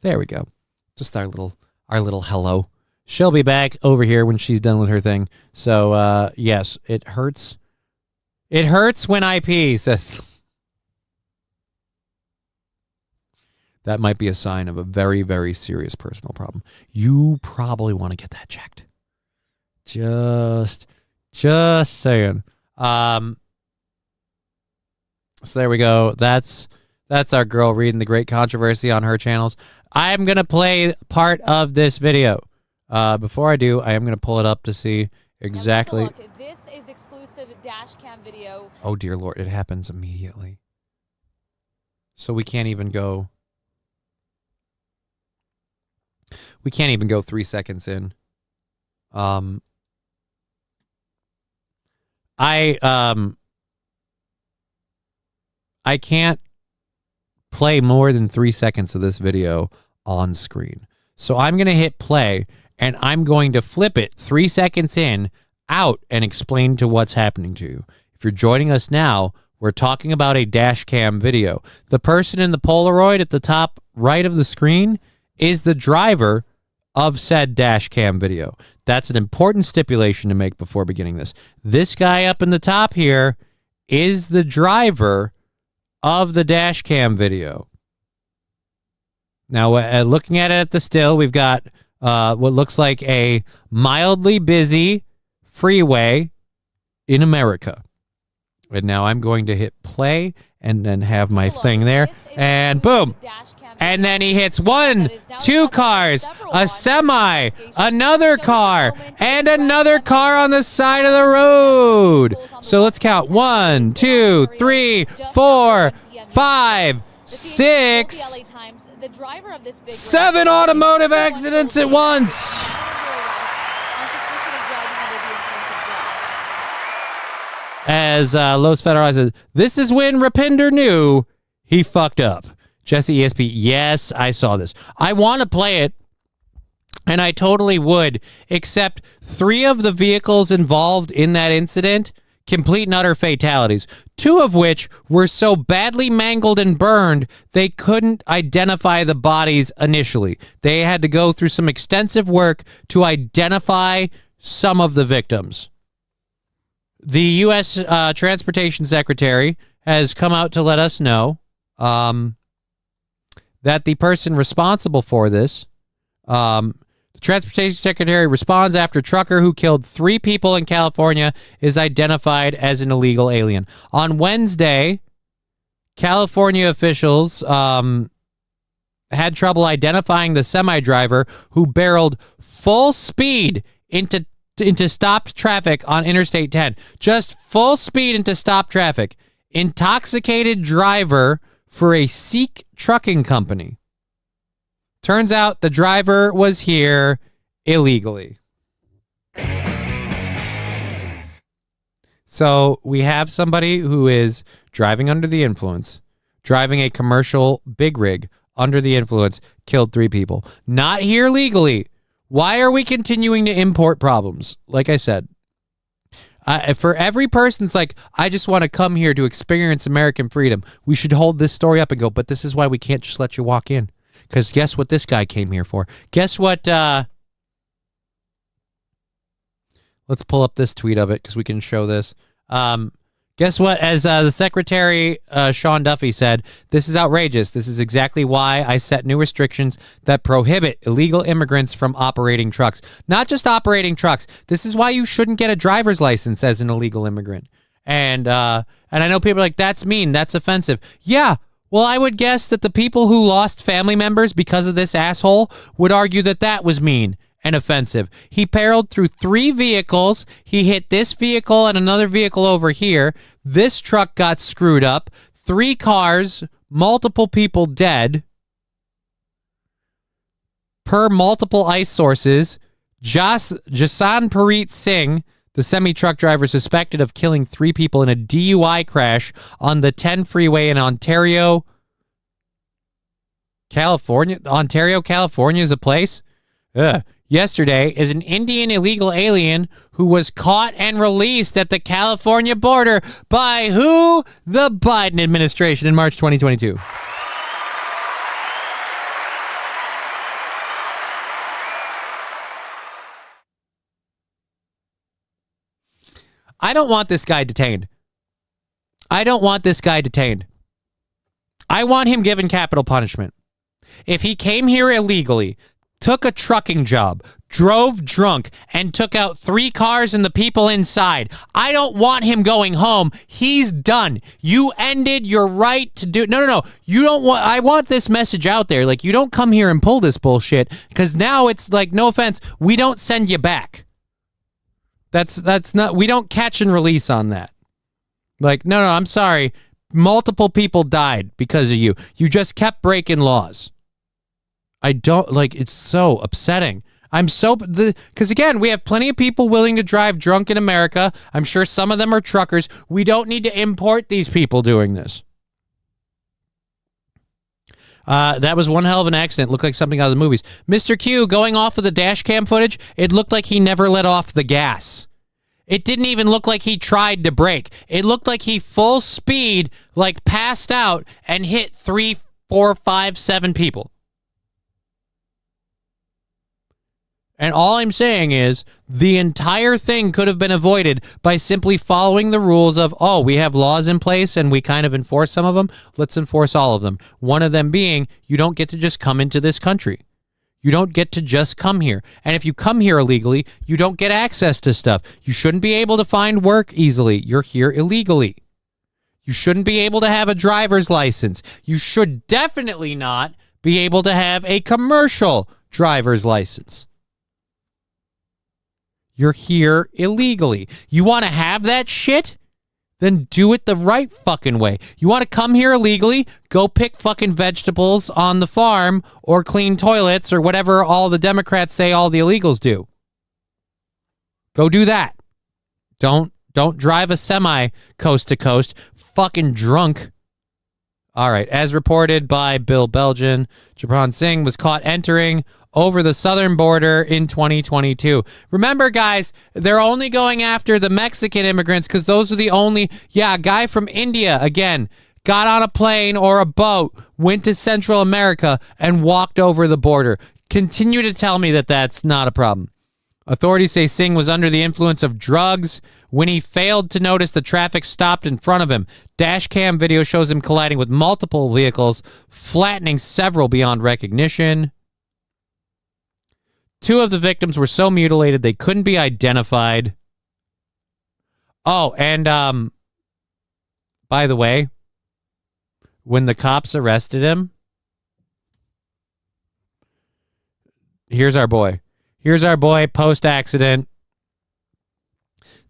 There we go. Just our little hello. She'll be back over here when she's done with her thing. So yes, it hurts. It hurts when IP says. That might be a sign of a very, very serious personal problem. You probably want to get that checked. Just saying. So there we go. That's our girl reading the great controversy on her channels. I'm going to play part of this video. Before I do, I am going to pull it up to see exactly. This is exclusive dash cam video. Oh, dear Lord. It happens immediately. So we can't even go. We can't even go 3 seconds in. I can't play more than 3 seconds of this video on screen. So I'm going to hit play, and I'm going to flip it 3 seconds in, out, and explain to what's happening to you. If you're joining us now, we're talking about a dash cam video. The person in the Polaroid at the top right of the screen is the driver of said dash cam video. That's an important stipulation to make before beginning this. This guy up in the top here is the driver of the dash cam video. Now, looking at it at the still, we've got what looks like a mildly busy freeway in America. And now I'm going to hit play and then have my thing there. And boom. And then he hits 1, 2 cars, a semi, another car, and another car on the side of the road. So let's count. 1, 2, 3, 4, 5, 6, 7 automotive accidents at once. As Los Federales says, this is when Rapinder knew he fucked up. Jesse ESP, yes, I saw this. I want to play it, and I totally would, except 3 of the vehicles involved in that incident, complete and utter fatalities, 2 of which were so badly mangled and burned, they couldn't identify the bodies initially. They had to go through some extensive work to identify some of the victims. The U.S. Transportation Secretary has come out to let us know that the person responsible for this, the Transportation Secretary responds after trucker who killed 3 people in California is identified as an illegal alien. On Wednesday, California officials had trouble identifying the semi-driver who barreled full speed into stopped traffic on Interstate 10. Just full speed into stopped traffic. Intoxicated driver for a Sikh trucking company. Turns out the driver was here illegally. So we have somebody who is driving under the influence, driving a commercial big rig under the influence, killed 3 people. Not here legally. Why are we continuing to import problems? Like I said, for every person that's like, I just want to come here to experience American freedom, we should hold this story up and go, but this is why we can't just let you walk in. Because guess what this guy came here for? Guess what? Let's pull up this tweet of it because we can show this. Guess what? As the Secretary, Sean Duffy, said, this is outrageous. This is exactly why I set new restrictions that prohibit illegal immigrants from operating trucks. Not just operating trucks. This is why you shouldn't get a driver's license as an illegal immigrant. And I know people are like, that's mean. That's offensive. Yeah. Well, I would guess that the people who lost family members because of this asshole would argue that that was mean and offensive. He barreled through 3 vehicles. He hit this vehicle and another vehicle over here. This truck got screwed up. 3 cars, multiple people dead. Per multiple ICE sources, Jasanpreet Singh, the semi-truck driver suspected of killing 3 people in a DUI crash on the 10 freeway in Ontario, California. Ontario, California is a place? Yesterday is an Indian illegal alien who was caught and released at the California border by who? The Biden administration in March 2022. I don't want this guy detained. I don't want this guy detained. I want him given capital punishment. If he came here illegally, took a trucking job, drove drunk, and took out 3 cars and the people inside, I don't want him going home. He's done. You ended your right to do... No. You don't want... I want this message out there. Like, you don't come here and pull this bullshit, because now it's like, no offense, we don't send you back. That's not... We don't catch and release on that. Like, no, I'm sorry. Multiple people died because of you. You just kept breaking laws. I don't... Like, it's so upsetting. Because again, we have plenty of people willing to drive drunk in America. I'm sure some of them are truckers. We don't need to import these people doing this. That was one hell of an accident. Looked like something out of the movies. Mr. Q, going off of the dash cam footage, it looked like he never let off the gas. It didn't even look like he tried to brake. It looked like he full speed, like passed out and hit 3, 4, 5, 7 people. And all I'm saying is the entire thing could have been avoided by simply following the rules of, oh, we have laws in place and we kind of enforce some of them. Let's enforce all of them. One of them being, you don't get to just come into this country. You don't get to just come here. And if you come here illegally, you don't get access to stuff. You shouldn't be able to find work easily. You're here illegally. You shouldn't be able to have a driver's license. You should definitely not be able to have a commercial driver's license. You're here illegally. You want to have that shit? Then do it the right fucking way. You want to come here illegally? Go pick fucking vegetables on the farm or clean toilets or whatever all the Democrats say all the illegals do. Go do that. Don't drive a semi coast to coast fucking drunk. All right. As reported by Bill Belgian, Japran Singh was caught entering over the southern border in 2022. Remember, guys, they're only going after the Mexican immigrants because those are the only... Yeah, a guy from India, again, got on a plane or a boat, went to Central America, and walked over the border. Continue to tell me that that's not a problem. Authorities say Singh was under the influence of drugs when he failed to notice the traffic stopped in front of him. Dash cam video shows him colliding with multiple vehicles, flattening several beyond recognition. 2 of the victims were so mutilated they couldn't be identified. Oh, and by the way, when the cops arrested him, here's our boy. Here's our boy post-accident.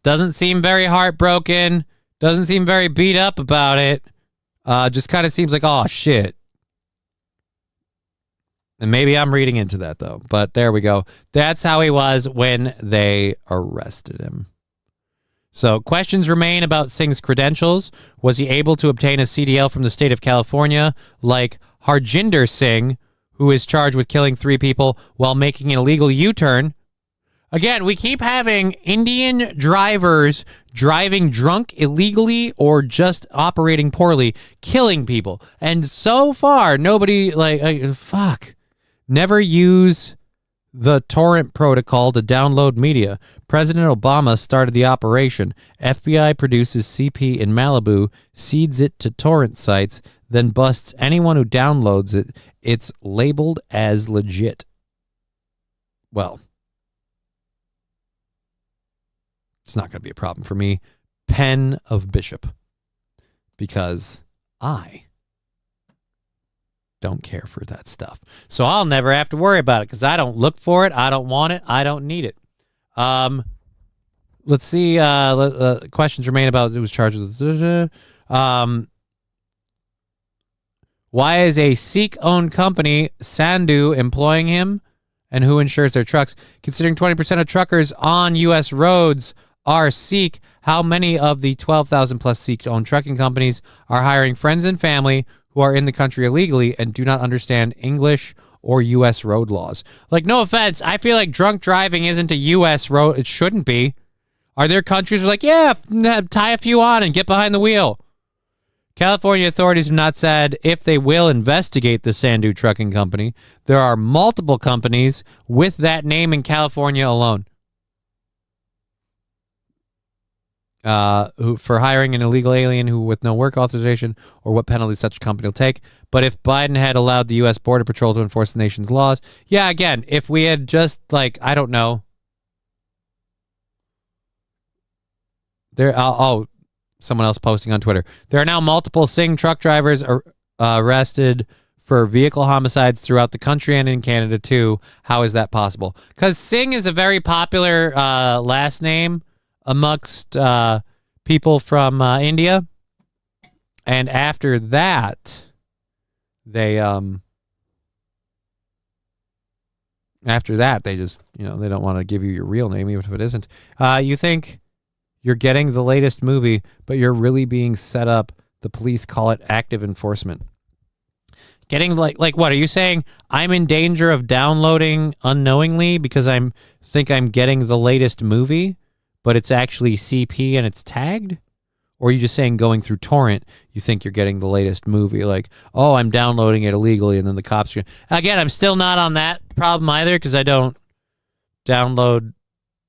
Doesn't seem very heartbroken. Doesn't seem very beat up about it. Just kind of seems like, oh, shit. And maybe I'm reading into that, though. But there we go. That's how he was when they arrested him. So questions remain about Singh's credentials. Was he able to obtain a CDL from the state of California, like Harjinder Singh, who is charged with killing 3 people while making an illegal U-turn? Again, we keep having Indian drivers driving drunk illegally or just operating poorly, killing people. And so far, nobody, fuck. Never use the torrent protocol to download media. President Obama started the operation. FBI produces CP in Malibu, seeds it to torrent sites, then busts anyone who downloads it. It's labeled as legit. Well, it's not going to be a problem for me. Pen of Bishop. Because I don't care for that stuff. So I'll never have to worry about it because I don't look for it. I don't want it. I don't need it. Let's see. Questions remain about who was charged with why is a Sikh-owned company, Sandhu, employing him, and who insures their trucks? Considering 20% of truckers on U.S. roads are Sikh, how many of the 12,000 plus Sikh-owned trucking companies are hiring friends and family who are in the country illegally and do not understand English or U.S. road laws? Like, no offense, I feel like drunk driving isn't a U.S. road. It shouldn't be. Are there countries where like, yeah, tie a few on and get behind the wheel? California authorities have not said if they will investigate the Sandhu trucking company. There are multiple companies with that name in California alone. Who for hiring an illegal alien who with no work authorization, or what penalty such a company will take. But if Biden had allowed the U.S. Border Patrol to enforce the nation's laws, yeah, again, if we had just I don't know, there. Someone else posting on Twitter. There are now multiple Singh truck drivers arrested for vehicle homicides throughout the country and in Canada too. How is that possible? Because Singh is a very popular last name amongst people from India, and after that, they After that, they just, they don't want to give you your real name, even if it isn't. You think you're getting the latest movie, but you're really being set up. The police call it active enforcement. Getting like what? Are you saying I'm in danger of downloading unknowingly because I'm getting the latest movie, but it's actually CP and it's tagged? Or are you just saying going through torrent, you think you're getting the latest movie? Like, oh, I'm downloading it illegally, and then the cops are... Again, I'm still not on that problem either because I don't download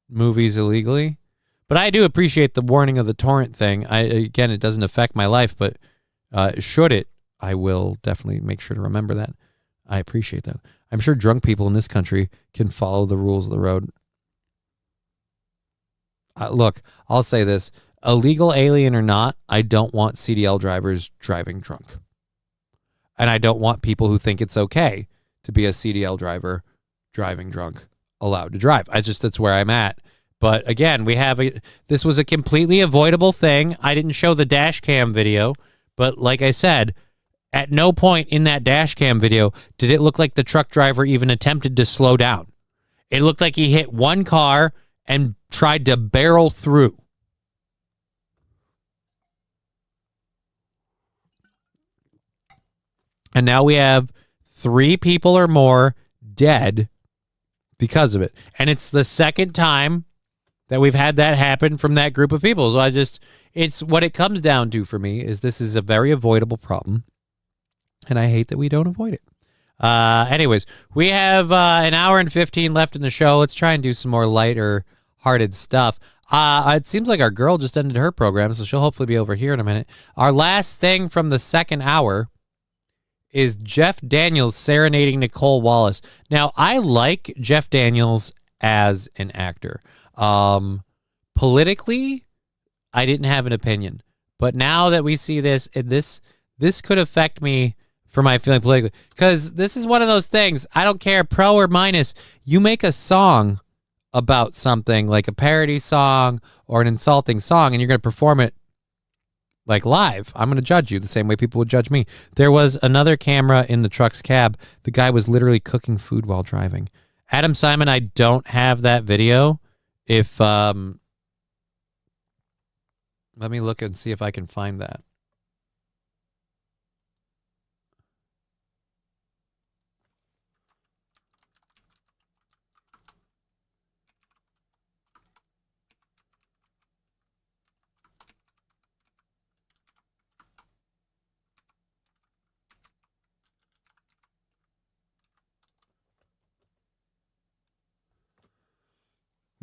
movies illegally. But I do appreciate the warning of the torrent thing. Again, it doesn't affect my life, but should it, I will definitely make sure to remember that. I appreciate that. I'm sure drunk people in this country can follow the rules of the road. Look, I'll say this. Illegal alien or not, I don't want CDL drivers driving drunk. And I don't want people who think it's okay to be a CDL driver driving drunk allowed to drive. That's where I'm at. But again, this was a completely avoidable thing. I didn't show the dash cam video, but like I said, at no point in that dash cam video did it look like the truck driver even attempted to slow down. It looked like he hit one car and tried to barrel through. And now we have 3 people or more dead because of it. And it's the second time that we've had that happen from that group of people. So it's what it comes down to for me is this is a very avoidable problem. And I hate that we don't avoid it. Anyways, we have an hour and 15 left in the show. Let's try and do some more lighter hearted stuff. It seems like our girl just ended her program, so she'll hopefully be over here in a minute. Our last thing from the second hour is Jeff Daniels serenading Nicole Wallace. Now, I like Jeff Daniels as an actor. Politically, I didn't have an opinion. But now that we see this could affect me for my feeling politically. Because this is one of those things, I don't care, pro or minus, you make a song about something, like a parody song or an insulting song, and you're going to perform it like live. I'm going to judge you the same way people would judge me. There was another camera in the truck's cab. The guy was literally cooking food while driving. Adam Simon, I don't have that video. If let me look and see if I can find that.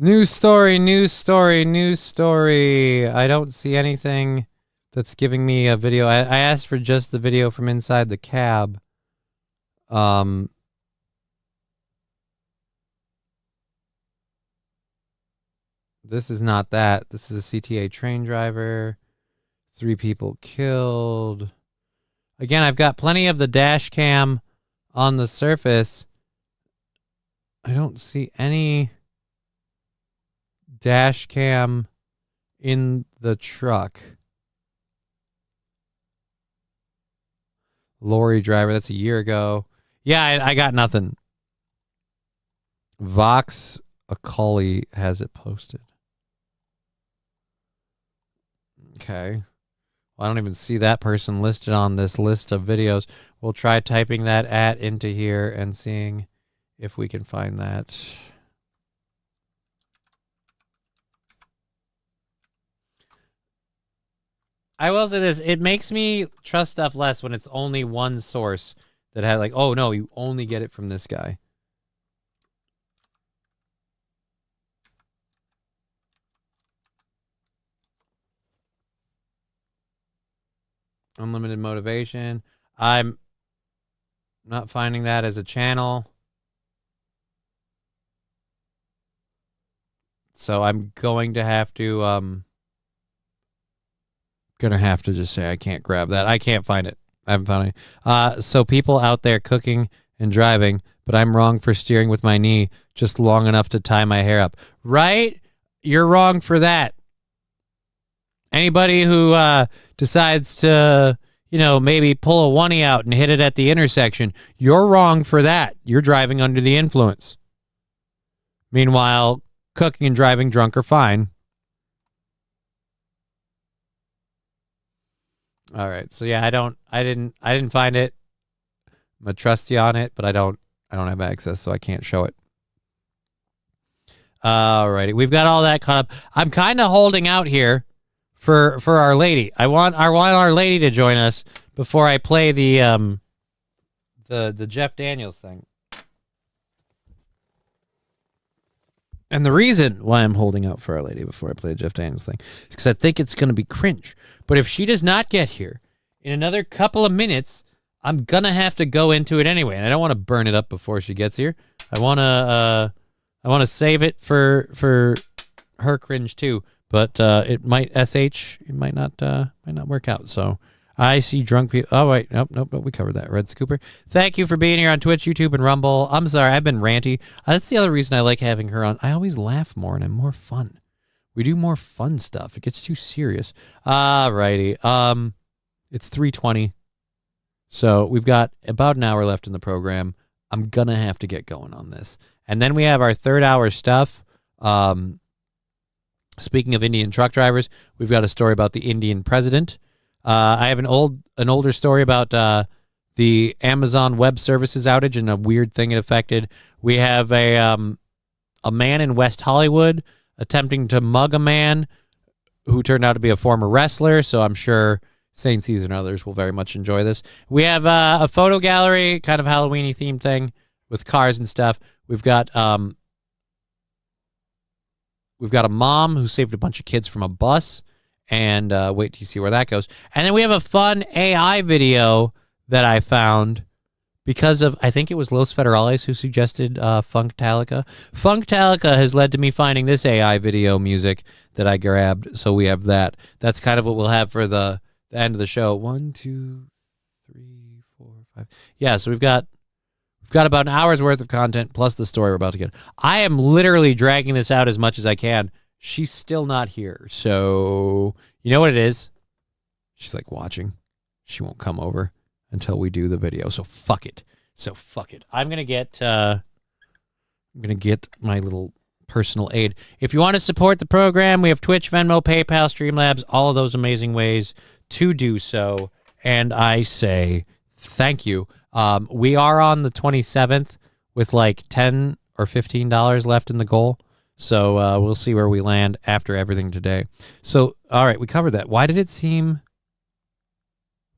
News story. I don't see anything that's giving me a video. I asked for just the video from inside the cab. This is not that. This is a CTA train driver. 3 people killed. Again, I've got plenty of the dash cam on the surface. I don't see any dash cam in the truck. Lorry driver, that's a year ago. Yeah, I got nothing. Vox Acoli has it posted. Okay. Well, I don't even see that person listed on this list of videos. We'll try typing that @ into here and seeing if we can find that. I will say this, it makes me trust stuff less when it's only one source that had like, oh no, you only get it from this guy. Unlimited motivation. I'm not finding that as a channel. So I'm going to have to just say I can't grab that. I can't find it. I haven't found it. So people out there cooking and driving, but I'm wrong for steering with my knee just long enough to tie my hair up. Right? You're wrong for that. Anybody who decides to, maybe pull a 1-20 out and hit it at the intersection, you're wrong for that. You're driving under the influence. Meanwhile, cooking and driving drunk are fine. All right. So yeah, I didn't find it. I'm a trusty on it, but I don't have access, so I can't show it. Alrighty, we've got all that caught up. I'm kind of holding out here for Our Lady. I want Our Lady to join us before I play the Jeff Daniels thing. And the reason why I'm holding out for Our Lady before I play the Jeff Daniels thing is because I think it's going to be cringe. But if she does not get here in another couple of minutes, I'm going to have to go into it anyway. And I don't want to burn it up before she gets here. I want to save it for her cringe too. But it might not work out. So I see drunk people. Oh, wait. Nope. We covered that. Red Scooper. Thank you for being here on Twitch, YouTube, and Rumble. I'm sorry. I've been ranty. That's the other reason I like having her on. I always laugh more and I'm more fun. We do more fun stuff. It gets too serious. Alrighty. It's 3:20. So we've got about an hour left in the program. I'm going to have to get going on this. And then we have our third hour stuff. Speaking of Indian truck drivers, we've got a story about the Indian president. I have an older story about the Amazon Web Services outage and a weird thing it affected. We have a man in West Hollywood attempting to mug a man who turned out to be a former wrestler, so I'm sure Saint Caesar and others will very much enjoy this. We have a photo gallery, kind of Halloween-y themed thing with cars and stuff. We've got a mom who saved a bunch of kids from a bus, and wait till you see where that goes. And then we have a fun AI video that I found because of, I think it was Los Federales who suggested Funktalica. Funktalica has led to me finding this AI video music that I grabbed, so we have that. That's kind of what we'll have for the end of the show. 1, 2, 3, 4, 5. Yeah, so we've got about an hour's worth of content plus the story we're about to get. I am literally dragging this out as much as I can. She's still not here. So you know what it is? She's like watching. She won't come over until we do the video. So fuck it. I'm going to get my little personal aid. If you want to support the program, we have Twitch, Venmo, PayPal, Streamlabs, all of those amazing ways to do so. And I say thank you. We are on the 27th with like $10 or $15 left in the goal. So we'll see where we land after everything today. So, all right, we covered that. Why did it seem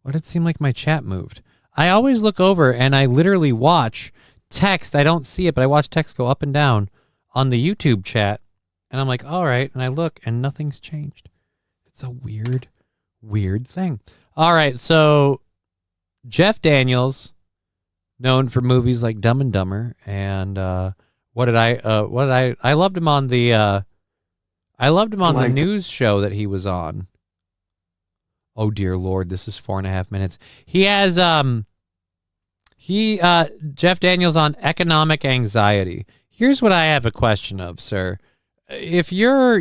like my chat moved? I always look over and I literally watch text. I don't see it, but I watch text go up and down on the YouTube chat. And I'm like, all right. And I look and nothing's changed. It's a weird thing. All right. So Jeff Daniels, known for movies like Dumb and Dumber, and I loved him on the the news show that he was on. Oh dear Lord, this is 4.5 minutes. He has Jeff Daniels on economic anxiety. Here's what I have a question of, sir. If you're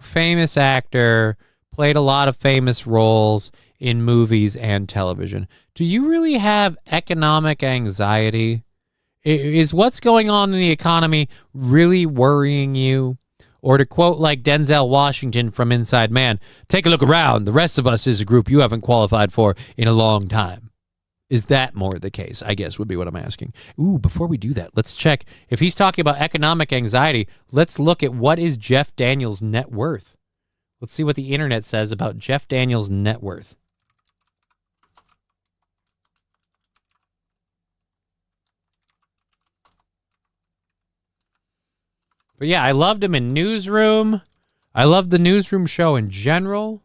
famous actor, played a lot of famous roles in movies and television, do you really have economic anxiety? Is what's going on in the economy really worrying you? Or to quote like Denzel Washington from Inside Man, take a look around. The rest of us is a group you haven't qualified for in a long time. Is that more the case, I guess, would be what I'm asking. Ooh, before we do that, let's check. If he's talking about economic anxiety, let's look at what is Jeff Daniels' net worth. Let's see what the internet says about Jeff Daniels' net worth. But yeah, I loved him in Newsroom. I loved the Newsroom show in general.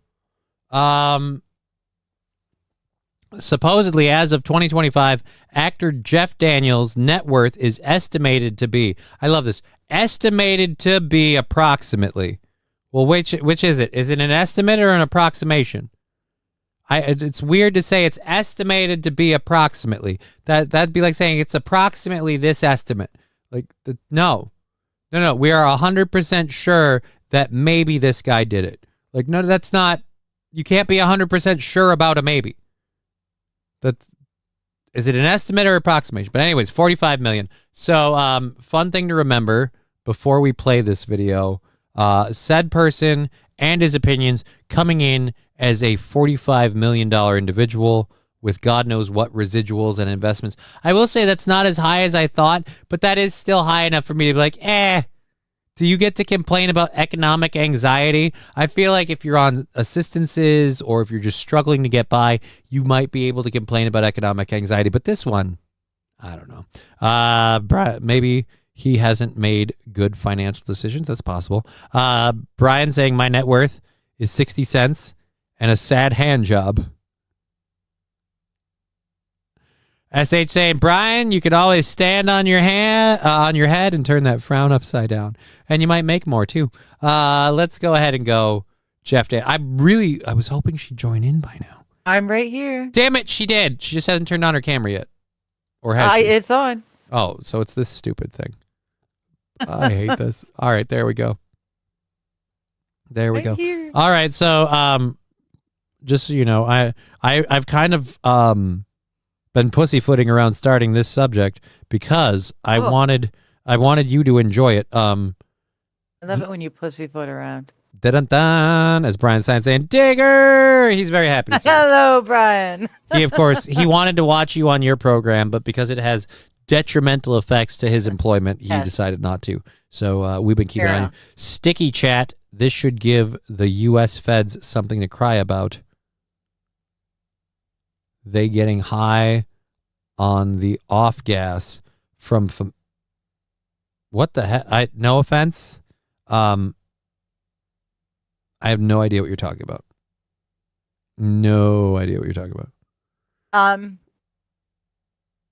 Supposedly, as of 2025, actor Jeff Daniels' net worth is estimated to be, I love this, estimated to be approximately. Well, which is it? Is it an estimate or an approximation? It's weird to say it's estimated to be approximately. That'd be like saying it's approximately this estimate. Like, no. We are 100% sure that maybe this guy did it. Like, no, that's not. You can't be 100% sure about a maybe. Is it an estimate or approximation? But anyways, 45 million. So fun thing to remember before we play this video, said person and his opinions coming in as a $45 million individual with God knows what residuals and investments. I will say that's not as high as I thought, but that is still high enough for me to be like, do you get to complain about economic anxiety? I feel like if you're on assistances or if you're just struggling to get by, you might be able to complain about economic anxiety. But this one, I don't know. Maybe he hasn't made good financial decisions. That's possible. Brian saying my net worth is 60 cents and a sad hand job. SH saying, Brian, you could always stand on your head and turn that frown upside down. And you might make more too. Let's go ahead and go Jeff Day. I was hoping she'd join in by now. I'm right here. Damn it, she did. She just hasn't turned on her camera yet. Or has she? It's on. Oh, so it's this stupid thing. I hate this. All right, there we go. There we go. Here. All right, so just so you know, I've kind of been pussyfooting around starting this subject because I wanted you to enjoy it. I love it when you pussyfoot around. Dun, as Brian Stein saying, Digger! He's very happy to see you. Hello, Brian. He, of course, he wanted to watch you on your program, but because it has detrimental effects to his employment, he decided not to. So we've been keeping an eye on you. Sticky chat, this should give the U.S. feds something to cry about. They getting high on the off gas from what the heck? No offense. I have no idea what you're talking about. No idea what you're talking about.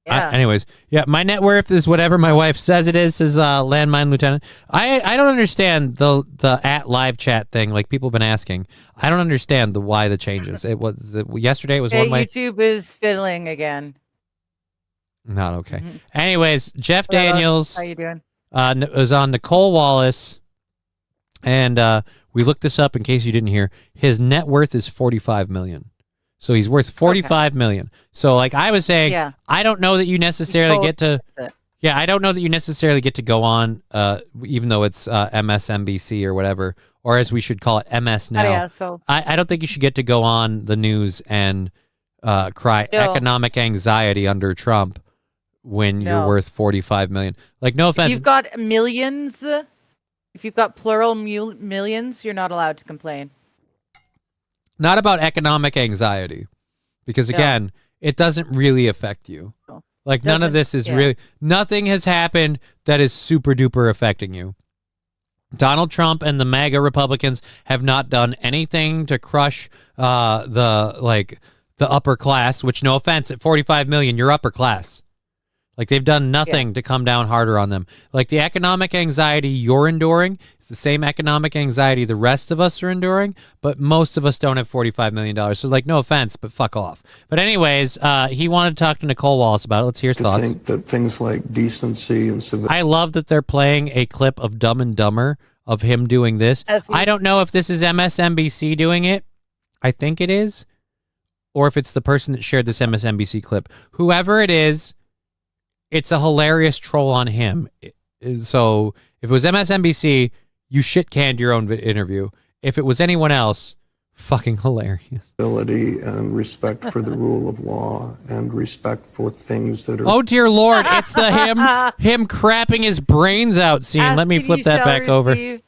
Yeah. Anyways, yeah, my net worth is whatever my wife says it is, says Landmine Lieutenant. I don't understand the at live chat thing. Like people have been asking. I don't understand why the changes. It was yesterday. It was one way. YouTube is fiddling again. Not okay. Anyways, Jeff Daniels. How you doing? Was on Nicole Wallace, and we looked this up in case you didn't hear. His net worth is $45 million. So he's worth $45 million. So like I was saying, I don't know that you necessarily get to. Yeah, I don't know that you necessarily get to go on, even though it's MSNBC or whatever, or as we should call it, MS now. Yeah, so I don't think you should get to go on the news and cry economic anxiety under Trump when you're worth $45 million. Like, no offense. If you've got millions, if you've got plural millions, you're not allowed to complain. Not about economic anxiety, because again, it doesn't really affect you. Like none of this is really, nothing has happened that is super duper affecting you. Donald Trump and the MAGA Republicans have not done anything to crush the upper class, which no offense, at 45 million, you're upper class. Like they've done nothing to come down harder on them. Like the economic anxiety you're enduring is the same economic anxiety the rest of us are enduring, but most of us don't have $45 million. So like, no offense, but fuck off. But anyways, he wanted to talk to Nicole Wallace about it. Let's hear his thoughts. I think that things like decency and civility. I love that they're playing a clip of Dumb and Dumber of him doing this. I don't know if this is MSNBC doing it. I think it is. Or if it's the person that shared this MSNBC clip. Whoever it is, it's a hilarious troll on him. So if it was MSNBC, you shit-canned your own interview. If it was anyone else, fucking hilarious. And respect for the rule of law and respect for things that are... Oh, dear Lord. It's the him crapping his brains out scene. Let me flip that back over. Let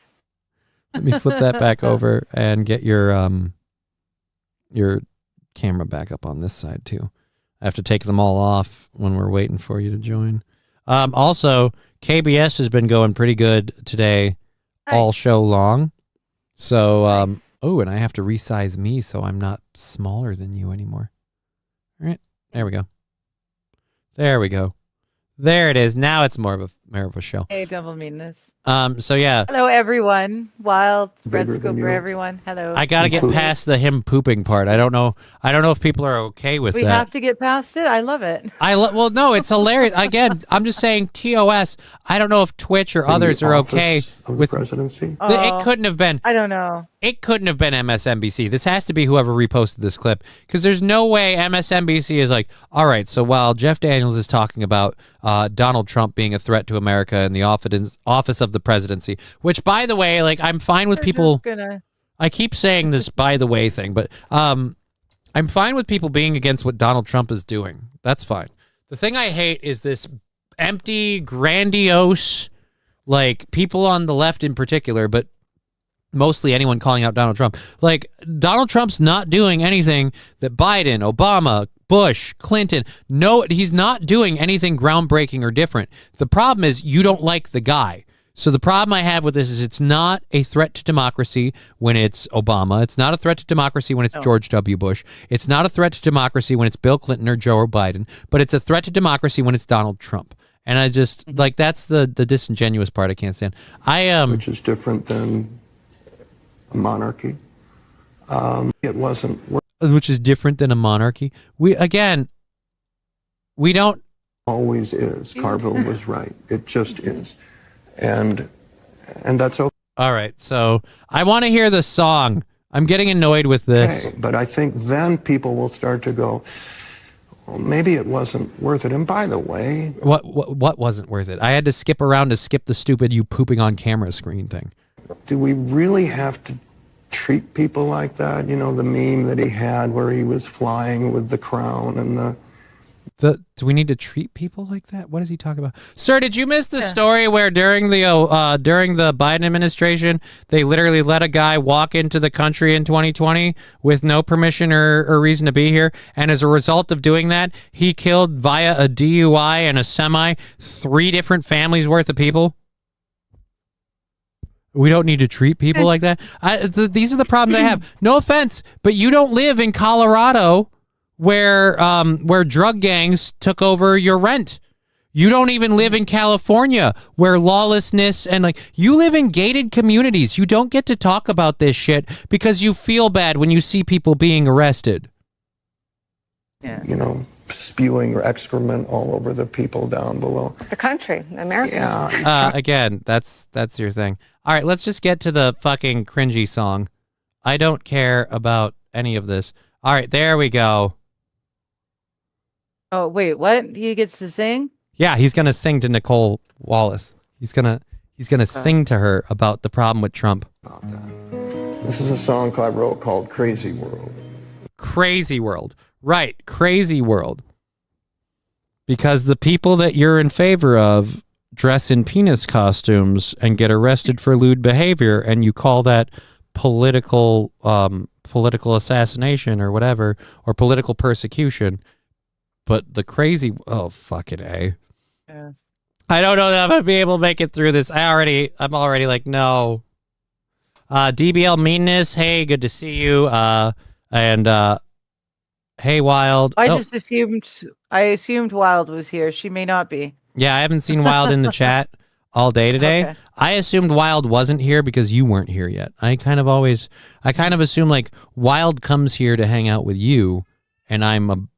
me flip that back over and get your camera back up on this side, too. I have to take them all off when we're waiting for you to join. Also, KBS has been going pretty good today, all show long. So, and I have to resize me so I'm not smaller than you anymore. All right, there we go. There we go. There it is. Now it's more of of a show. Hey, double meanness. So yeah. Hello, everyone. Wild Red Bigger than Scoper, you. everyone. Hello. I gotta get past the him pooping part. I don't know if people are okay with We that. have to get past it. I love it. Well, no, it's hilarious. Again, I'm just saying TOS. I don't know if Twitch or others the are office okay of the with presidency. It couldn't have been. I don't know. It couldn't have been MSNBC. This has to be whoever reposted this clip, because there's no way MSNBC is like, all right, so while Jeff Daniels is talking about Donald Trump being a threat to America in the office of the presidency, which, by the way, like, I'm fine with people. I keep saying this by the way thing, but I'm fine with people being against what Donald Trump is doing. That's fine. The thing I hate is this empty, grandiose, like, people on the left in particular, but mostly anyone calling out Donald Trump. Like, Donald Trump's not doing anything that Biden, Obama, Bush, Clinton, no, he's not doing anything groundbreaking or different. The problem is you don't like the guy. So the problem I have with this is it's not a threat to democracy when it's Obama. It's not a threat to democracy when it's George W. Bush. It's not a threat to democracy when it's Bill Clinton or Joe Biden. But it's a threat to democracy when it's Donald Trump. And I just, like, that's the disingenuous part I can't stand. Which is different than a monarchy. It wasn't. Which is different than a monarchy. We don't. Always is. Carville was right. It just is. And that's okay. All right, so I want to hear the song. I'm getting annoyed with this. Okay, but I think then people will start to go, well, maybe it wasn't worth it. And by the way, what wasn't worth it? I had to skip around to skip the stupid you pooping on camera screen thing. Do we really have to treat people like that? You know, the meme that he had where he was flying with the crown and do we need to treat people like that? What is he talking about? Sir, did you miss the story where during the Biden administration, they literally let a guy walk into the country in 2020 with no permission or reason to be here? And as a result of doing that, he killed via a DUI and a semi 3 different families worth of people? We don't need to treat people like that. These are the problems I have. No offense, but you don't live in Colorado where drug gangs took over your rent. You don't even live in California where lawlessness and, like, you live in gated communities. You don't get to talk about this shit because you feel bad when you see people being arrested. Yeah. You know, spewing excrement all over the people down below. The country, America. Yeah. Again, that's your thing. All right, let's just get to the fucking cringy song. I don't care about any of this. All right, there we go. Oh, wait, what? He gets to sing? Yeah, he's going to sing to Nicole Wallace. He's going to sing to her about the problem with Trump. This is a song I wrote called Crazy World. Crazy World. Right, Crazy World. Because the people that you're in favor of dress in penis costumes and get arrested for lewd behavior, and you call that political assassination or whatever, or political persecution. But the crazy, oh, fucking A. Yeah. I don't know that I'm going to be able to make it through this. I'm already like, no. DBL Meanness, hey, good to see you. And hey, Wild. I assumed Wild was here. She may not be. Yeah, I haven't seen Wild in the chat all day today. Okay. I assumed Wild wasn't here because you weren't here yet. I kind of assume, like, Wild comes here to hang out with you. And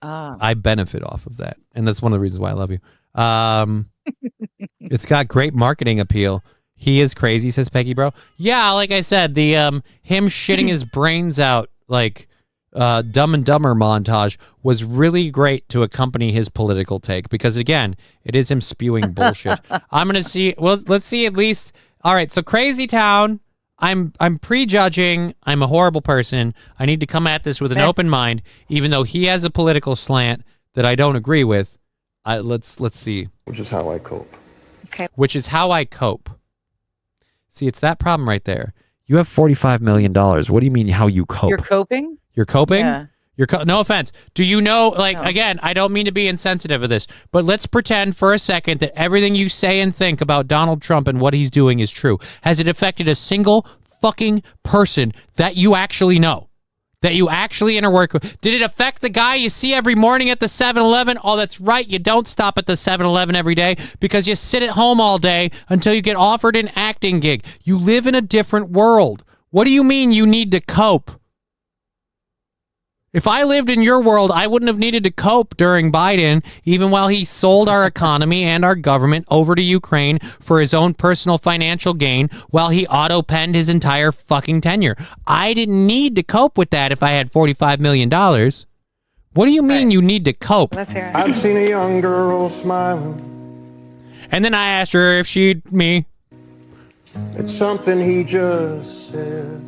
I benefit off of that. And that's one of the reasons why I love you. It's got great marketing appeal. He is crazy, says Peggy Bro. Yeah, like I said, the him shitting his brains out, like, Dumb and Dumber montage was really great to accompany his political take. Because, again, it is him spewing bullshit. I'm going to see, well, let's see at least. All right, so Crazy Town. I'm prejudging. I'm a horrible person. I need to come at this with an open mind, even though he has a political slant that I don't agree with. Let's see. Which is how I cope. Okay. Which is how I cope. See, it's that problem right there. You have $45 million. What do you mean how you cope? You're coping? You're coping? Yeah. No offense. Do you know, like, again, I don't mean to be insensitive of this, but let's pretend for a second that everything you say and think about Donald Trump and what he's doing is true. Has it affected a single fucking person that you actually know? that you actually interwork with? Did it affect the guy you see every morning at the 7-Eleven? Oh, that's right. You don't stop at the 7-Eleven every day because you sit at home all day until you get offered an acting gig. You live in a different world. What do you mean you need to cope? If I lived in your world, I wouldn't have needed to cope during Biden, even while he sold our economy and our government over to Ukraine for his own personal financial gain, while he auto-penned his entire fucking tenure. I didn't need to cope with that if I had $45 million. What do you mean you need to cope? Let's hear it. I've seen a young girl smiling. And then I asked her if she'd me. It's something he just said.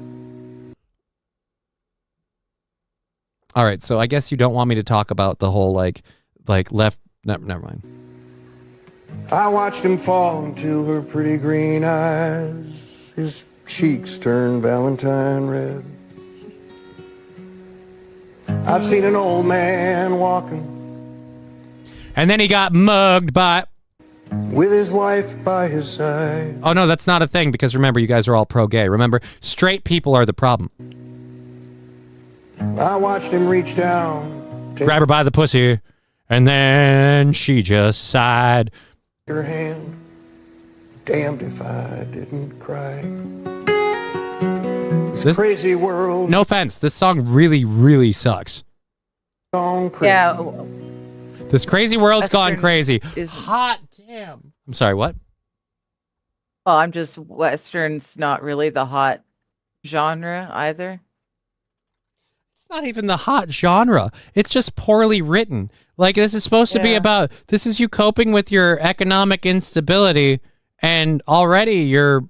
All right, so I guess you don't want me to talk about the whole like left. Never mind. I watched him fall into her pretty green eyes. His cheeks turn Valentine red. I've seen an old man walking. And then he got mugged by. With his wife by his side. Oh no, that's not a thing because remember, you guys are all pro-gay. Remember, straight people are the problem. I watched him reach down, grab her by the pussy, and then she just sighed. Her hand, damned if I didn't cry. This crazy world. No offense, this song really, really sucks. Yeah. This crazy world's gone crazy. Is hot damn. I'm sorry, what? Well, I'm just Western's not really the hot genre either. Not even the hot genre. It's just poorly written. Like, this is supposed to be about, this is you coping with your economic instability, and already you're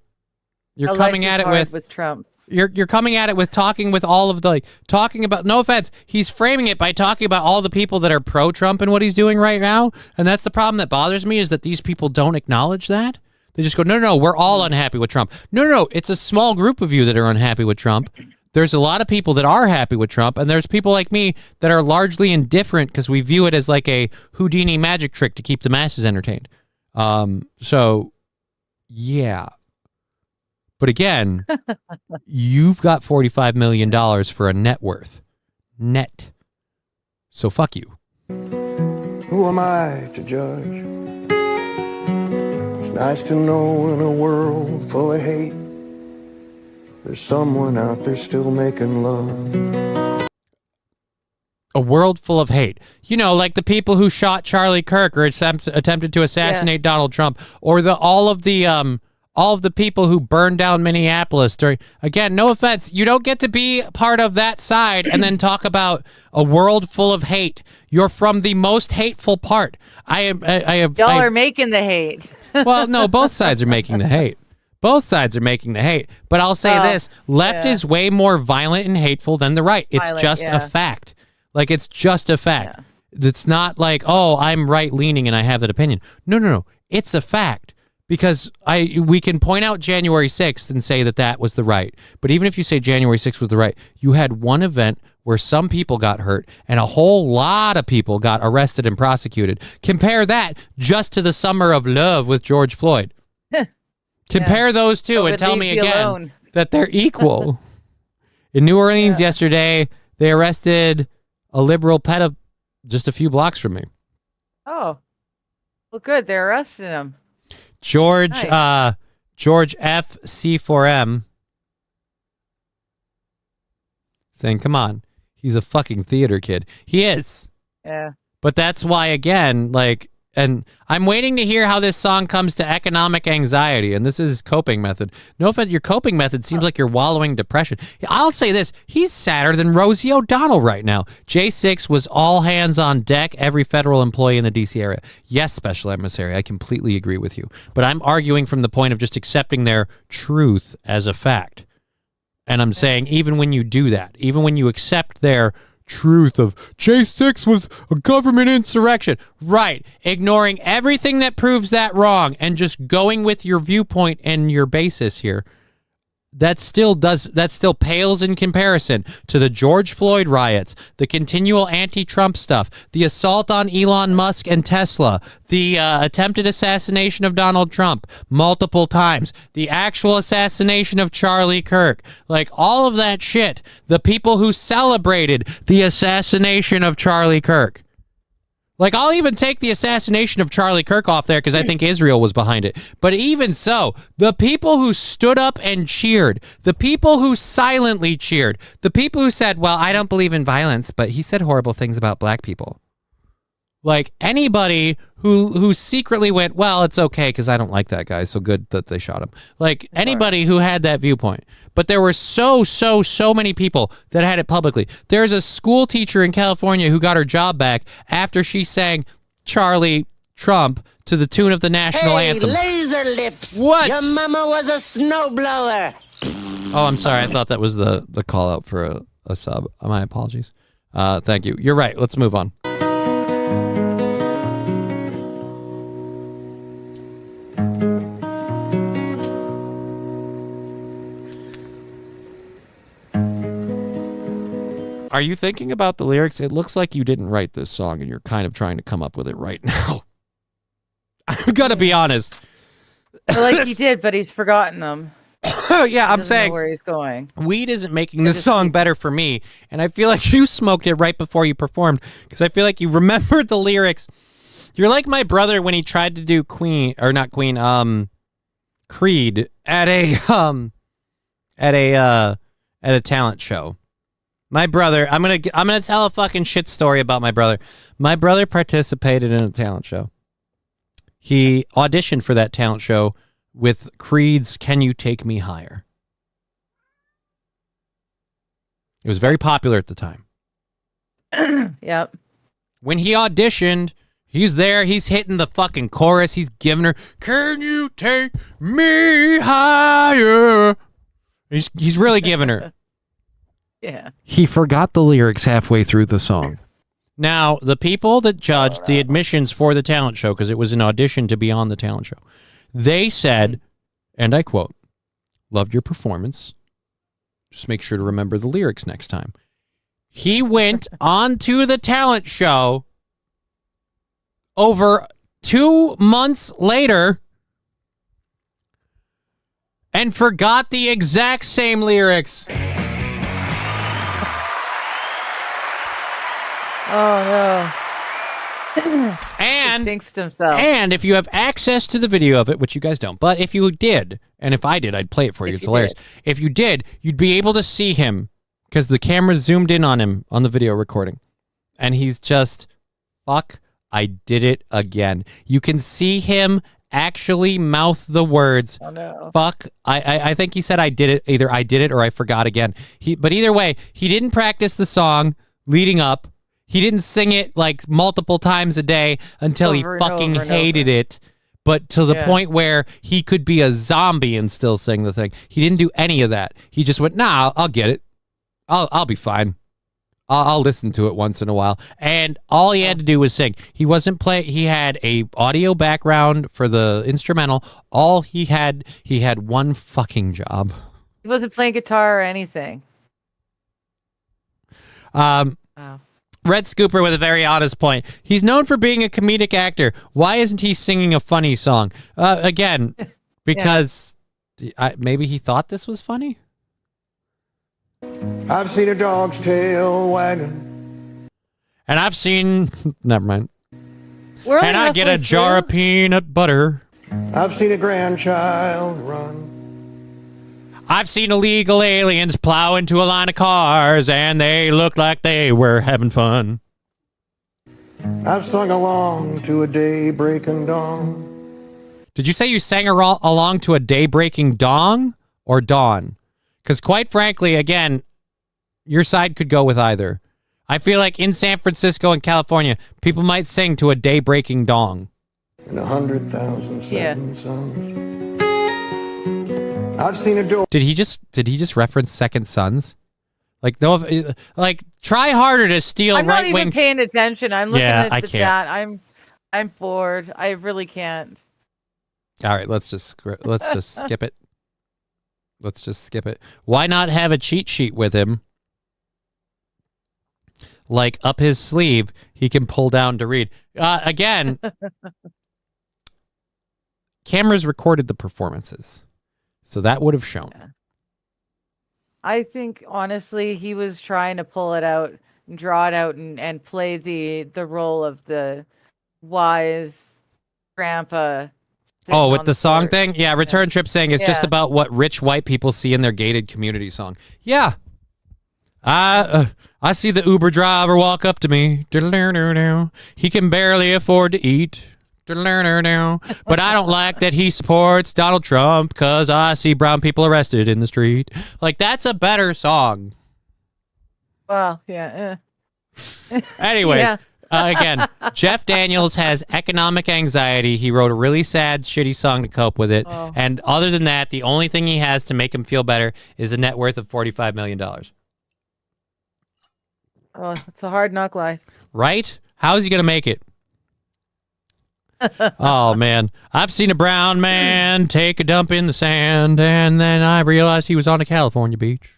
coming at it with Trump. You're coming at it with talking with all of the, talking about, no offense, he's framing it by talking about all the people that are pro-Trump and what he's doing right now, and that's the problem that bothers me, is that these people don't acknowledge that. They just go, no, we're all unhappy with Trump. No, it's a small group of you that are unhappy with Trump. There's a lot of people that are happy with Trump, and there's people like me that are largely indifferent because we view it as like a Houdini magic trick to keep the masses entertained. So, yeah. But again, you've got $45 million for a net worth. Net. So fuck you. Who am I to judge? It's nice to know in a world full of hate, there's someone out there still making love. A world full of hate. You know, like the people who shot Charlie Kirk or attempted to assassinate Donald Trump, or all of the people who burned down Minneapolis during. Again, no offense, you don't get to be part of that side and then talk about a world full of hate. You're from the most hateful part. Y'all are making the hate. Well, no, both sides are making the hate. Both sides are making the hate. But I'll say this. Left is way more violent and hateful than the right. It's just a fact. Like, it's just a fact. Yeah. It's not like, oh, I'm right-leaning and I have that opinion. No. It's a fact. Because we can point out January 6th and say that was the right. But even if you say January 6th was the right, you had one event where some people got hurt and a whole lot of people got arrested and prosecuted. Compare that just to the summer of love with George Floyd. Compare those two and tell me again that they're equal. In New Orleans yesterday, they arrested a liberal pedophile just a few blocks from me. Oh, well, good. They're arresting him. George F. C4M saying, come on, he's a fucking theater kid. He is. Yeah. But that's why, again, like, and I'm waiting to hear how this song comes to economic anxiety, and this is coping method. No offense, your coping method seems like you're wallowing depression. I'll say this, he's sadder than Rosie O'Donnell right now. J6 was all hands on deck, every federal employee in the D.C. area. Yes, Special Emissary, I completely agree with you. But I'm arguing from the point of just accepting their truth as a fact. And I'm saying, even when you do that, even when you accept their truth of J6 was a government insurrection. Right. Ignoring everything that proves that wrong and just going with your viewpoint and your basis here. that still pales in comparison to the George Floyd riots, the continual anti-Trump stuff, the assault on Elon Musk and Tesla, the attempted assassination of Donald Trump multiple times, the actual assassination of Charlie Kirk, like all of that shit. The people who celebrated the assassination of Charlie Kirk. Like, I'll even take the assassination of Charlie Kirk off there because I think Israel was behind it. But even so, the people who stood up and cheered, the people who silently cheered, the people who said, well, I don't believe in violence, but he said horrible things about black people. Like, anybody who secretly went, well, it's okay because I don't like that guy, so good that they shot him. Like, anybody who had that viewpoint. But there were so many people that had it publicly. There's a school teacher in California who got her job back after she sang Charlie Trump to the tune of the national anthem. Laser lips. What? Your mama was a snowblower. Oh, I'm sorry. I thought that was the call out for a sub. My apologies. Thank you. You're right. Let's move on. Are you thinking about the lyrics? It looks like you didn't write this song and you're kind of trying to come up with it right now. I'm going to be honest. Like he did, but he's forgotten them. Yeah, I'm saying know where he's going. Weed isn't making this song better for me. And I feel like you smoked it right before you performed because I feel like you remembered the lyrics. You're like my brother when he tried to do Creed at a talent show. My brother, I'm gonna tell a fucking shit story about my brother. My brother participated in a talent show. He auditioned for that talent show with Creed's "Can You Take Me Higher." It was very popular at the time. Yep. When he auditioned, he's there, he's hitting the fucking chorus, he's giving her, "Can you take me higher?" He's really giving her. Yeah. He forgot the lyrics halfway through the song. Now, the people that judged the admissions for the talent show, because it was an audition to be on the talent show, they said, and I quote, "Loved your performance. Just make sure to remember the lyrics next time." He went on to the talent show over 2 months later and forgot the exact same lyrics. Oh no. And jinxed himself. And if you have access to the video of it, which you guys don't, but if you did, and if I did, I'd play it for you. It's hilarious. If you did, you'd be able to see him because the camera zoomed in on him on the video recording. And he's just, fuck, I did it again. You can see him actually mouth the words, oh, no. Fuck, I think he said I did it. Either I did it or I forgot again. But either way, he didn't practice the song leading up. He didn't sing it like multiple times a day until he fucking hated it. But to the point where he could be a zombie and still sing the thing. He didn't do any of that. He just went, nah, I'll get it. I'll be fine. I'll listen to it once in a while. And all he had to do was sing. He wasn't he had a audio background for the instrumental. All he had one fucking job. He wasn't playing guitar or anything. Wow. Red Scooper with a very honest point. He's known for being a comedic actor. Why isn't he singing a funny song? Again, because maybe he thought this was funny? I've seen a dog's tail wagging. And I've seen... Never mind. And I get a jar of peanut butter. I've seen a grandchild run. I've seen illegal aliens plow into a line of cars, and they looked like they were having fun. I've sung along to a day-breaking dawn. Did you say you sang along to a day-breaking dong or dawn? Because quite frankly, again, your side could go with either. I feel like in San Francisco and California, people might sing to a day-breaking dong. In 100,000 second songs. I've seen a door. Did he just reference Second Sons? Like no, like try harder to steal I'm right not wing. even paying attention. I'm looking at the can't. chat. I'm bored. I really can't. All right, let's just skip it. Let's just skip it. Why not have a cheat sheet with him? Like up his sleeve, he can pull down to read. Again, cameras recorded the performances, so that would have shown. Yeah. I think honestly, he was trying to pull it out, and draw it out, and play the role of the wise grandpa. Oh, with the song thing? Yeah, Return Trip saying it's just about what rich white people see in their gated community song. Yeah. I see the Uber driver walk up to me. He can barely afford to eat. But I don't like that he supports Donald Trump because I see brown people arrested in the street. Like, that's a better song. Well, yeah. Anyways, Yeah. Again, Jeff Daniels has economic anxiety. He wrote a really sad, shitty song to cope with it. Oh. And other than that, the only thing he has to make him feel better is a net worth of $45 million. Oh, it's a hard knock life. Right? How is he going to make it? Oh, man. I've seen a brown man take a dump in the sand, and then I realized he was on a California beach.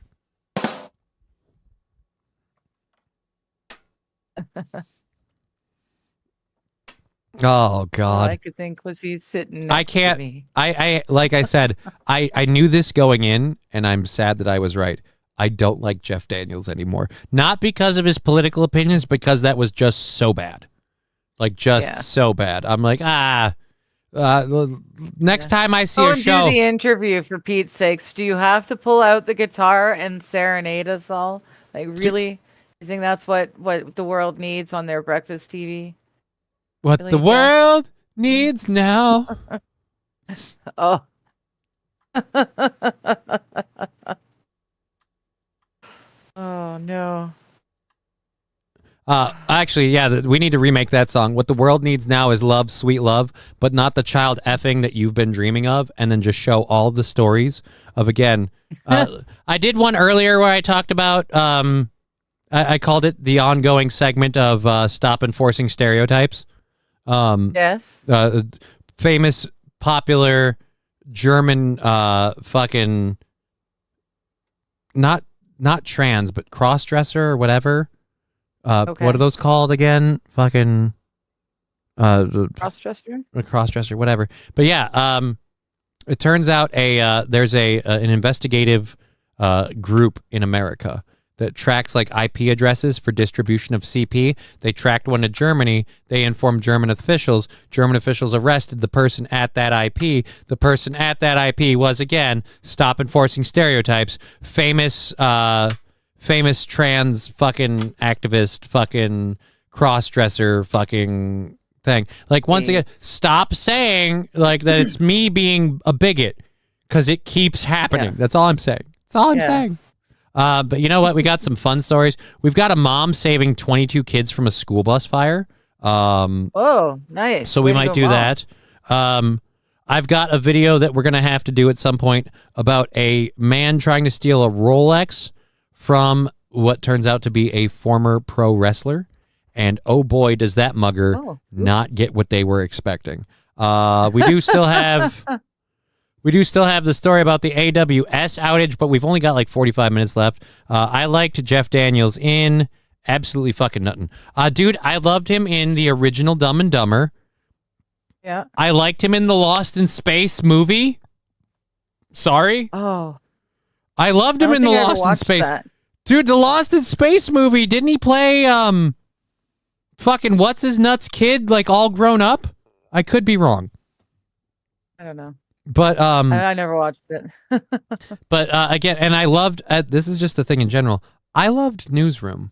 Oh, God. All I could think was he's sitting next I can't. to me. I like I said, I knew this going in, and I'm sad that I was right. I don't like Jeff Daniels anymore. Not because of his political opinions, because that was just so bad. Like, just so bad. I'm like, next time I see Go a and show. do the interview, for Pete's sakes. Do you have to pull out the guitar and serenade us all? Like, really? You think that's what the world needs on their breakfast TV? What Really, the Jeff? world needs now. Oh. Oh, no. Actually, yeah, we need to remake that song. What the world needs now is love, sweet love, but not the child effing that you've been dreaming of, and then just show all the stories of, again, I did one earlier where I talked about, I called it the ongoing segment of Stop Enforcing Stereotypes. Yes. Famous, popular German fucking, not trans, but cross-dresser or whatever. Okay. What are those called again? Fucking Cross-dresser? a cross-dresser, whatever. But yeah, it turns out there's an investigative group in America that tracks like IP addresses for distribution of CP. They tracked one to Germany. They informed German officials. German officials arrested the person at that IP. The person at that IP was, again, Stop Enforcing Stereotypes, famous trans fucking activist fucking cross-dresser fucking thing. Like, once again, stop saying like that it's me being a bigot, because it keeps happening. Yeah. That's all I'm saying. That's all I'm saying. But you know what? We got some fun stories. We've got a mom saving 22 kids from a school bus fire. Oh, nice. So we Way to might go, do Mom. that. I've got a video that we're going to have to do at some point about a man trying to steal a Rolex from what turns out to be a former pro wrestler. And oh boy, does that mugger not get what they were expecting. We do still have the story about the AWS outage, but we've only got like 45 minutes left. I liked Jeff Daniels in absolutely fucking nothing. Dude, I loved him in the original Dumb and Dumber. Yeah. I liked him in the Lost in Space movie. Sorry. Oh. I loved him in the Lost in Space. Dude, the Lost in Space movie, didn't he play fucking what's his nuts kid, like all grown up? I could be wrong. I don't know. But I never watched it. but again, and I loved this is just the thing in general. I loved Newsroom.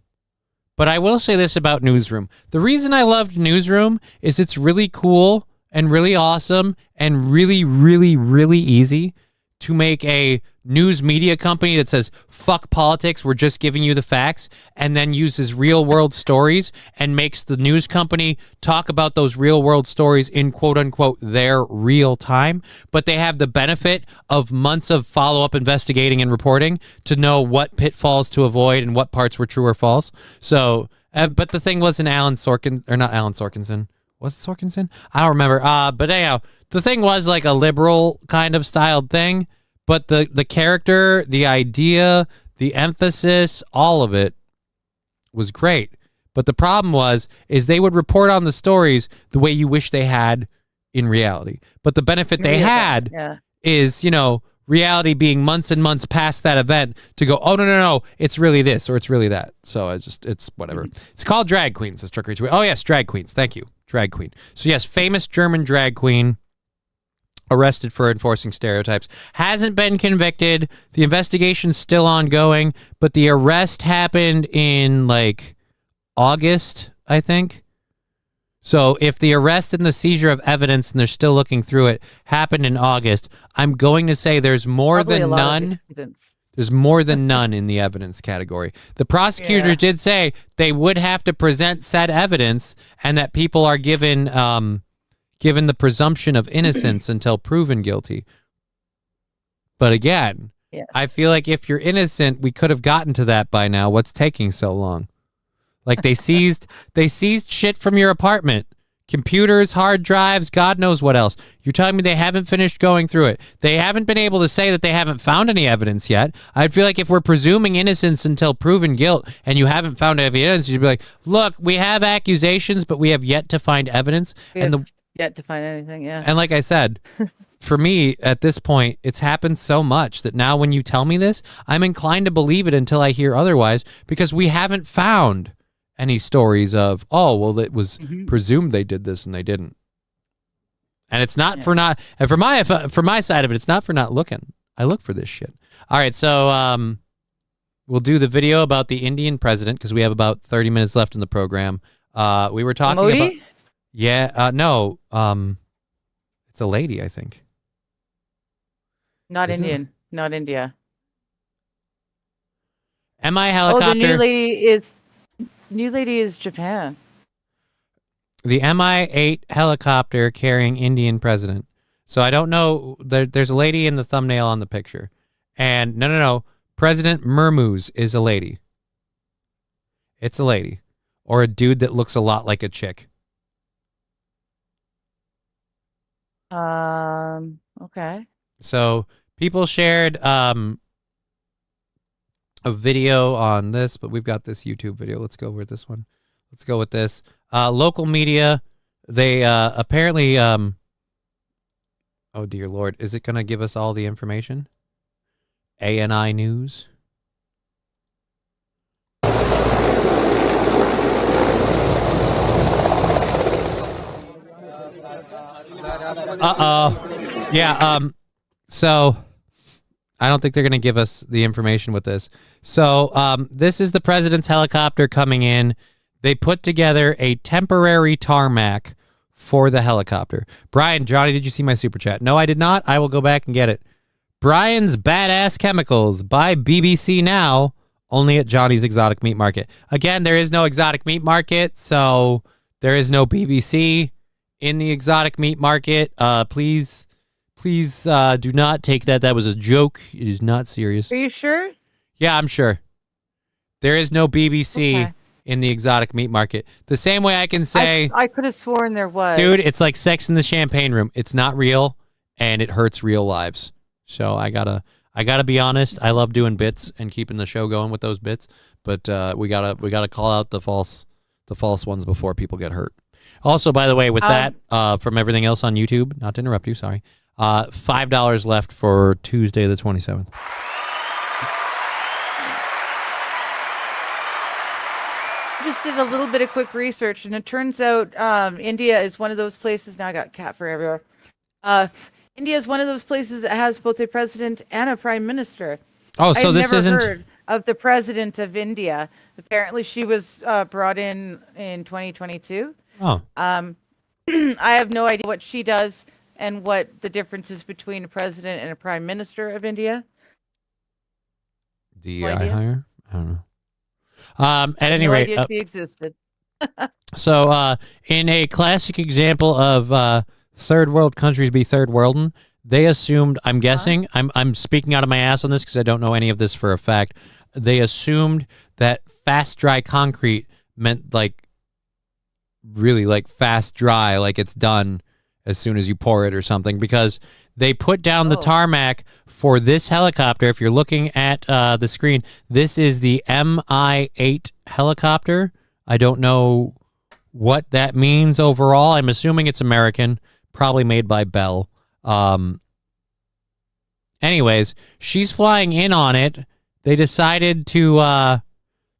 But I will say this about Newsroom. The reason I loved Newsroom is it's really cool and really awesome and really, really, really easy to make a news media company that says, fuck politics, we're just giving you the facts, and then uses real world stories and makes the news company talk about those real world stories in quote unquote their real time. But they have the benefit of months of follow-up investigating and reporting to know what pitfalls to avoid and what parts were true or false. So, but the thing wasn't Alan Sorkin, or not Alan Sorkinson. Was it Sorkinson? I don't remember. But anyhow, the thing was like a liberal kind of styled thing. But the character, the idea, the emphasis, all of it was great. But the problem is they would report on the stories the way you wish they had in reality. But the benefit they had is, reality being months and months past that event to go, oh, no, it's really this or it's really that. So it's whatever. It's called Drag Queens, this trickery tweet. Oh, yes, Drag Queens. Thank you. Drag Queen. So, yes, famous German drag queen arrested for enforcing stereotypes. Hasn't been convicted. The investigation's still ongoing, but the arrest happened in, August, I think. So if the arrest and the seizure of evidence, and they're still looking through it, happened in August, I'm going to say there's more than none. There's more than none in the evidence category. The prosecutors did say they would have to present said evidence, and that people are given the presumption of innocence until proven guilty. But again, I feel like if you're innocent, we could have gotten to that by now. What's taking so long? Like they seized shit from your apartment. Computers, hard drives, God knows what else. You're telling me they haven't finished going through it. They haven't been able to say that they haven't found any evidence yet. I'd feel like if we're presuming innocence until proven guilt and you haven't found any evidence, you'd be like, look, we have accusations, but we have yet to find evidence. Yet to find anything, yeah. And like I said, for me, at this point, it's happened so much that now when you tell me this, I'm inclined to believe it until I hear otherwise, because we haven't found any stories of, it was presumed they did this and they didn't. And it's not for not, and for my side of it, it's not for not looking. I look for this shit. All right, so we'll do the video about the Indian president because we have about 30 minutes left in the program. We were talking Modi? about, no, it's a lady, I think. Not Indian, not India. MI helicopter. Oh, the new lady is Japan. The Mi-8 helicopter carrying Indian president. So I don't know. There's a lady in the thumbnail on the picture. And no. President Murmuz is a lady. It's a lady. Or a dude that looks a lot like a chick. Okay. So people shared a video on this, but we've got this YouTube video. Let's go with this one. Let's go with this. Local media, they apparently, oh dear Lord, is it going to give us all the information? ANI News. Yeah, so I don't think they're going to give us the information with this. So this is the president's helicopter coming in. They put together a temporary tarmac for the helicopter. Brian, Johnny, did you see my super chat? No, I did not. I will go back and get it. Brian's Badass Chemicals by BBC Now, only at Johnny's Exotic Meat Market. Again, there is no exotic meat market, so there is no BBC in the exotic meat market. Please do not take that. That was a joke. It is not serious. Are you sure? Yeah, I'm sure. There is no BBC in the exotic meat market. The same way I can say... I could have sworn there was. Dude, it's like Sex in the Champagne Room. It's not real, and it hurts real lives. So I gotta be honest. I love doing bits and keeping the show going with those bits, but we gotta call out the false ones before people get hurt. Also, by the way, with that, from everything else on YouTube, not to interrupt you, sorry, $5 left for Tuesday the 27th. Just did a little bit of quick research, and it turns out India is one of those places. Now I got cat fur everywhere. India is one of those places that has both a president and a prime minister. Oh, so this isn't... I've never heard of the president of India. Apparently, she was brought in 2022. Oh. I have no idea what she does and what the difference is between a president and a prime minister of India. DEI hire? I don't know. At any rate, idea she existed. So, in a classic example of third world countries be third worldin', they assumed. I'm guessing. I'm speaking out of my ass on this because I don't know any of this for a fact. They assumed that fast dry concrete meant really fast dry, like it's done as soon as you pour it or something, because They put down the tarmac for this helicopter. If you're looking at the screen, this is the Mi-8 helicopter. I don't know what that means overall. I'm assuming it's American, probably made by Bell. Anyways, she's flying in on it. They decided to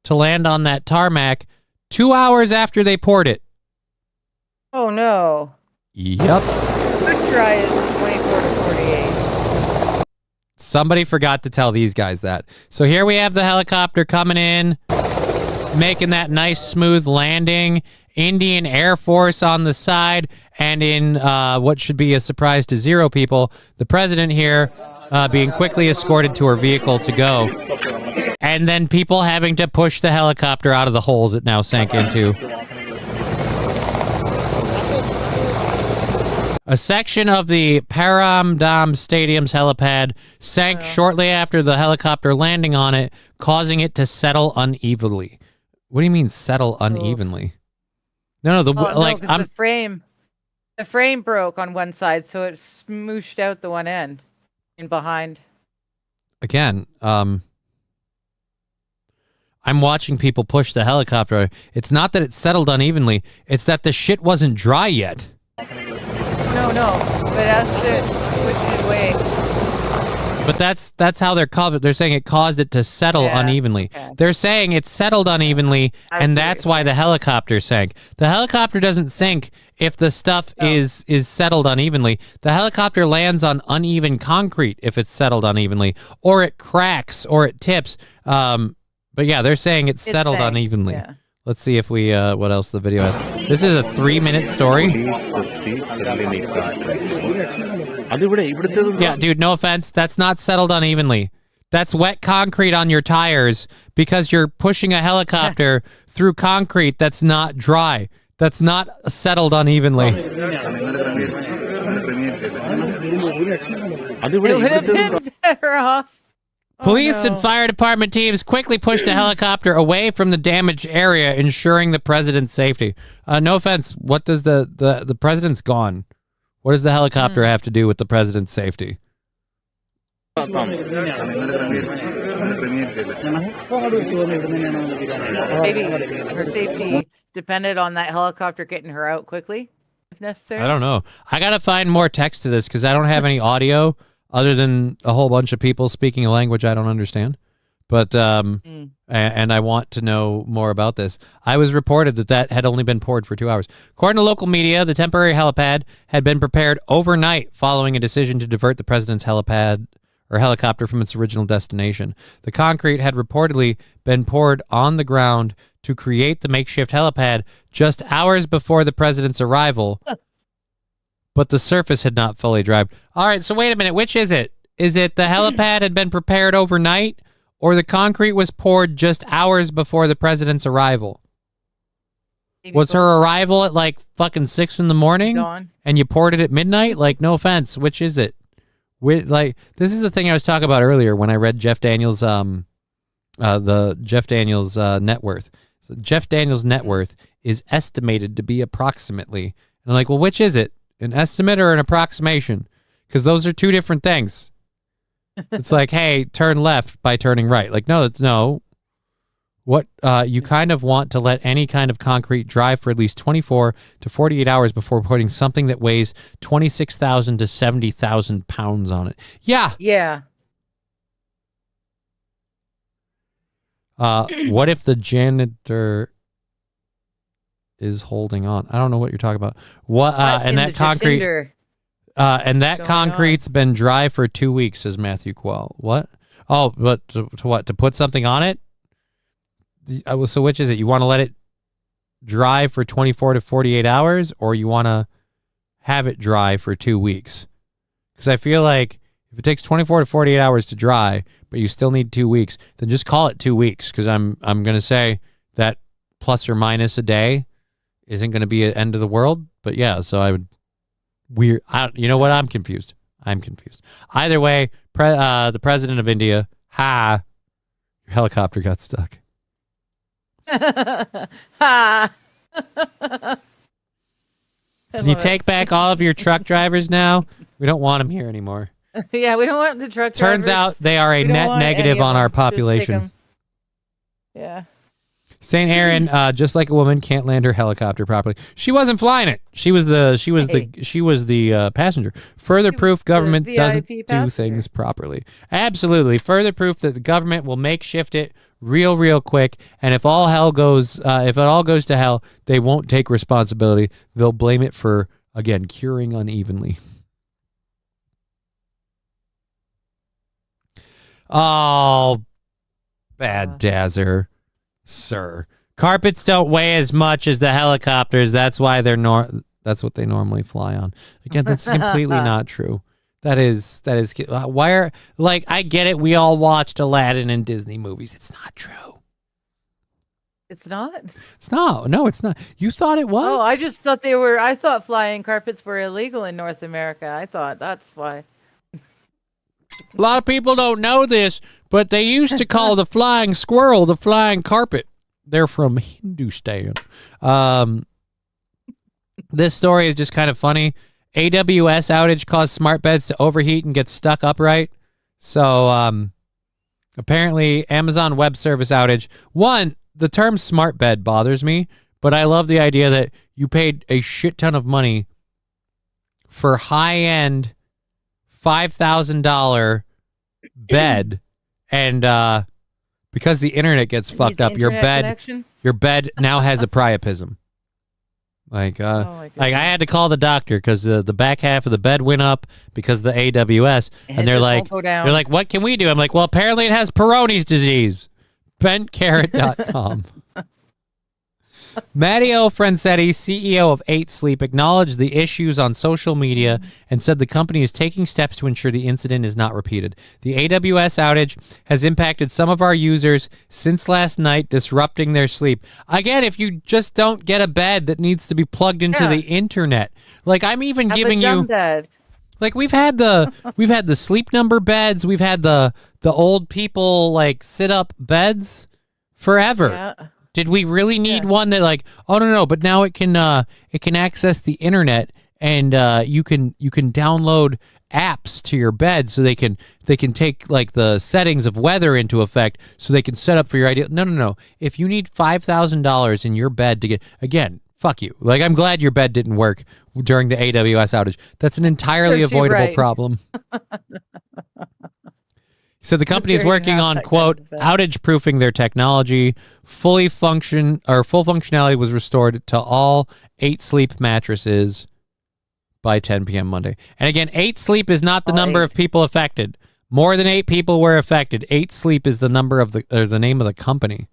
land on that tarmac 2 hours after they poured it. Oh no. Yep. Quick dry is 24 to 48. Somebody forgot to tell these guys that. So here we have the helicopter coming in, making that nice smooth landing. Indian Air Force on the side, and in what should be a surprise to zero people, the president here being quickly escorted to her vehicle to go. And then people having to push the helicopter out of the holes it now sank into. A section of the Paramdam Stadium's helipad sank shortly after the helicopter landing on it, causing it to settle unevenly. What do you mean settle unevenly? No, the frame broke on one side, so it smooshed out the one end and behind. Again, I'm watching people push the helicopter. It's not that it settled unevenly, it's that the shit wasn't dry yet. No, but as to push it away. But that's how they're saying it caused it to settle unevenly. Okay. They're saying it settled unevenly, and that's why the helicopter sank. The helicopter doesn't sink if the stuff is settled unevenly. The helicopter lands on uneven concrete if it's settled unevenly, or it cracks, or it tips. But yeah, they're saying it's settled unevenly. Yeah. Let's see if we what else the video has. This is a 3-minute story. Yeah, dude, no offense. That's not settled unevenly. That's wet concrete on your tires because you're pushing a helicopter through concrete that's not dry. That's not settled unevenly. It would have been better off. Police and fire department teams quickly pushed the helicopter away from the damaged area, ensuring the president's safety. No offense. What does the president's gone? What does the helicopter have to do with the president's safety? Maybe her safety depended on that helicopter getting her out quickly, if necessary. I don't know. I got to find more text to this because I don't have any audio other than a whole bunch of people speaking a language I don't understand. But, and I want to know more about this. I was reported that had only been poured for 2 hours. According to local media, the temporary helipad had been prepared overnight following a decision to divert the president's helicopter from its original destination. The concrete had reportedly been poured on the ground to create the makeshift helipad just hours before the president's arrival, but the surface had not fully dried. All right, so wait a minute. Which is it? Is it the helipad had been prepared overnight, or the concrete was poured just hours before the president's arrival? Was her arrival at like fucking 6 in the morning and you poured it at midnight? Like, no offense. Which is it? This is the thing I was talking about earlier when I read Jeff Daniels' the Jeff Daniels net worth. So Jeff Daniels' net worth is estimated to be approximately. And I'm like, well, which is it? An estimate or an approximation? Because those are two different things. It's like, hey, turn left by turning right. Like, no. What you kind of want to let any kind of concrete dry for at least 24 to 48 hours before putting something that weighs 26,000 to 70,000 pounds on it. Yeah. Yeah. What if the janitor is holding on? I don't know what you're talking about. What and that concrete and that concrete's been dry for 2 weeks, says Matthew Quell. What? Oh, but to what? To put something on it? So which is it? You want to let it dry for 24 to 48 hours, or you want to have it dry for 2 weeks? Because I feel like if it takes 24 to 48 hours to dry, but you still need 2 weeks, then just call it 2 weeks. Because I'm going to say that plus or minus a day isn't going to be an end of the world. But yeah, so I would you know what? I'm confused. Either way, the president of India, your helicopter got stuck. Can you take back all of your truck drivers now? We don't want them here anymore. Yeah, we don't want the truck Turns drivers. out they are a We don't net want any negative of on our them. Just take population. 'em. Yeah. St. Aaron, just like a woman, can't land her helicopter properly. She wasn't flying it. She was the passenger. Further proof government doesn't do passenger. things properly. Absolutely. Further proof that the government will makeshift it real quick. And if it all goes to hell, they won't take responsibility. They'll blame it for, again, curing unevenly. Oh, bad Dazzer. Sir, carpets don't weigh as much as the helicopters. That's why that's what they normally fly on. Again, that's completely not true. That is why are, like, I get it. We all watched Aladdin and Disney movies. It's not true. It's not? It's not. No, it's not. You thought it was? Oh, I just thought they were. I thought flying carpets were illegal in North America. I thought that's why. A lot of people don't know this, but they used to call the flying squirrel the flying carpet. They're from Hindustan. This story is just kind of funny. AWS outage caused smart beds to overheat and get stuck upright. So apparently Amazon Web Service outage. One, the term smart bed bothers me, but I love the idea that you paid a shit ton of money for high-end $5,000 bed, and because the internet gets fucked up, your bed now has a priapism. Like I had to call the doctor because the back half of the bed went up because of the AWS, and they're like, what can we do? I'm like, well, apparently it has Peyronie's disease. Bentcarrot.com. Matteo Francetti, CEO of 8 Sleep, acknowledged the issues on social media and said the company is taking steps to ensure the incident is not repeated. The AWS outage has impacted some of our users since last night, disrupting their sleep. Again, if you just don't get a bed that needs to be plugged into the internet, like I'm even giving you, bed. like we've had the sleep number beds, we've had the old people like sit up beds forever. Yeah. Did we really need one that like, oh no, but now it can access the internet and you can download apps to your bed so they can take like the settings of weather into effect so they can set up for your ideal. No. If you need $5,000 in your bed to get, again, fuck you. Like I'm glad your bed didn't work during the AWS outage. That's an entirely avoidable problem. So the company is working on, quote, outage-proofing their technology. Full functionality was restored to all 8 Sleep mattresses by 10 p.m. Monday. And again, 8 Sleep is not the number of people affected. More than 8 people were affected. 8 Sleep is the number of the name of the company.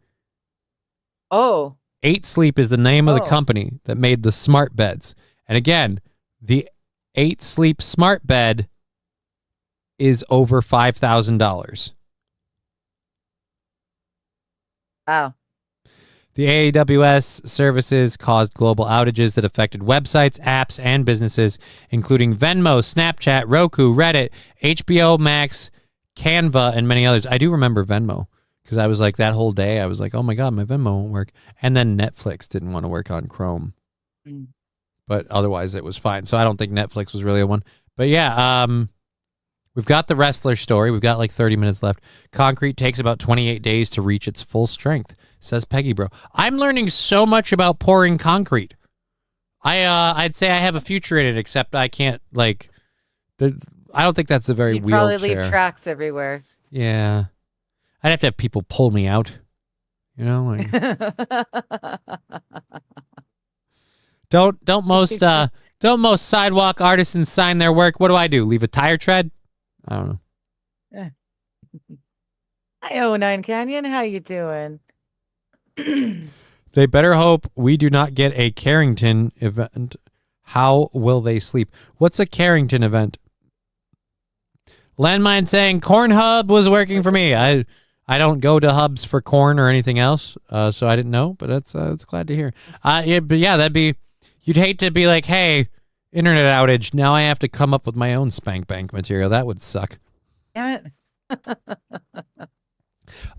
Oh. 8 Sleep is the name of the company that made the smart beds. And again, the 8 Sleep smart bed is over $5,000. Wow. The AWS services caused global outages that affected websites, apps, and businesses, including Venmo, Snapchat, Roku, Reddit, HBO Max, Canva, and many others. I do remember Venmo because I was like that whole day, I was like, oh my God, my Venmo won't work. And then Netflix didn't want to work on Chrome. But otherwise it was fine. So I don't think Netflix was really a one. But yeah, we've got the wrestler story. We've got like 30 minutes left. Concrete takes about 28 days to reach its full strength, says Peggy Bro. I'm learning so much about pouring concrete. I'd say I have a future in it, except I can't, like, I don't think that's a very You'd wheelchair. probably leave tracks everywhere. Yeah. I'd have to have people pull me out. You know? Like, don't most sidewalk artisans sign their work? What do? Leave a tire tread? I don't know. Hi, 09 Canyon. How you doing? They better hope we do not get a Carrington event. How will they sleep? What's a Carrington event? Landmine saying corn hub was working for me. I don't go to hubs for corn or anything else, so I didn't know. But it's glad to hear. But yeah, that'd be. You'd hate to be like, hey, internet outage. Now I have to come up with my own spank bank material. That would suck. Damn it.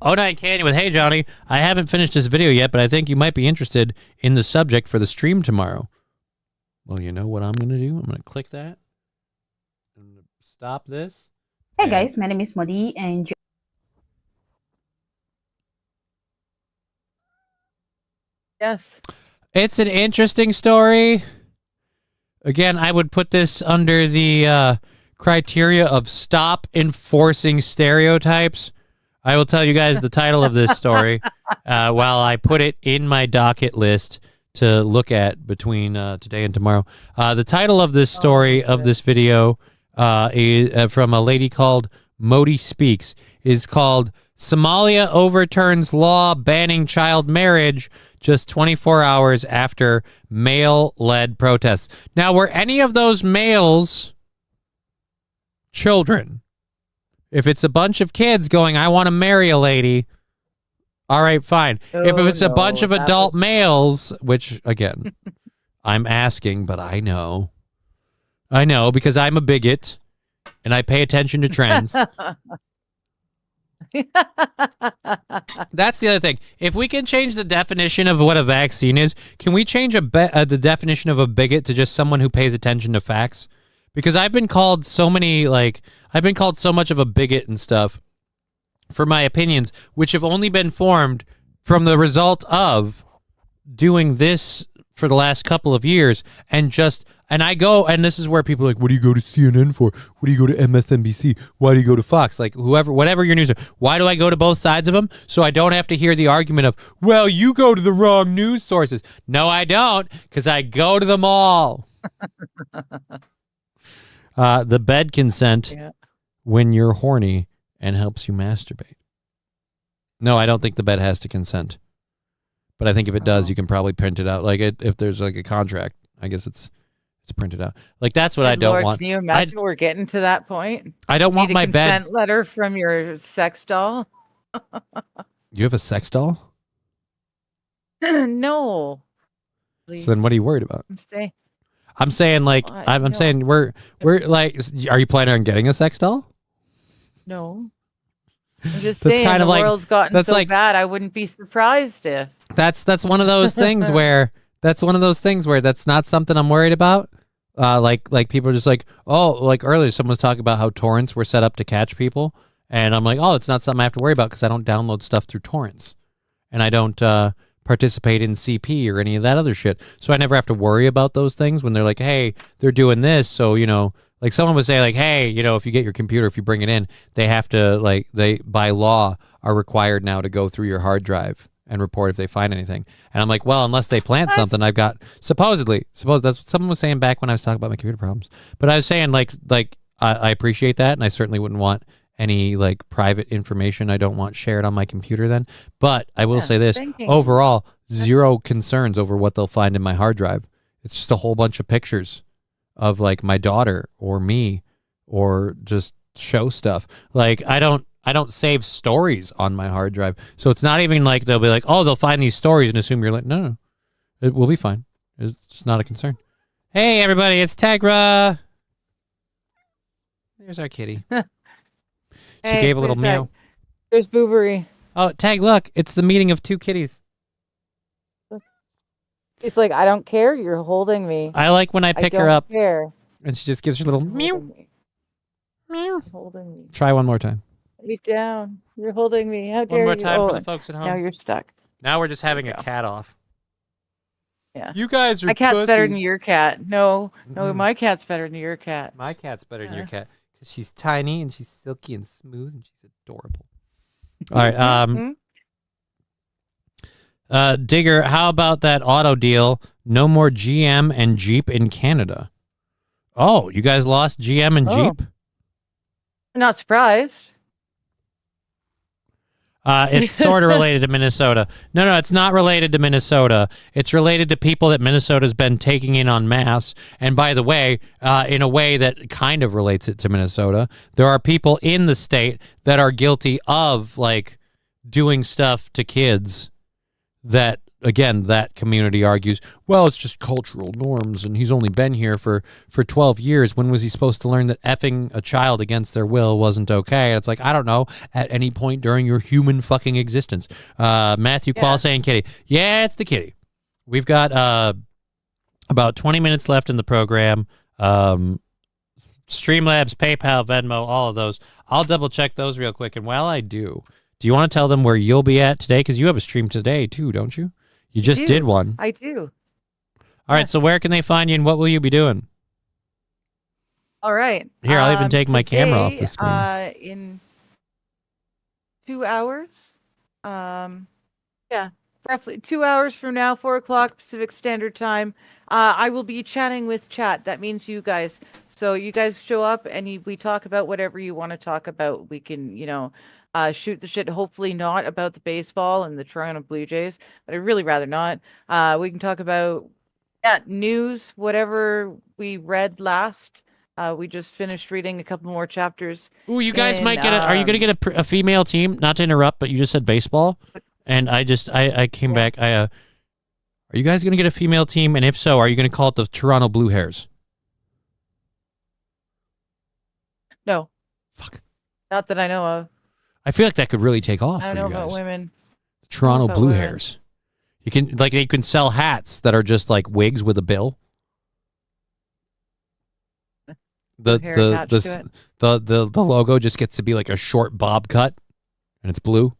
09 Canyon with, hey, Johnny, I haven't finished this video yet, but I think you might be interested in the subject for the stream tomorrow. Well, you know what I'm going to do? I'm going to click that. stop this. Hey guys, my name is Modi and Yes. It's an interesting story. Again, I would put this under the criteria of stop enforcing stereotypes. I will tell you guys the title of this story while I put it in my docket list to look at between today and tomorrow. The title of this story, of this video, is from a lady called Modi Speaks, is called Somalia Overturns Law Banning Child Marriage just 24 hours after male-led protests. Now, were any of those males children? If it's a bunch of kids going, I want to marry a lady, all right, fine. If it's a bunch of adult males, which, again, I'm asking, but I know because I'm a bigot and I pay attention to trends. That's the other thing. If we can change the definition of what a vaccine is, can we change the definition of a bigot to just someone who pays attention to facts? Because I've been called so much of a bigot and stuff for my opinions, which have only been formed from the result of doing this for the last couple of years, and I go, and this is where people are like, what do you go to CNN for? What do you go to MSNBC? Why do you go to Fox? Like, whatever your news are. Why do I go to both sides of them? So I don't have to hear the argument of, well, you go to the wrong news sources. No, I don't, because I go to them all. The bed consent when you're horny and helps you masturbate. No, I don't think the bed has to consent. But I think if it does, you can probably print it out. Like if there's like a contract, I guess it's printed out. Like that's what I don't want. Can you imagine we're getting to that point? I don't want my bed. Consent letter from your sex doll. You have a sex doll? No. So then what are you worried about? I'm saying like I'm saying we're like, are you planning on getting a sex doll? No. I'm just saying kind of the world's gotten so bad. I wouldn't be surprised if. That's one of those things where that's not something I'm worried about. Like people are just like, oh, like earlier someone was talking about how torrents were set up to catch people, and I'm like, oh, it's not something I have to worry about because I don't download stuff through torrents, and I don't participate in CP or any of that other shit. So I never have to worry about those things when they're like, hey, they're doing this, so like someone would say like, hey, if you get your computer, if you bring it in, they have to they by law are required now to go through your hard drive and report if they find anything. And I'm like, well, unless they plant something, I've got suppose that's what someone was saying back when I was talking about my computer problems. But I was saying like I appreciate that, and I certainly wouldn't want any like private information I don't want shared on my computer then. But I will say this, overall, zero concerns over what they'll find in my hard drive. It's just a whole bunch of pictures of like my daughter or me or just show stuff. Like I don't save stories on my hard drive. So it's not even like they'll be like, oh, they'll find these stories and assume you're like, no, it will be fine. It's just not a concern. Hey, everybody, it's Tegra. There's our kitty. She gave a little meow. There's Boobery. Oh, Tag, look, it's the meeting of two kitties. He's like, I don't care. You're holding me. I like when I pick her up. Care. And she just gives her a little meow. Meow. Holding me. Try one more time. Eat down. You're holding me. How dare you? One more time for the folks at home. Now you're stuck. Now we're just having a cat off. Yeah. You guys are My cat's pussies. better than your cat. No, my cat's better than your cat. My cat's better than your cat. Because she's tiny and she's silky and smooth and she's adorable. All right. Digger, how about that auto deal? No more GM and Jeep in Canada. Oh, you guys lost GM and Jeep? I'm not surprised. It's sort of related to Minnesota. No, it's not related to Minnesota. It's related to people that Minnesota's been taking in en masse. And by the way, in a way that kind of relates it to Minnesota, there are people in the state that are guilty of like doing stuff to kids that, again, that community argues, well, it's just cultural norms, and he's only been here for 12 years. When was he supposed to learn that effing a child against their will wasn't okay? It's like, I don't know, at any point during your human fucking existence. Matthew Quall saying kitty. Yeah, it's the kitty. We've got about 20 minutes left in the program. Streamlabs, PayPal, Venmo, all of those. I'll double check those real quick. And while I do you want to tell them where you'll be at today? Because you have a stream today too, don't you? You just did one. I do. All right. So where can they find you, and what will you be doing? All right. Here, I'll even take my camera off the screen. In 2 hours. Yeah, roughly 2 hours from now, 4 o'clock Pacific Standard Time. I will be chatting with chat. That means you guys. So you guys show up and we talk about whatever you want to talk about. We can, shoot the shit. Hopefully not about the baseball and the Toronto Blue Jays, but I'd really rather not. We can talk about news, whatever we read last. We just finished reading a couple more chapters. Ooh, you guys might get are you going to get a female team? Not to interrupt, but you just said baseball. And I came back. Are you guys going to get a female team? And if so, are you going to call it the Toronto Blue Hairs? No. Fuck. Not that I know of. I feel like that could really take off. I don't know about women. Toronto Blue Hairs. You can they can sell hats that are just like wigs with a bill. The logo just gets to be like a short bob cut, and it's blue.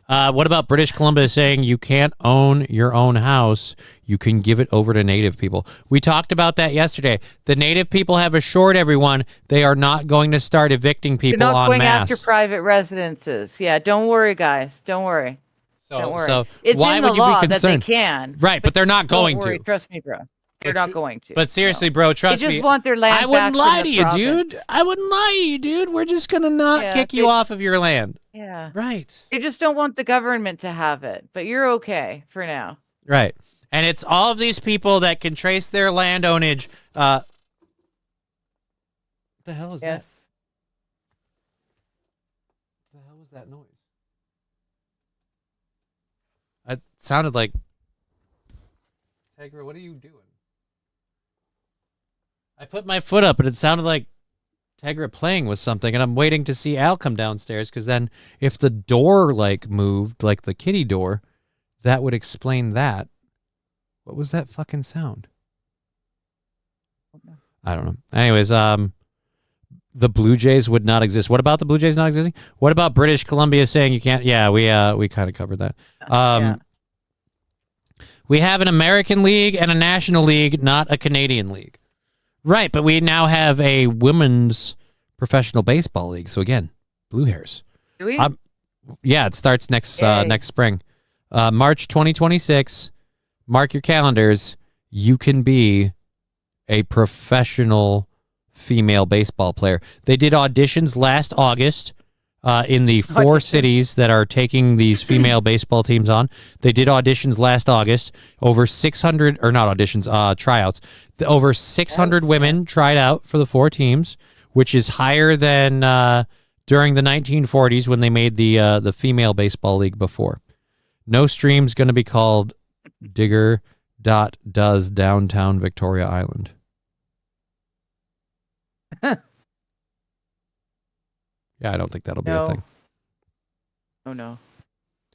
What about British Columbia saying you can't own your own house? You can give it over to Native people. We talked about that yesterday. The Native people have assured everyone they are not going to start evicting people You're not going masse. after private residences. Yeah, don't worry, guys. Don't worry. Don't worry. So it's why in the would you law be that they concerned? can. Right, but they're not going don't worry. to. Trust me, bro. They're not going to. But seriously, bro, trust me. They just want their land I wouldn't back lie from to the you, province. dude. I wouldn't lie to you, dude. We're just going to not kick you off of your land. Yeah. Right. They just don't want the government to have it. But you're okay for now. Right. And it's all of these people that can trace their land ownage. What the hell is that? What the hell was that noise? It sounded like... Tegra, what are you doing? I put my foot up, and it sounded like Tegra playing with something, and I'm waiting to see Al come downstairs, because then if the door, moved, like the kitty door, that would explain that. What was that fucking sound? I don't know. Anyways, the Blue Jays would not exist. What about the Blue Jays not existing? What about British Columbia saying you can't? Yeah, we kind of covered that. We have an American league and a national league, not a Canadian league. Right, but we now have a women's professional baseball league. So again, Blue Hairs. Do we? Yeah, it starts next spring. March 2026. Mark your calendars. You can be a professional female baseball player. They did auditions last August in the 4 cities that are taking these female baseball teams on. They did auditions last August. Over 600, or not auditions, tryouts. Over 600 women tried out for the 4 teams, which is higher than during the 1940s when they made the female baseball league before. No stream's going to be called Digger.does Downtown Victoria Island. Yeah, I don't think that'll be a thing. Oh, no.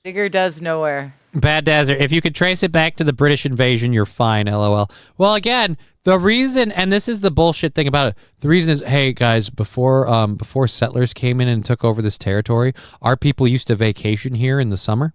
Digger does nowhere. Bad Dazzer, if you could trace it back to the British invasion, you're fine, LOL. Well, again, the reason, and this is the bullshit thing about it, the reason is, hey, guys, before settlers came in and took over this territory, our people used to vacation here in the summer.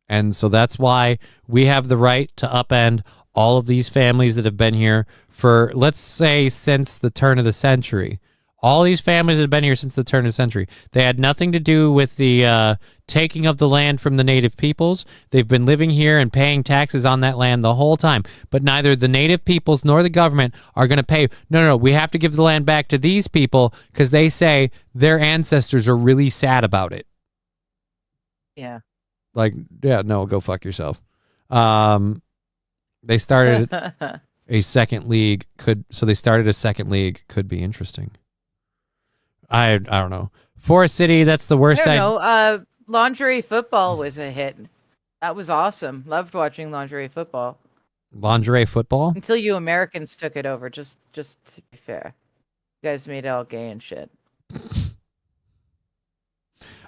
And so that's why we have the right to upend all of these families that have been here for, let's say, since the turn of the century. All these families have been here since the turn of the century. They had nothing to do with the taking of the land from the native peoples. They've been living here and paying taxes on that land the whole time. But neither the native peoples nor the government are going to pay. No, we have to give the land back to these people because they say their ancestors are really sad about it. Yeah. No, go fuck yourself. They started a second league. They started a second league. Could be interesting. I don't know. Forest City, that's the worst. I don't know. Lingerie football was a hit. That was awesome. Loved watching lingerie football. Lingerie football? Until you Americans took it over, just to be fair. You guys made it all gay and shit.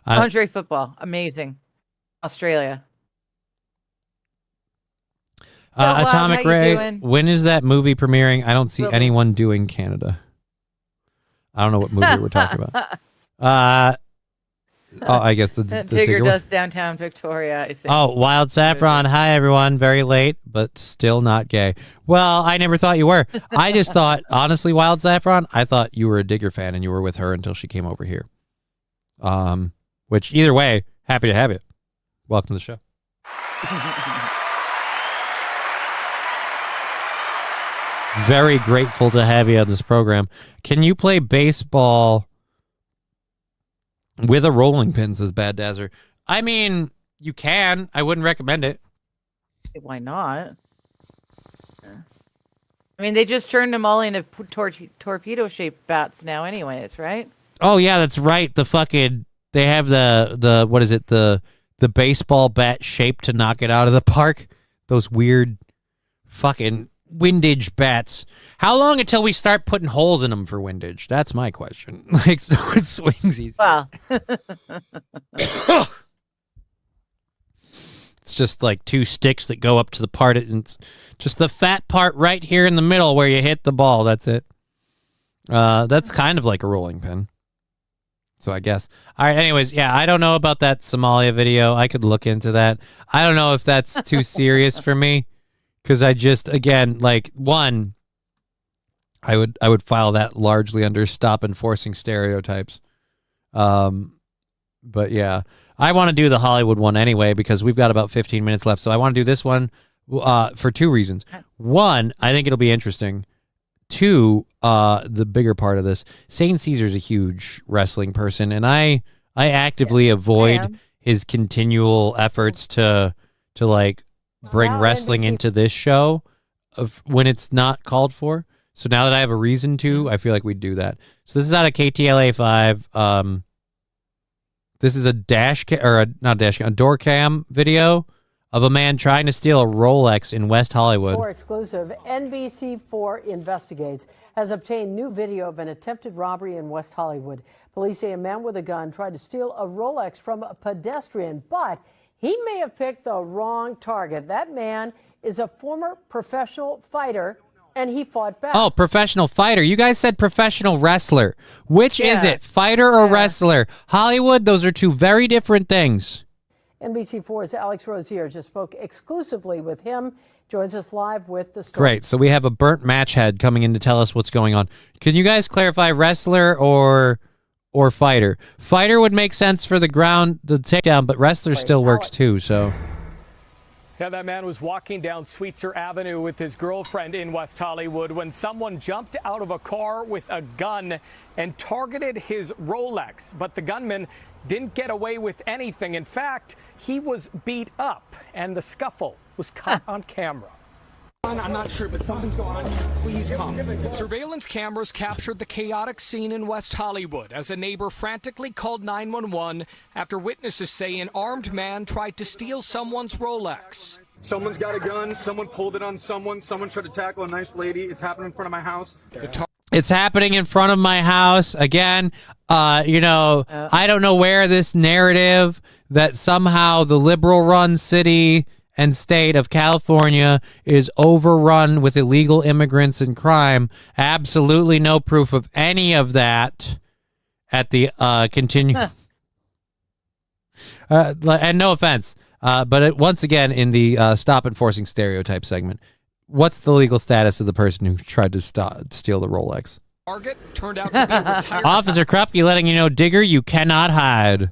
Lingerie football, amazing. Australia. Atomic how you Ray, doing? when is that movie premiering? I don't see Will- anyone doing Canada. I don't know what movie we're talking about. I guess the Tigger one. Dust Downtown Victoria, I think. Oh, Wild Saffron. Hi, everyone. Very late, but still not gay. Well, I never thought you were. I just thought, honestly, Wild Saffron, I thought you were a Digger fan and you were with her until she came over here. Which, either way, happy to have you. Welcome to the show. Very grateful to have you on this program. Can you play baseball with a rolling pin, says Bad Dazzer? I mean, you can. I wouldn't recommend it. Why not? I mean, they just turned them all into torpedo-shaped bats now anyways, right? Oh, yeah, that's right. They have the what is it? The baseball bat shape to knock it out of the park. Those weird fucking windage bats. How long until we start putting holes in them for windage? That's my question. Like, so it swings easy. Well, it's just like two sticks that go up to the part, and it's just the fat part right here in the middle where you hit the ball. That's it. That's kind of like a rolling pin. So I guess. All right. Anyways, yeah, I don't know about that Somalia video. I could look into that. I don't know if that's too serious for me. Because I just, again, like, one, I would file that largely under stop enforcing stereotypes. But yeah, I want to do the Hollywood one anyway because we've got about 15 minutes left. So I want to do this one for two reasons. One, I think it'll be interesting. Two, the bigger part of this, St. Caesar's a huge wrestling person, and I actively avoid his continual efforts to like bring wrestling into this show when it's not called for. So now that I have a reason to, I feel like we'd do that. So this is out of KTLA 5. This is a a door cam video of a man trying to steal a Rolex in West Hollywood. For exclusive, NBC4 Investigates has obtained new video of an attempted robbery in West Hollywood. Police say a man with a gun tried to steal a Rolex from a pedestrian, but he may have picked the wrong target. That man is a former professional fighter, and he fought back. Oh, professional fighter. You guys said professional wrestler. Which is it, fighter or wrestler? Hollywood, those are two very different things. NBC4's Alex Rozier just spoke exclusively with him. Joins us live with the story. Great. So we have a burnt match head coming in to tell us what's going on. Can you guys clarify wrestler or fighter? Fighter would make sense for the takedown, but wrestler still works too, so. Yeah, that man was walking down Sweetser Avenue with his girlfriend in West Hollywood when someone jumped out of a car with a gun and targeted his Rolex. But the gunman didn't get away with anything. In fact, he was beat up, and the scuffle was caught on camera. I'm not sure, but something's going on. Please come. Surveillance cameras captured the chaotic scene in West Hollywood as a neighbor frantically called 911 after witnesses say an armed man tried to steal someone's Rolex. Someone's got a gun. Someone pulled it on someone. Someone tried to tackle a nice lady. It's happening in front of my house. It's happening in front of my house. Again, I don't know where this narrative that somehow the liberal-run city and state of California is overrun with illegal immigrants and crime. Absolutely no proof of any of that at the and no offense, but once again in the stop enforcing stereotype segment, what's the legal status of the person who tried to steal the Rolex? Target turned out to be a retired Officer Krupke letting you know, Digger, you cannot hide.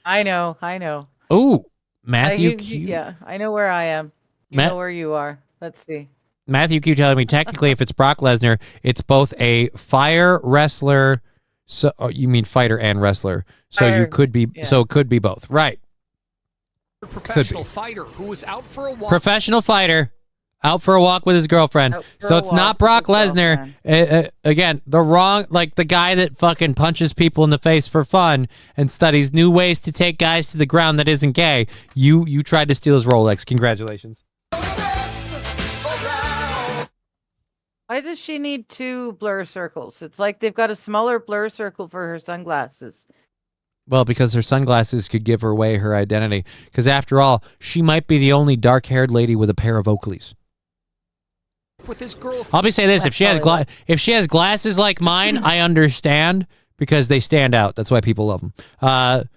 I know. Ooh. Matthew Q. Yeah, I know where I am. You know where you are. Let's see. Matthew Q telling me technically if it's Brock Lesnar, it's both a fire wrestler. So you mean fighter and wrestler. So you could be so it could be both. Right. Professional fighter who was out for a walk. Professional fighter out for a walk with his girlfriend. So it's not Brock Lesnar. Again, the guy that fucking punches people in the face for fun and studies new ways to take guys to the ground that isn't gay. You tried to steal his Rolex. Congratulations. Why does she need two blur circles? It's like they've got a smaller blur circle for her sunglasses. Well, because her sunglasses could give her away her identity. Because after all, she might be the only dark-haired lady with a pair of Oakleys. With his girlfriend. I'll be saying this: if she has glasses like mine, I understand because they stand out. That's why people love them.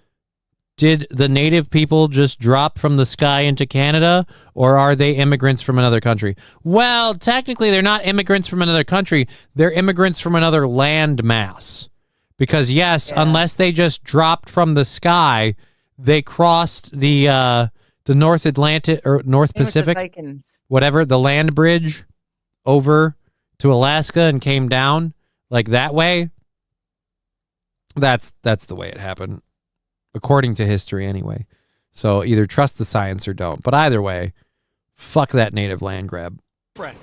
Did the native people just drop from the sky into Canada, or are they immigrants from another country? Well, technically, they're not immigrants from another country. They're immigrants from another land mass. Because yes, unless they just dropped from the sky, they crossed the North Atlantic or North Pacific, whatever, the land bridge over to Alaska and came down like that way. That's the way it happened, according to history anyway. So either trust the science or don't. But either way, fuck that native land grab. Friend.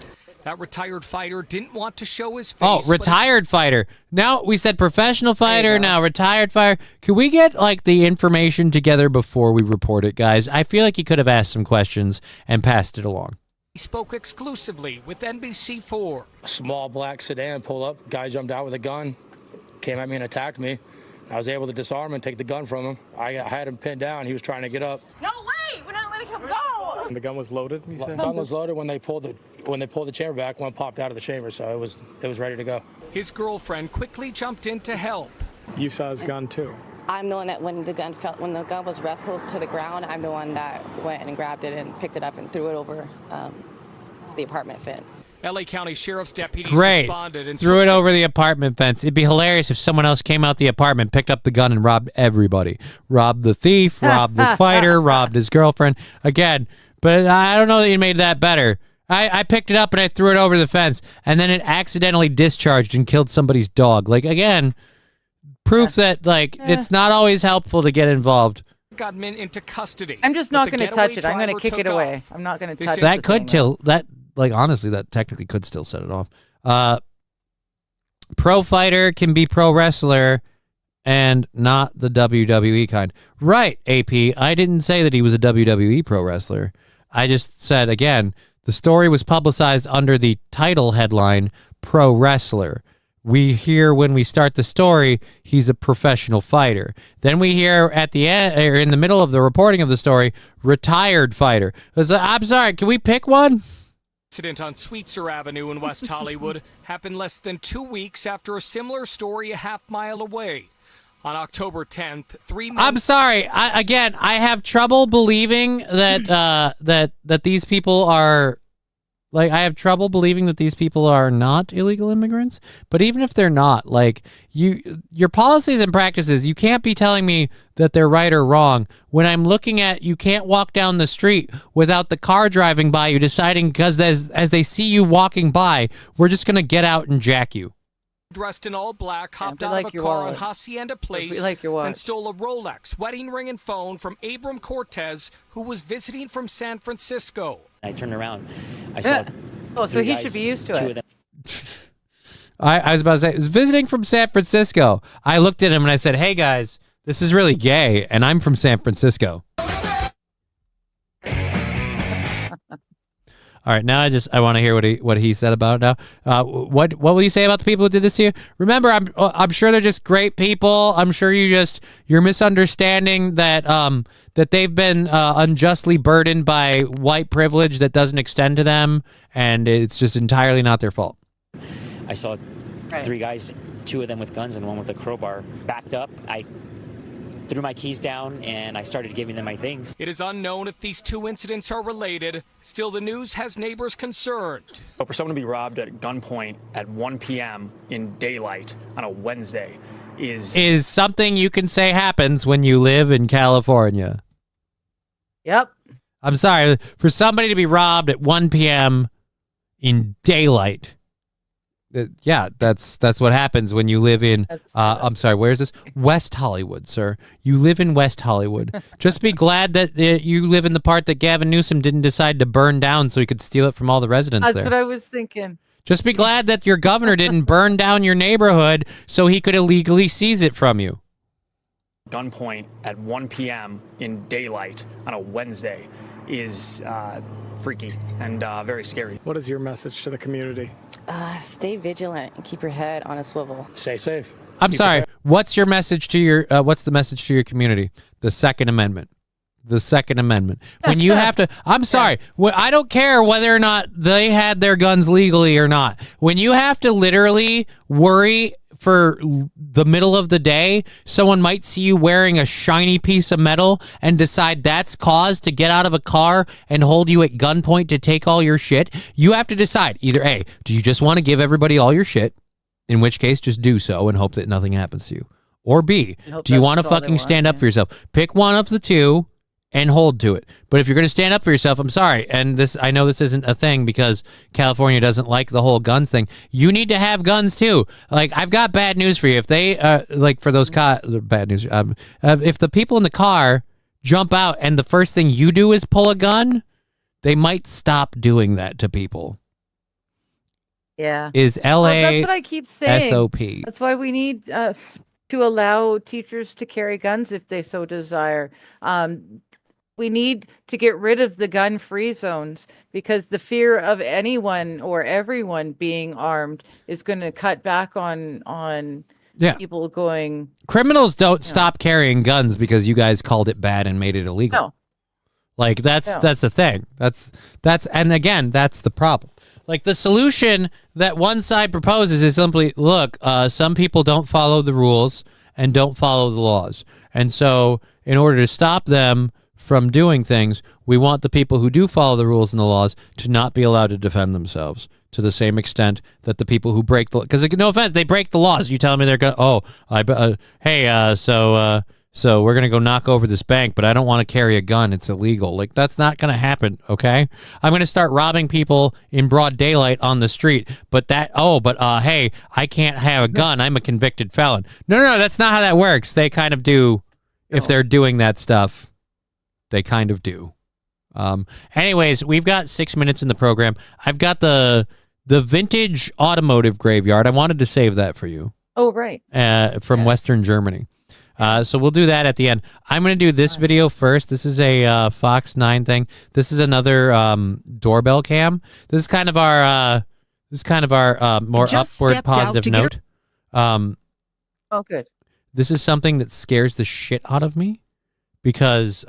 That retired fighter didn't want to show his face. Oh, retired fighter. Now we said professional fighter, now retired fighter. Could we get like the information together before we report it, guys? I feel like he could have asked some questions and passed it along. He spoke exclusively with NBC4. A small black sedan pulled up. Guy jumped out with a gun, came at me and attacked me. I was able to disarm and take the gun from him. I had him pinned down. He was trying to get up. No way! We're not letting him go! And the gun was loaded, you said? The gun was loaded when they pulled the chamber back. One popped out of the chamber, so it was ready to go. His girlfriend quickly jumped in to help. You saw his gun too. I'm the one that when the gun was wrestled to the ground, I'm the one that went and grabbed it and picked it up and threw it over the apartment fence. LA County Sheriff's deputies Great. responded and Threw it over the apartment fence. It'd be hilarious if someone else came out the apartment, picked up the gun, and robbed everybody. Robbed the thief, robbed the fighter, robbed his girlfriend. Again, but I don't know that you made that better. I picked it up and I threw it over the fence, and then it accidentally discharged and killed somebody's dog. Like, again, proof that, like, it's not always helpful to get involved. got men into custody. I'm just not going to touch it. I'm going to kick it away. I'm not going to touch it. That could till that. Like, honestly, that technically could still set it off. Pro fighter can be pro wrestler and not the WWE kind. Right, AP. I didn't say that he was a WWE pro wrestler. I just said, again, the story was publicized under the title headline, pro wrestler. We hear when we start the story, he's a professional fighter. Then we hear at the end, or in the middle of the reporting of the story, retired fighter. I'm sorry, can we pick one? Incident on Sweetser Avenue in West Hollywood happened less than 2 weeks after a similar story a half-mile away. On October 10th, 3 men... I'm sorry. I have trouble believing that that these people are... Like, I have trouble believing that these people are not illegal immigrants. But even if they're not, like, your policies and practices, you can't be telling me that they're right or wrong when I'm looking at you can't walk down the street without the car driving by you deciding, because as they see you walking by, we're just going to get out and jack you. Dressed in all black, hopped out of a car on Hacienda Place and stole a Rolex, wedding ring, and phone from Abram Cortez, who was visiting from San Francisco. I turned around. I saw. Oh, so he should be used to it. I was about to say, I was visiting from San Francisco. I looked at him and I said, "Hey guys, this is really gay, and I'm from San Francisco." All right, now I want to hear what he said about it now. What will you say about the people who did this to you? Remember, I'm sure they're just great people. I'm sure you're misunderstanding that that they've been unjustly burdened by white privilege that doesn't extend to them, and it's just entirely not their fault. I saw 3 guys, 2 of them with guns and 1 with a crowbar, backed up. I threw my keys down and I started giving them my things. It is unknown if these 2 incidents are related. Still, the news has neighbors concerned. For someone to be robbed at gunpoint at 1 p.m. in daylight on a Wednesday is something you can say happens when you live in California. Yep. I'm sorry, for somebody to be robbed at 1 p.m. in daylight. Yeah, that's what happens when you live in, I'm sorry, where's this? West Hollywood, sir. You live in West Hollywood. Just be glad that you live in the part that Gavin Newsom didn't decide to burn down so he could steal it from all the residents there. That's what I was thinking. Just be glad that your governor didn't burn down your neighborhood so he could illegally seize it from you. gunpoint at 1 p.m. in daylight on a Wednesday is freaky and very scary. What is your message to the community? Stay vigilant and keep your head on a swivel. Stay safe. I'm sorry. What's your message to your what's the message to your community? The Second Amendment. The Second Amendment. When you have to, I'm sorry, I don't care whether or not they had their guns legally or not. When you have to literally worry for the middle of the day, someone might see you wearing a shiny piece of metal and decide that's cause to get out of a car and hold you at gunpoint to take all your shit. You have to decide either A, do you just want to give everybody all your shit? In which case, just do so and hope that nothing happens to you. Or B, do you want to fucking stand up for yourself? Pick one of the two and hold to it. But if you're going to stand up for yourself, I'm sorry. And I know this isn't a thing because California doesn't like the whole guns thing. You need to have guns too. Like, I've got bad news for you. If they, like for those bad news, if the people in the car jump out and the first thing you do is pull a gun, they might stop doing that to people. Yeah. Is LA that's what I keep saying. SOP. That's why we need to allow teachers to carry guns if they so desire. We need to get rid of the gun-free zones because the fear of anyone or everyone being armed is going to cut back on people going. Criminals don't stop carrying guns because you guys called it bad and made it illegal. No. Like that's the thing. That's and again, that's the problem. Like the solution that one side proposes is simply, look, some people don't follow the rules and don't follow the laws. And so in order to stop them from doing things, we want the people who do follow the rules and the laws to not be allowed to defend themselves to the same extent that the people who break the, because no offense, they break the laws. You telling me they're going to, so we're going to go knock over this bank, but I don't want to carry a gun. It's illegal. Like, that's not going to happen, okay? I'm going to start robbing people in broad daylight on the street, hey, I can't have a gun. I'm a convicted felon. No, that's not how that works. They kind of do, if they're doing that stuff, they kind of do. Anyways, we've got 6 minutes in the program. I've got the vintage automotive graveyard. I wanted to save that for you. Oh, right. From Western Germany. So we'll do that at the end. I'm going to do this video first. This is a Fox 9 thing. This is another doorbell cam. This is kind of our more upward positive note. Oh, good. This is something that scares the shit out of me because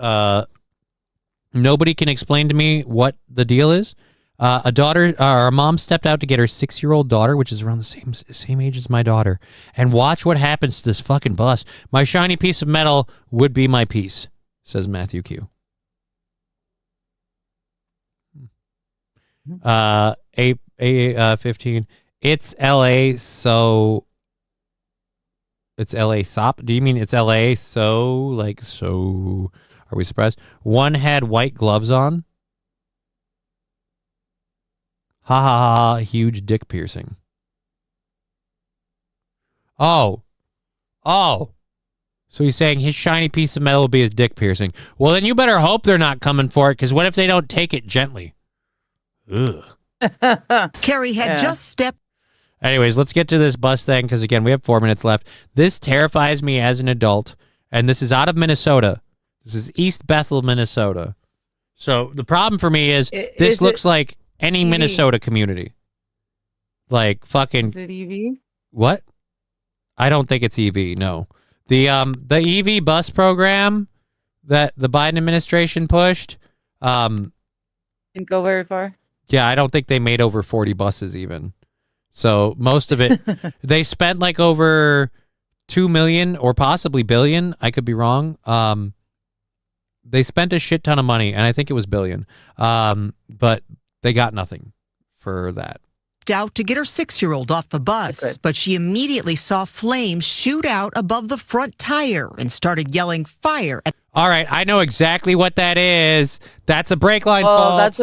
nobody can explain to me what the deal is. A mom stepped out to get her 6-year-old daughter, which is around the same age as my daughter, and watch what happens to this fucking bus. My shiny piece of metal would be my piece, says Matthew Q. A15. It's LA, so it's LA SOP. Do you mean it's LA? So are we surprised? One had white gloves on. Ha ha ha, huge dick piercing. Oh. So he's saying his shiny piece of metal will be his dick piercing. Well, then you better hope they're not coming for it, because what if they don't take it gently? Ugh. Carrie had just stepped. Anyways, let's get to this bus thing, because again, we have 4 minutes left. This terrifies me as an adult, and this is out of Minnesota. This is East Bethel, Minnesota. So the problem for me is this looks like any EV. Minnesota community. Like fucking. Is it EV? What? I don't think it's EV, no. The EV bus program that the Biden administration pushed. Didn't go very far. Yeah, I don't think they made over 40 buses even. So most of it, they spent like over 2 million or possibly billion. I could be wrong. They spent a shit ton of money, and I think it was billion. But they got nothing for that. Out to get her 6-year-old off the bus, but she immediately saw flames shoot out above the front tire and started yelling fire. All right, I know exactly what that is. That's a brake line fault.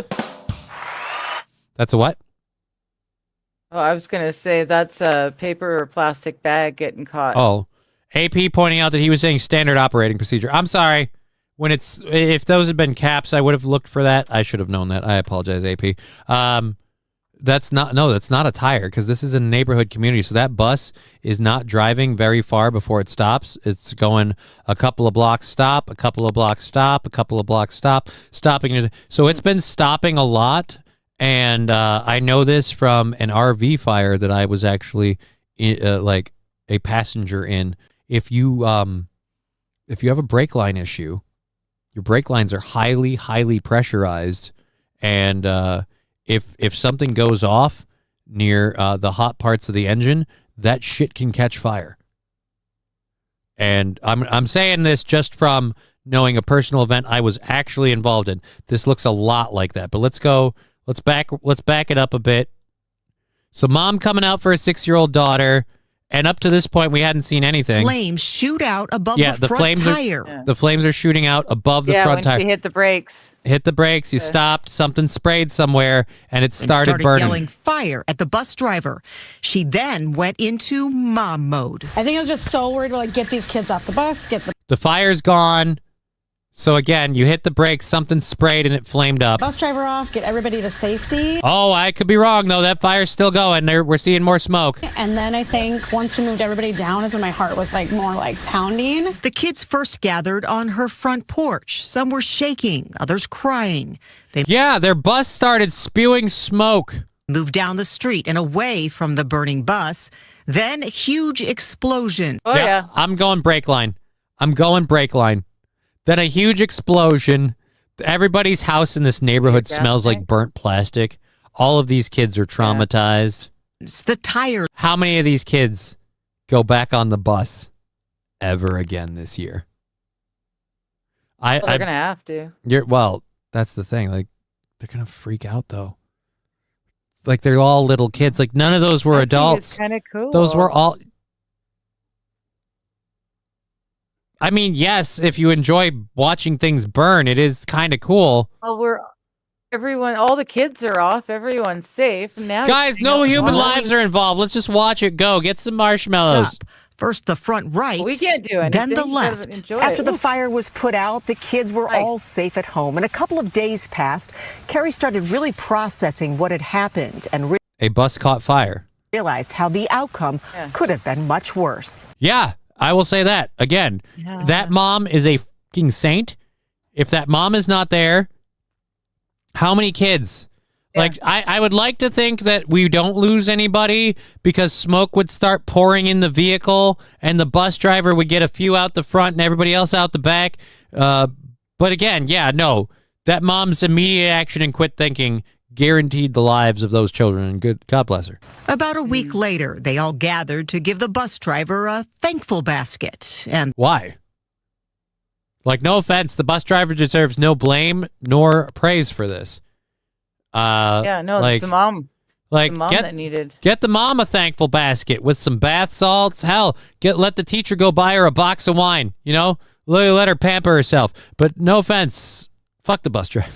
That's a what? Oh, I was going to say that's a paper or plastic bag getting caught. Oh, AP pointing out that he was saying standard operating procedure. I'm sorry. If those had been caps, I would have looked for that. I should have known that. I apologize, AP. That's not a tire, because this is a neighborhood community. So that bus is not driving very far before it stops. It's going a couple of blocks, stop, a couple of blocks, stop, a couple of blocks, stop, stopping. So it's been stopping a lot. And I know this from an RV fire that I was actually like a passenger in if you have a brake line issue, your brake lines are highly, highly pressurized, and if something goes off near the hot parts of the engine, that shit can catch fire. And I'm saying this just from knowing a personal event I was actually involved in. This looks a lot like that. But let's back it up a bit. So mom coming out for a 6-year-old daughter, and up to this point we hadn't seen anything. Flames shoot out above the front tire. The flames are shooting out above the front tire. Yeah, when she hit the brakes. Hit the brakes, you stopped, something sprayed somewhere, and it started burning. Yelling fire at the bus driver. She then went into mom mode. I think I was just so worried to get these kids off the bus, The fire's gone. So again, you hit the brakes, something sprayed, and it flamed up. bus driver off, get everybody to safety. Oh, I could be wrong, though. That fire's still going. We're seeing more smoke. And then I think once we moved everybody down is when my heart was more pounding. The kids first gathered on her front porch. Some were shaking, others crying. Their bus started spewing smoke. Moved down the street and away from the burning bus. Then a huge explosion. Oh, yeah. I'm going brake line. Then a huge explosion. Everybody's house in this neighborhood smells like burnt plastic. All of these kids are traumatized. It's the tire. How many of these kids go back on the bus ever again this year? They're going to have to. Well, that's the thing. They're going to freak out, though. They're all little kids. None of those were adults. It's kind of cool. Those were all... I mean, yes, if you enjoy watching things burn, it is kind of cool. Well, all the kids are off. Everyone's safe. Now, guys, no human lives are involved. Let's just watch it go. Get some marshmallows. First the front right, we can't do anything. then the left. After the fire was put out, the kids were all safe at home. And a couple of days passed. Carrie started really processing what had happened and a bus caught fire. Realized how the outcome could have been much worse. Yeah. I will say that again. That mom is a fucking saint. If that mom is not there, how many kids? I would like to think that we don't lose anybody because smoke would start pouring in the vehicle and the bus driver would get a few out the front and everybody else out the back. But again, that mom's immediate action and quit thinking guaranteed the lives of those children, and God bless her. About a week later, they all gathered to give the bus driver a thankful basket. And why? No offense, the bus driver deserves no blame nor praise for this. It's the mom. The mom that needed. Get the mom a thankful basket with some bath salts. Hell, let the teacher go buy her a box of wine. Let her pamper herself. But no offense, fuck the bus driver.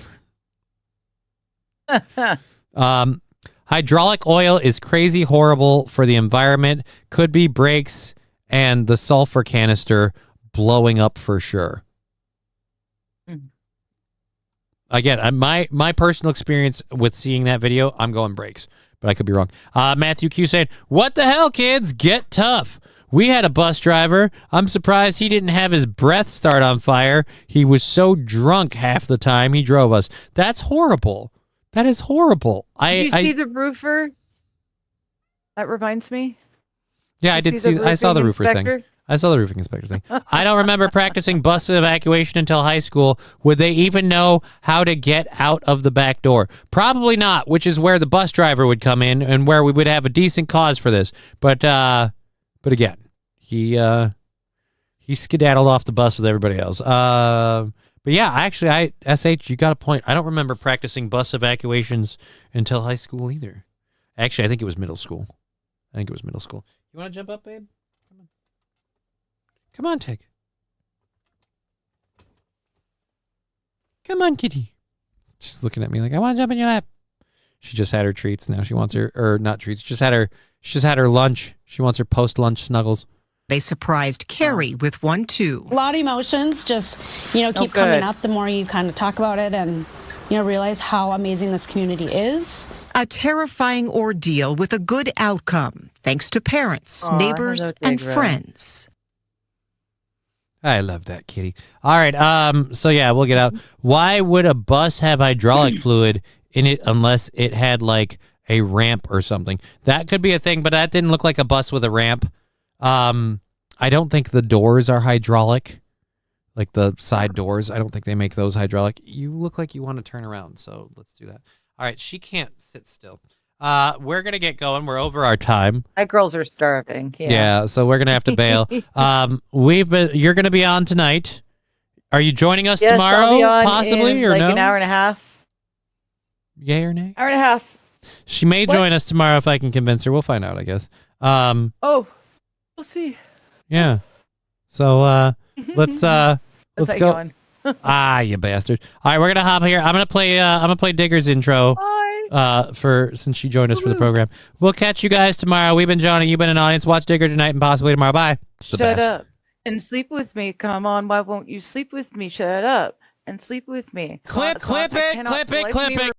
Hydraulic oil is crazy horrible for the environment. Could be brakes and the sulfur canister blowing up for sure. Again, my personal experience with seeing that video, I'm going brakes, but I could be wrong. Matthew Q saying, "What the hell, kids? Get tough. We had a bus driver. I'm surprised he didn't have his breath start on fire. He was so drunk half the time he drove us." That's horrible. That is horrible. Did you see the roofer? That reminds me. Yeah, I did see. I saw the roofer thing. I saw the roofing inspector thing. I don't remember practicing bus evacuation until high school. Would they even know how to get out of the back door? Probably not, which is where the bus driver would come in and where we would have a decent cause for this. But again, he skedaddled off the bus with everybody else. But yeah, actually, SH, you got a point. I don't remember practicing bus evacuations until high school either. Actually, I think it was middle school. You want to jump up, babe? Come on, Tig. Come on, kitty. She's looking at me like, I want to jump in your lap. She just had her treats. Now she wants not treats. She just had her lunch. She wants her post-lunch snuggles. They surprised Carrie with one, too. A lot of emotions just, keep coming up the more you kind of talk about it and, realize how amazing this community is. A terrifying ordeal with a good outcome, thanks to parents, neighbors, and friends. I love that, kitty. All right, so yeah, we'll get out. Why would a bus have hydraulic fluid in it unless it had, a ramp or something? That could be a thing, but that didn't look like a bus with a ramp. I I don't think the doors are hydraulic, like the side doors. I don't think they make those hydraulic. You look like you want to turn around, so let's do that. All right, she can't sit still. We're gonna get going. We're over our time. My girls are starving. Yeah, so we're gonna have to bail. You're gonna be on tonight. Are you joining us tomorrow? I'll be on possibly in or like no? an hour and a half. Yay or nay? Hour and a half. She may join us tomorrow if I can convince her. We'll find out, I guess. Oh, we'll see. Yeah. So let's go. Going? You bastard! All right, we're gonna hop here. I'm gonna play Digger's intro. Since she joined us for the program. We'll catch you guys tomorrow. We've been Johnny. You've been an audience. Watch Digger tonight and possibly tomorrow. Bye. Shut up and sleep with me. Come on, why won't you sleep with me? Shut up and sleep with me. Clip it.